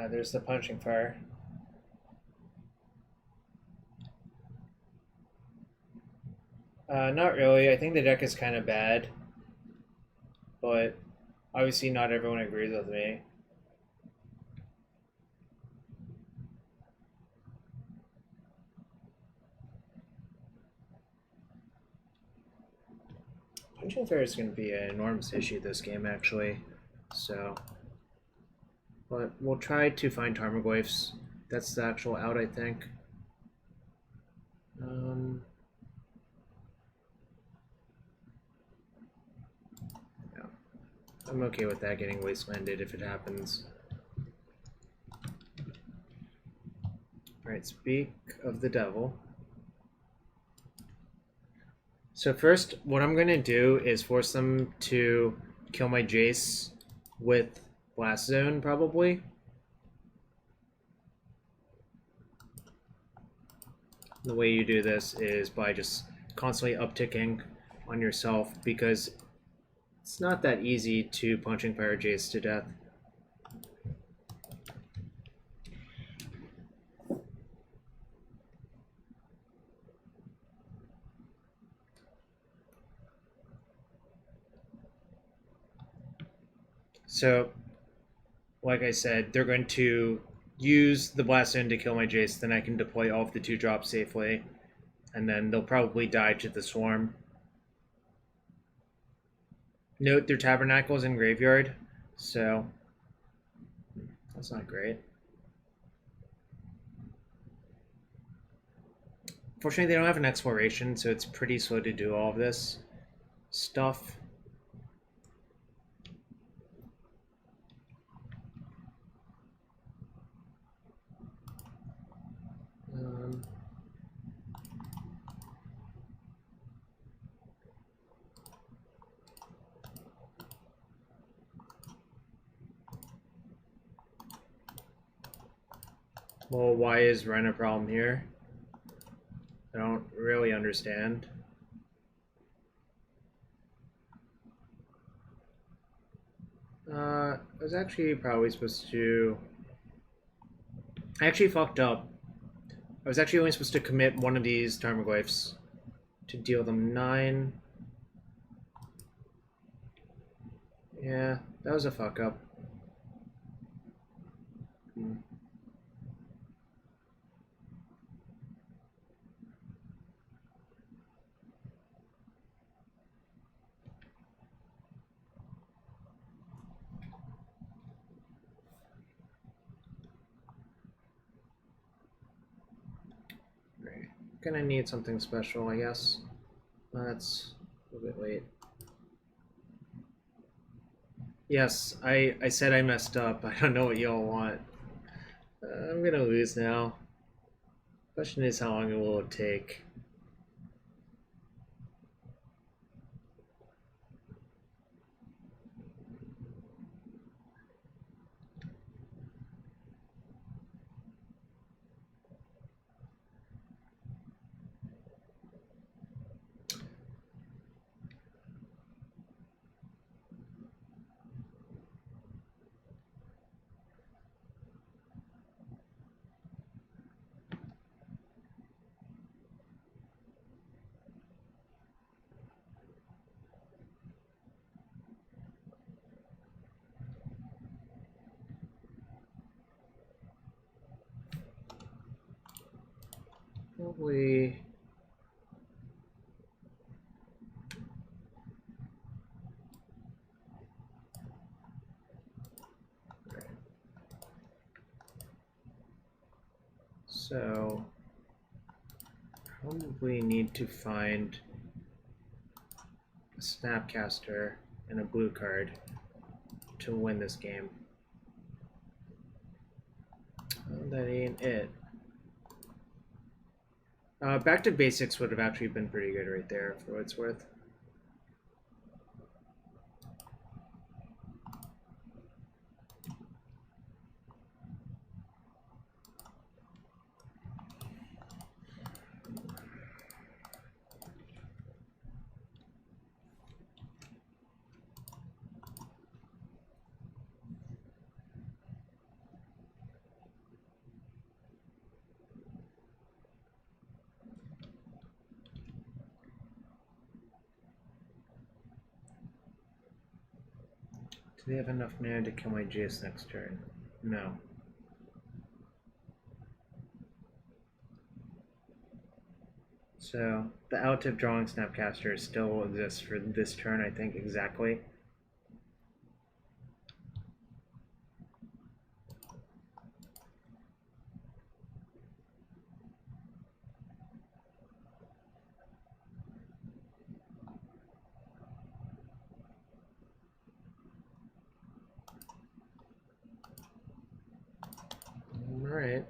There's the Punching Fire. Not really. I think the deck is kind of bad. But obviously not everyone agrees with me. Punching Fire is going to be an enormous issue this game, actually. So, but we'll try to find Tarmogoyfs. That's the actual out, I think. Yeah. I'm okay with that getting wastelanded if it happens. Alright, speak of the devil. So first, what I'm going to do is force them to kill my Jace with Blast Zone, probably. The way you do this is by just constantly upticking on yourself, because it's not that easy to Punching Fire Jace to death. So, like I said, they're going to use the Blast Zone to kill my Jace, then I can deploy all of the 2-drops safely, and then they'll probably die to the Swarm. Note their Tabernacle's in Graveyard, so that's not great. Fortunately, they don't have an Exploration, so it's pretty slow to do all of this stuff. Well, why is Ren a problem here? I don't really understand. I was actually probably supposed to... I actually fucked up. I was actually only supposed to commit one of these Tarmogoyfs to deal them 9. Yeah, that was a fuck up. Right. Gonna need something special, I guess. That's a little bit late. Yes, I said I messed up. I don't know what y'all want. I'm gonna lose now. Question is, how long will it take? Probably... So, probably need to find a Snapcaster and a blue card to win this game. Oh, that ain't it. Back to basics would have actually been pretty good right there, for what it's worth. Do they have enough mana to kill my Jace next turn? No. So, the out-tip drawing Snapcaster still exists for this turn, I think, exactly. Alright.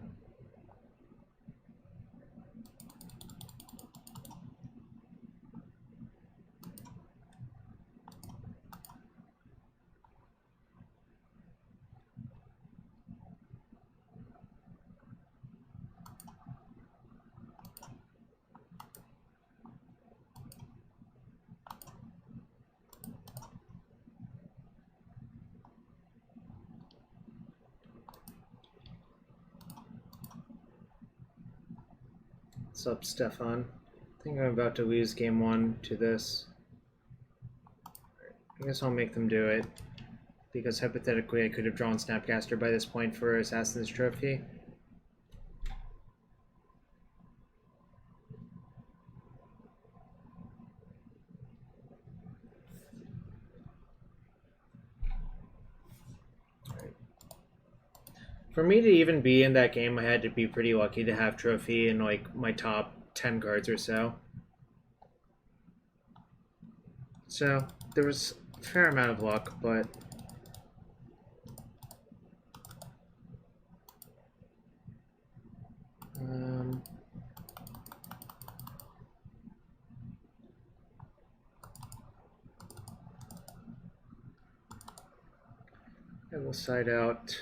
What's up, Stefan? I think I'm about to lose game 1 to this. I guess I'll make them do it, because hypothetically I could have drawn Snapcaster by this point for Assassin's Trophy. For me to even be in that game, I had to be pretty lucky to have Trophy in like my top 10 cards or so. So there was a fair amount of luck, but I will side out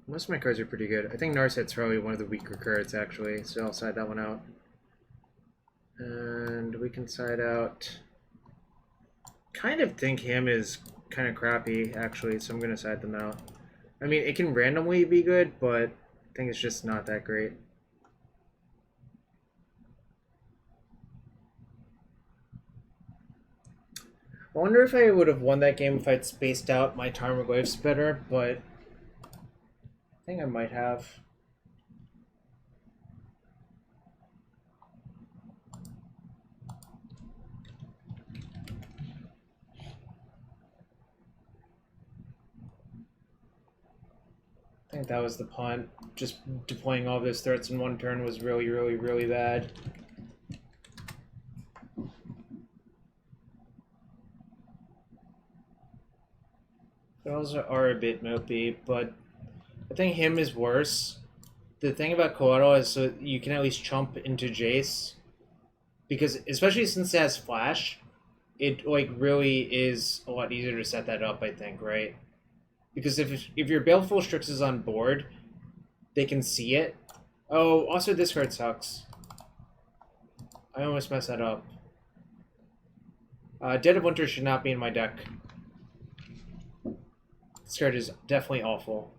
Most of my cards are pretty good. I think Narset's probably one of the weaker cards, actually, so I'll side that one out. And we can side out... Kind of think him is kind of crappy, actually, so I'm going to side them out. I mean, it can randomly be good, but I think it's just not that great. I wonder if I would have won that game if I'd spaced out my Tarmogoyfs better, but I think I might have. I think that was the punt. Just deploying all those threats in one turn was really, really, really bad. Those are a bit mopey, but I think him is worse. The thing about Coatl is so you can at least chump into Jace. Because, especially since it has Flash, it like really is a lot easier to set that up, I think, right? Because if your Baleful Strix is on board, they can see it. Oh, also this card sucks. I almost messed that up. Dead of Winter should not be in my deck. This card is definitely awful.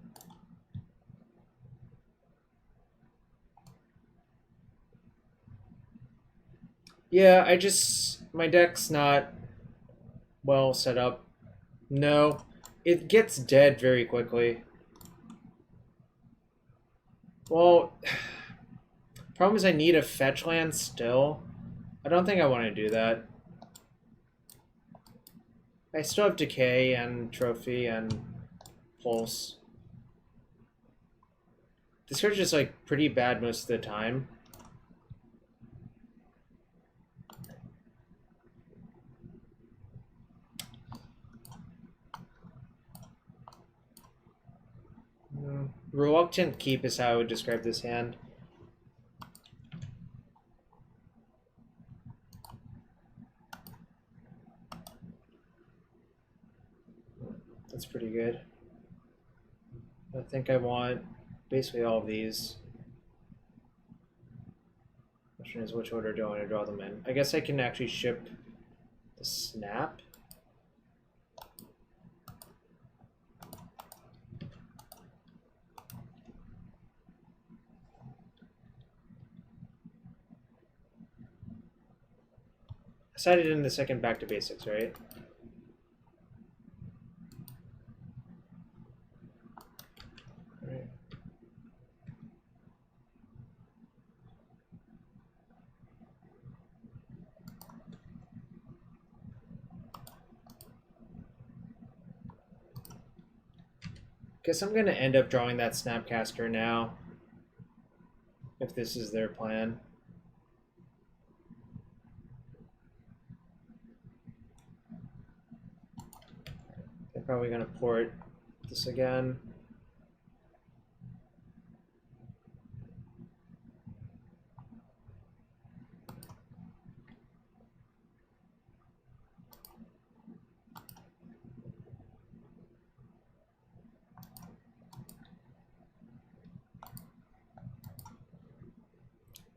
Yeah, my deck's not well set up. No, it gets dead very quickly. Well, problem is I need a fetch land still. I don't think I want to do that. I still have Decay and Trophy and Pulse. This card's just like pretty bad most of the time. Reluctant Keep is how I would describe this hand. That's pretty good. I think I want basically all of these. Question is, which order do I want to draw them in? I guess I can actually ship the Snap. I sided in the second back to basics, right? Right. Guess I'm gonna end up drawing that Snapcaster now, if this is their plan. They're probably going to port this again.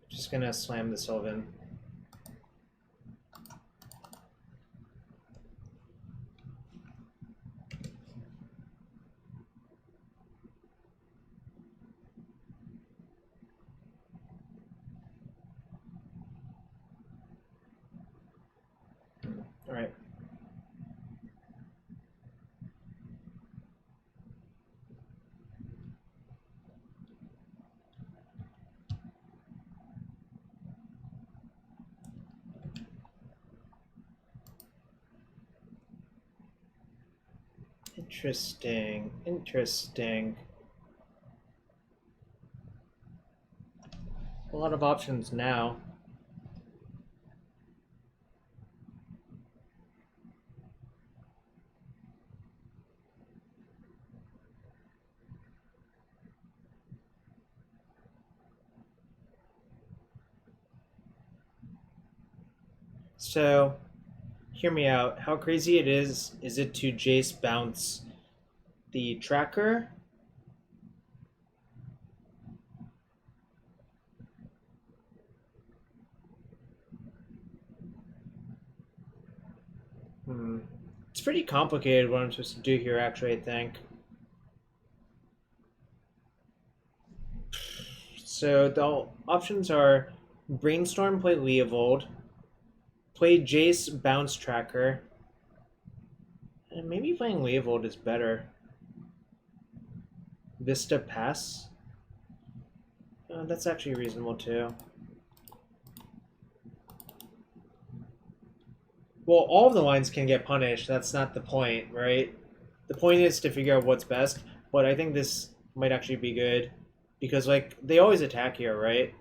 Just going to slam the Sylvan. All right. Interesting. Interesting. A lot of options now. So, hear me out. How crazy it is it to Jace bounce the tracker pretty complicated what I'm supposed to do here, actually, I think. So the options are Brainstorm, play Leovold, play Jace, Bounce Tracker, and maybe playing Leovold is better. Vista, pass. That's actually reasonable too. Well, all of the lines can get punished. That's not the point, right? The point is to figure out what's best. But I think this might actually be good because, like, they always attack here, right?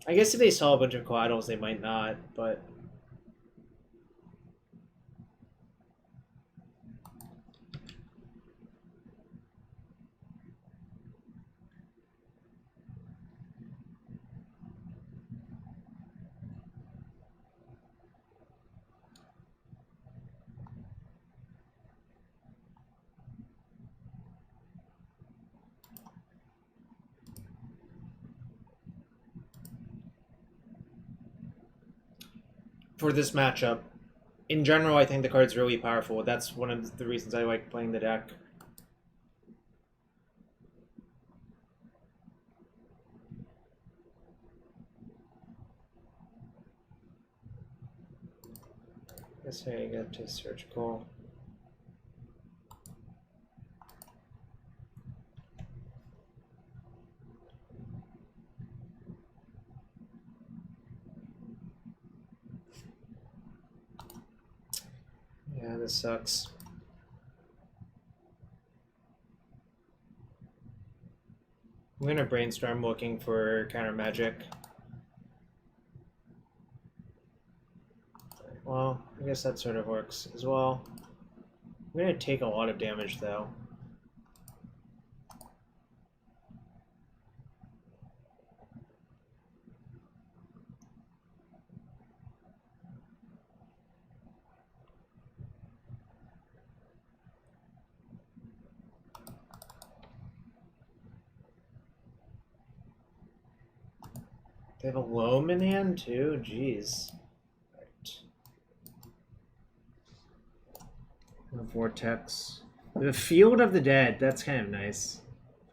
I guess if they saw a bunch of collaterals, they might not, but... For this matchup, in general, I think the card's really powerful. That's one of the reasons I like playing the deck. I guess I get to surgical. Yeah, this sucks. I'm gonna Brainstorm looking for counter magic. Well, I guess that sort of works as well. I'm gonna take a lot of damage though. They have a loam in hand too? Jeez. The Vortex. The Field of the Dead. That's kind of nice.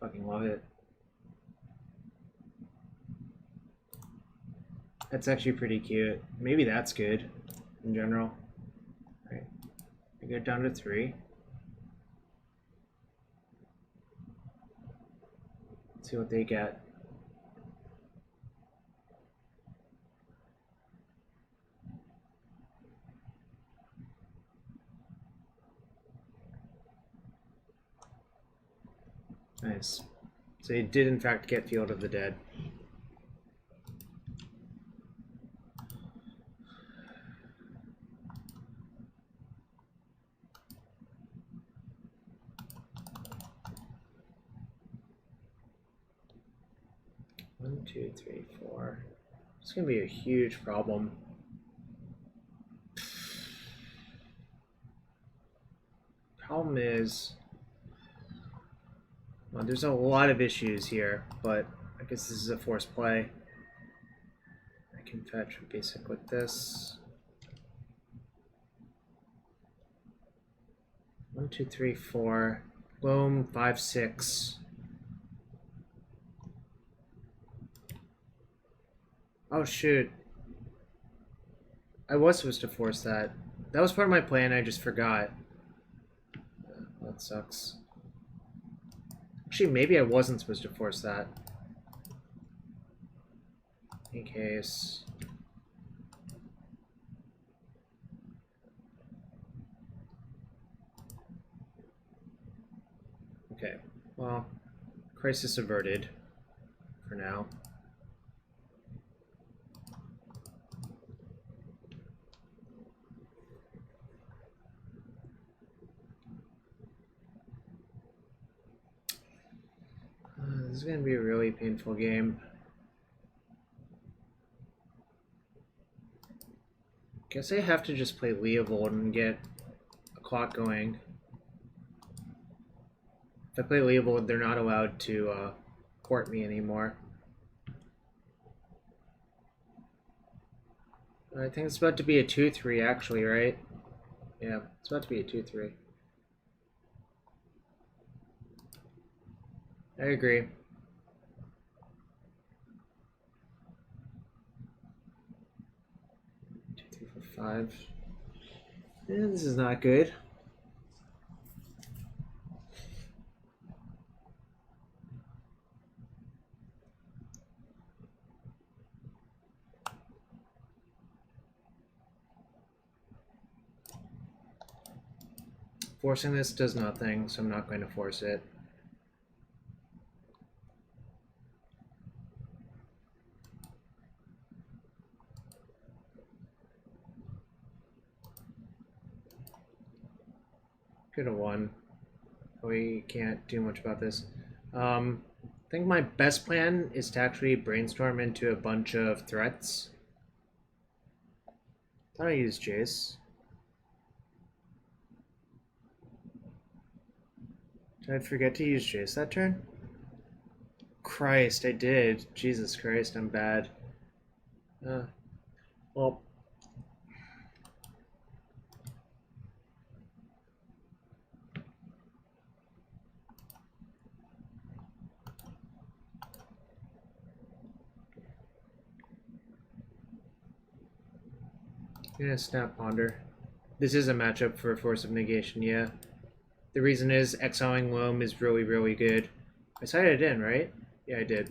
Fucking love it. That's actually pretty cute. Maybe that's good in general. All right. I go down to 3. Let's see what they get. Nice. So he did in fact get Field of the Dead. One, two, three, four. It's gonna be a huge problem. Problem is, well, there's a lot of issues here, but I guess this is a forced play. I can fetch a basic with this. 1, 2, 3, 4. Loam, 5, 6. Oh shoot. I was supposed to force that. That was part of my plan, I just forgot. That sucks. Actually, maybe I wasn't supposed to force that. In case. Okay, well, crisis averted for now. This is going to be a really painful game. Guess I have to just play Leovold and get a clock going. If I play Leovold, they're not allowed to court me anymore. I think it's about to be a 2-3 actually, right? Yeah, it's about to be a 2-3. I agree. 2, 3, 4, 5. Yeah, this is not good. Forcing this does nothing, so I'm not going to force it. Could have won. We can't do much about this. I think my best plan is to actually brainstorm into a bunch of threats. Thought I used Jace. Did I forget to use Jace that turn? Christ, I did. Jesus Christ, I'm bad. Well. I'm gonna snap Ponder. This is a matchup for Force of Negation, yeah. The reason is exiling Loam is really, really good. I sighted it in, right? Yeah, I did.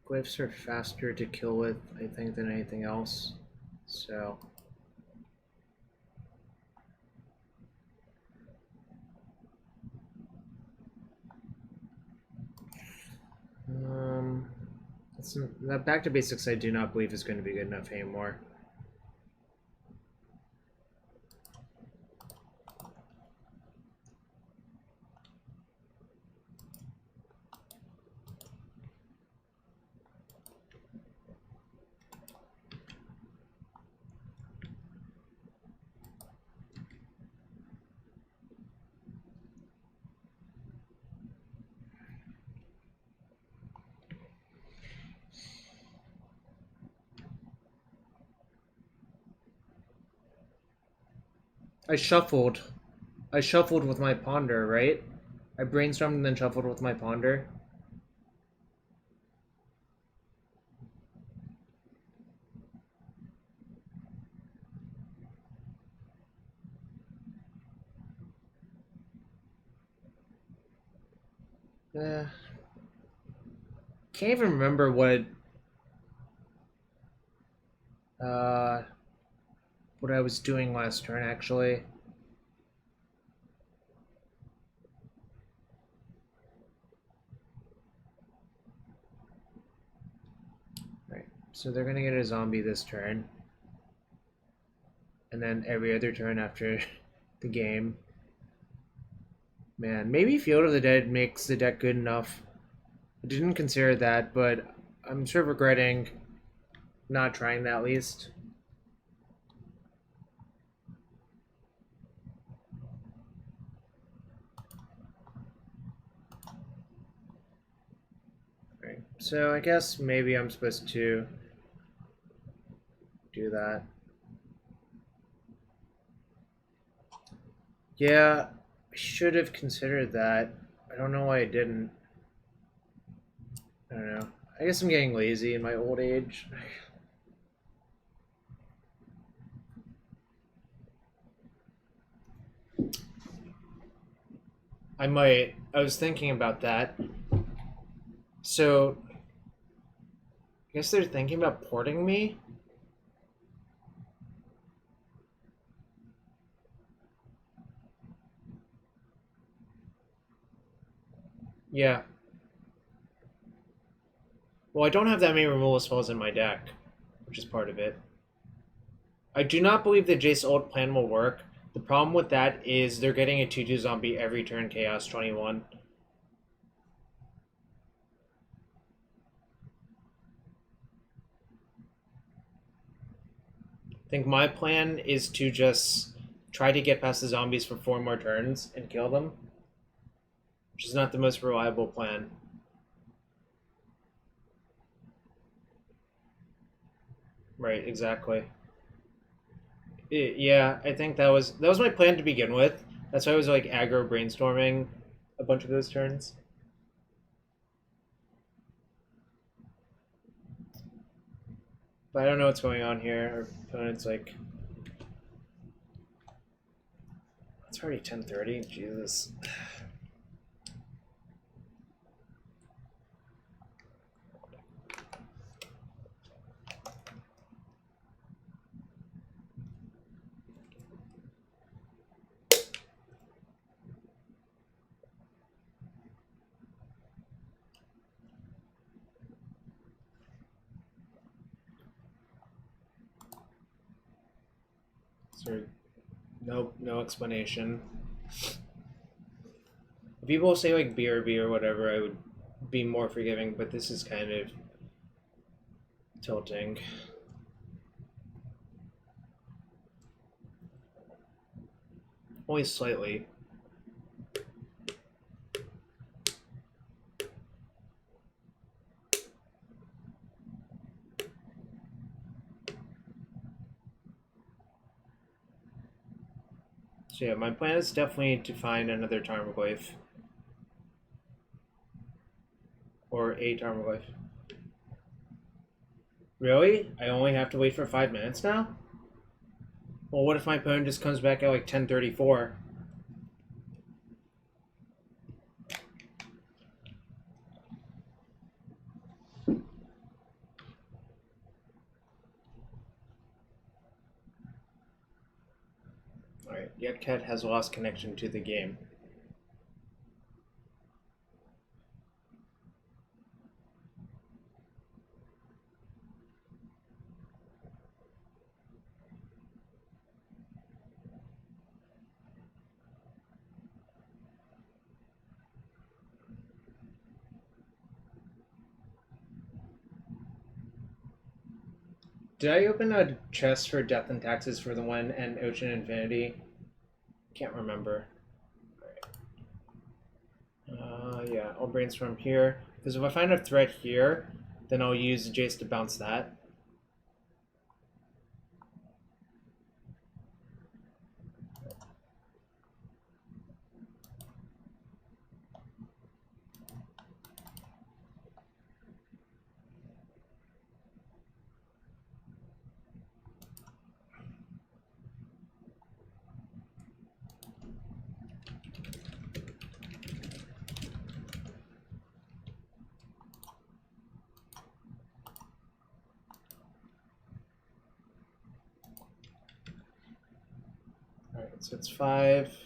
Glyphs are faster to kill with, I think, than anything else. So. That back to basics I do not believe is going to be good enough anymore. I shuffled. I shuffled with my Ponder, right? I brainstormed and then shuffled with my Ponder. Can't even remember what I was doing last turn, actually. Right, so they're gonna get a zombie this turn. And then every other turn after the game. Man, maybe Field of the Dead makes the deck good enough. I didn't consider that, but I'm sort of regretting not trying that at least. Right, so I guess maybe I'm supposed to do that. Yeah, I should have considered that. I don't know why I didn't. I don't know. I guess I'm getting lazy in my old age. I might. I was thinking about that. So, I guess they're thinking about porting me? Yeah. Well, I don't have that many removal spells in my deck, which is part of it. I do not believe the Jace ult plan will work. The problem with that is they're getting a 2-2 zombie every turn Chaos 21. think my plan is to just try to get past the zombies for 4 more turns and kill them, which is not the most reliable plan. Right, exactly. Yeah, I think that was my plan to begin with. That's why I was like aggro brainstorming a bunch of those turns. But I don't know what's going on here. Our opponent's like, it's already 10:30. Jesus. So, no explanation. If people say like BRB or whatever, I would be more forgiving, but this is kind of tilting. Only slightly. So yeah, my plan is definitely to find another Tarmogoyf. Or a Tarmogoyf. Really? I only have to wait for 5 minutes now? Well, what if my opponent just comes back at like 10:34? Alright, Yetcat has lost connection to the game. Did I open a chest for Death and Taxes for the one and Ocean Infinity? Can't remember. Yeah, I'll brainstorm here. Because if I find a threat here, then I'll use Jace to bounce that. Alright, so it's 5.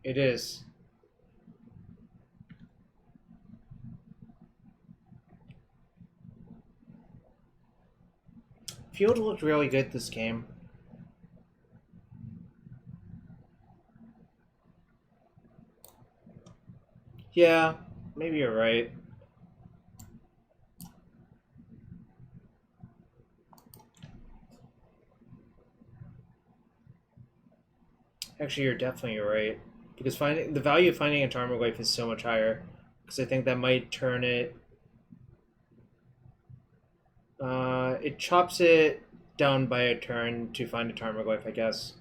It is. Field looked really good this game. Yeah, maybe you're right. Actually, you're definitely right. Because finding the value of finding a Tarmogoyf is so much higher. Because I think that might turn it. It chops it down by a turn to find a Tarmogoyf, I guess.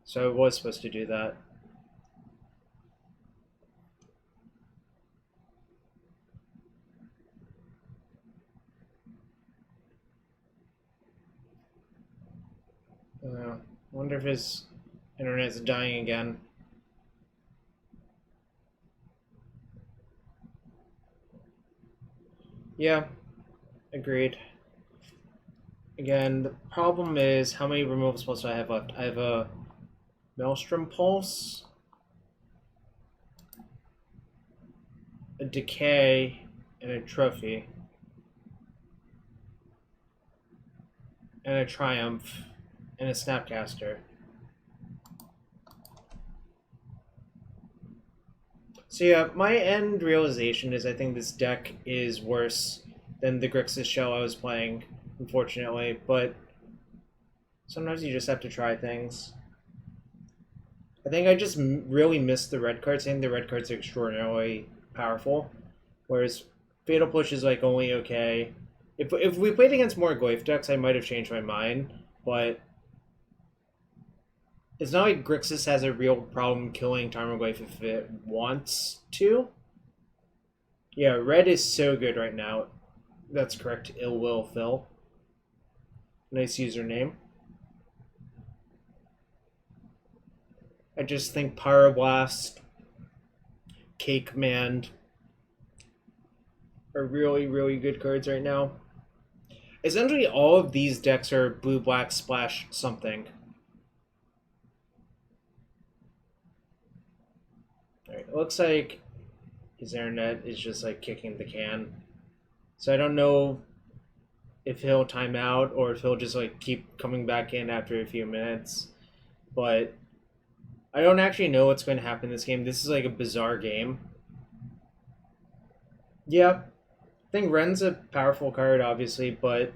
So I was supposed to do that. I wonder if his internet's dying again. Yeah, agreed. Again, the problem is how many removal spells do I have left? I have a Maelstrom Pulse, a Decay, and a Trophy, and a Triumph, and a Snapcaster. So yeah, my end realization is I think this deck is worse than the Grixis shell I was playing, unfortunately, but sometimes you just have to try things. I think I just really missed the red cards. I think the red cards are extraordinarily powerful, whereas Fatal Push is like only okay. If we played against more Goyf decks, I might have changed my mind, but it's not like Grixis has a real problem killing Tarmogoyf if it wants to. Yeah, red is so good right now. That's correct. Ill Will Phil. Nice username. I just think Pyroblast, Cake Man are really, really good cards right now. Essentially, all of these decks are blue, black, splash, something. Alright, it looks like his internet is just like kicking the can. So I don't know if he'll time out or if he'll just like keep coming back in after a few minutes. But I don't actually know what's going to happen in this game. This is like a bizarre game. Yeah, I think Ren's a powerful card, obviously, but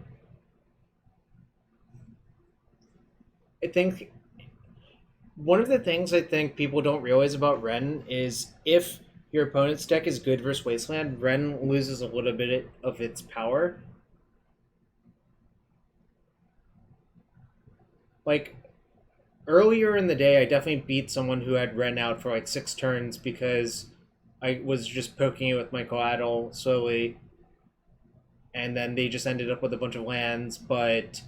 I think one of the things I think people don't realize about Ren is if your opponent's deck is good versus Wasteland, Ren loses a little bit of its power. Like, earlier in the day, I definitely beat someone who had Ren out for like 6 turns because I was just poking it with my Coatl slowly, and then they just ended up with a bunch of lands, but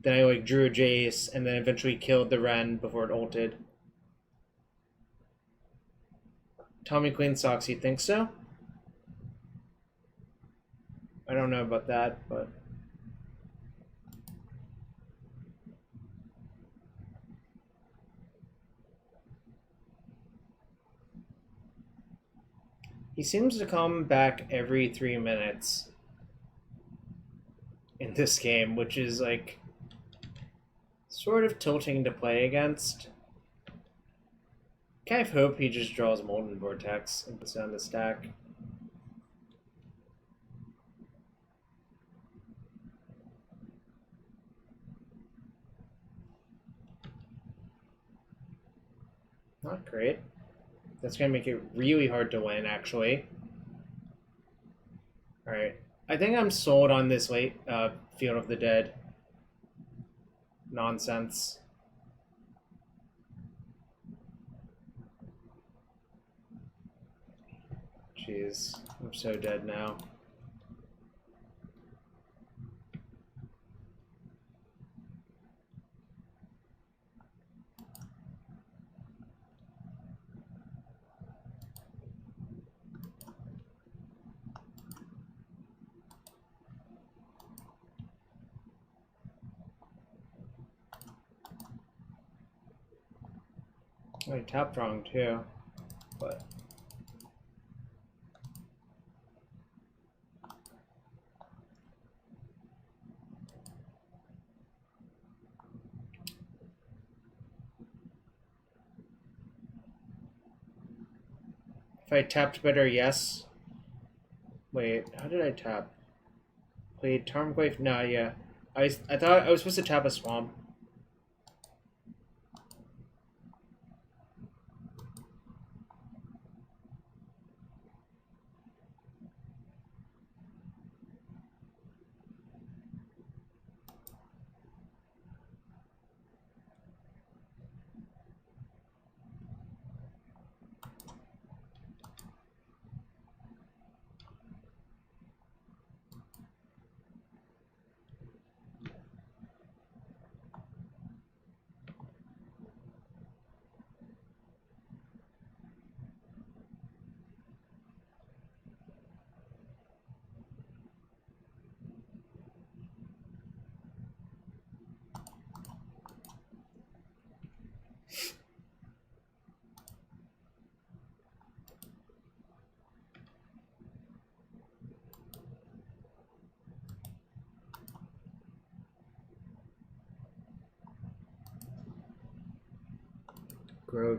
then I like drew a Jace and then eventually killed the Ren before it ulted. Tommy Queen Socks, you think so? I don't know about that, but he seems to come back every 3 minutes in this game, which is like sort of tilting to play against. Kind of hope he just draws Molten Vortex and puts it on the stack. Not great. That's going to make it really hard to win, actually. Alright. I think I'm sold on this late Field of the Dead nonsense. Jeez, I'm so dead now. I tapped wrong too, but if I tapped better, yes. Wait, how did I tap? Played Tarmogoyf? No, yeah. I thought I was supposed to tap a swamp.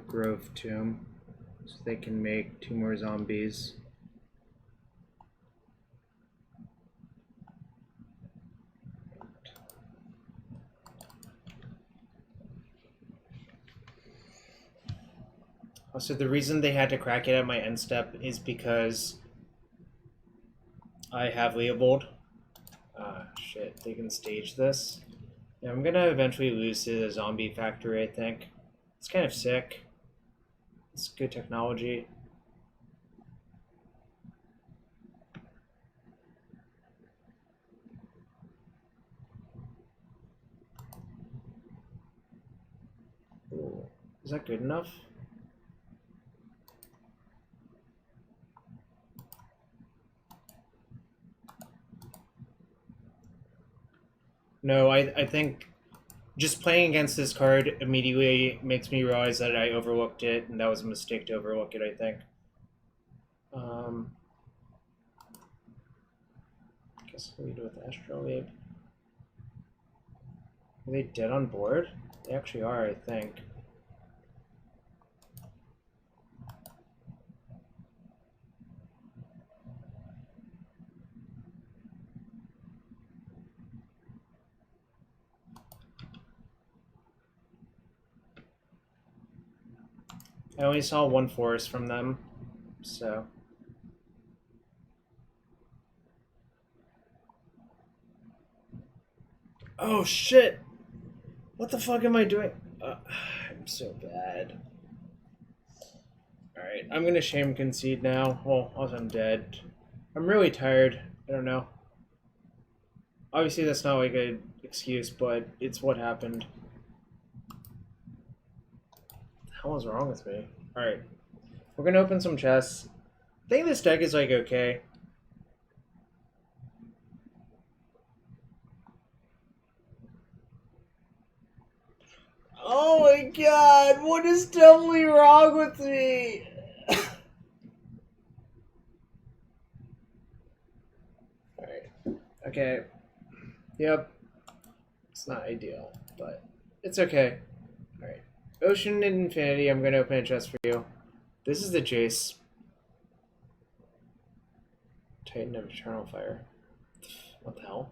Grove Tomb. so they can make 2 more zombies. Also, the reason they had to crack it at my end step is because I have Leovold. Shit, they can stage this. Yeah, I'm gonna eventually lose to the zombie factory, I think. It's kind of sick. It's good technology. Ooh, is that good enough? No, I think just playing against this card immediately makes me realize that I overlooked it, and that was a mistake to overlook it, I think. I guess I'll lead with Astrolabe. Are they dead on board? They actually are, I think. I only saw 1 forest from them, so... Oh shit! What the fuck am I doing? I'm so bad. Alright, I'm gonna shame concede now. Well, also I'm dead. I'm really tired. I don't know. Obviously that's not like an excuse, but it's what happened. What the hell is wrong with me? Alright. We're gonna open some chests. I think this deck is like okay. Oh my god, what is definitely wrong with me? Alright. Okay. Yep. It's not ideal, but it's okay. Alright. Ocean and Infinity, I'm going to open a chest for you. This is the Jace. Titan of Eternal Fire. What the hell?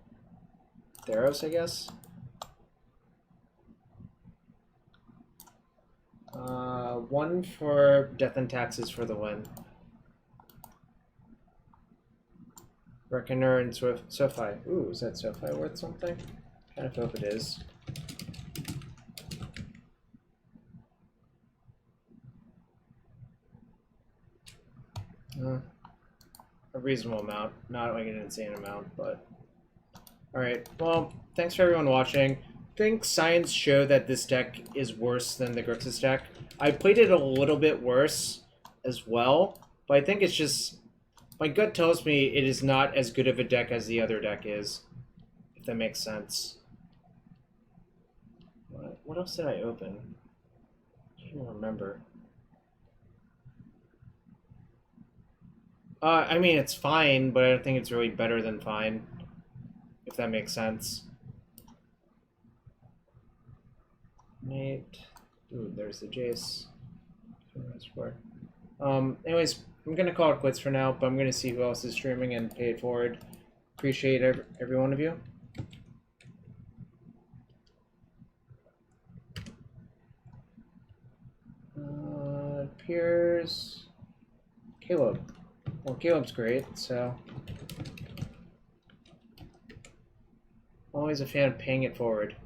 Theros, I guess? One for Death and Taxes for the win. Reckoner and Sophie. Ooh, is that Sophie worth something? Kind of hope it is. A reasonable amount. Not like an insane amount, but... Alright, well, thanks for everyone watching. I think science showed that this deck is worse than the Grixis deck. I played it a little bit worse as well, but I think it's just... My gut tells me it is not as good of a deck as the other deck is, if that makes sense. What else did I open? I can't even remember. I mean, it's fine, but I don't think it's really better than fine, if that makes sense. Mate. Ooh, there's the Jace. Anyways, I'm going to call it quits for now, but I'm going to see who else is streaming and pay it forward. Appreciate every one of you. Appears... Caleb. Well, Caleb's great, so... Always a fan of paying it forward.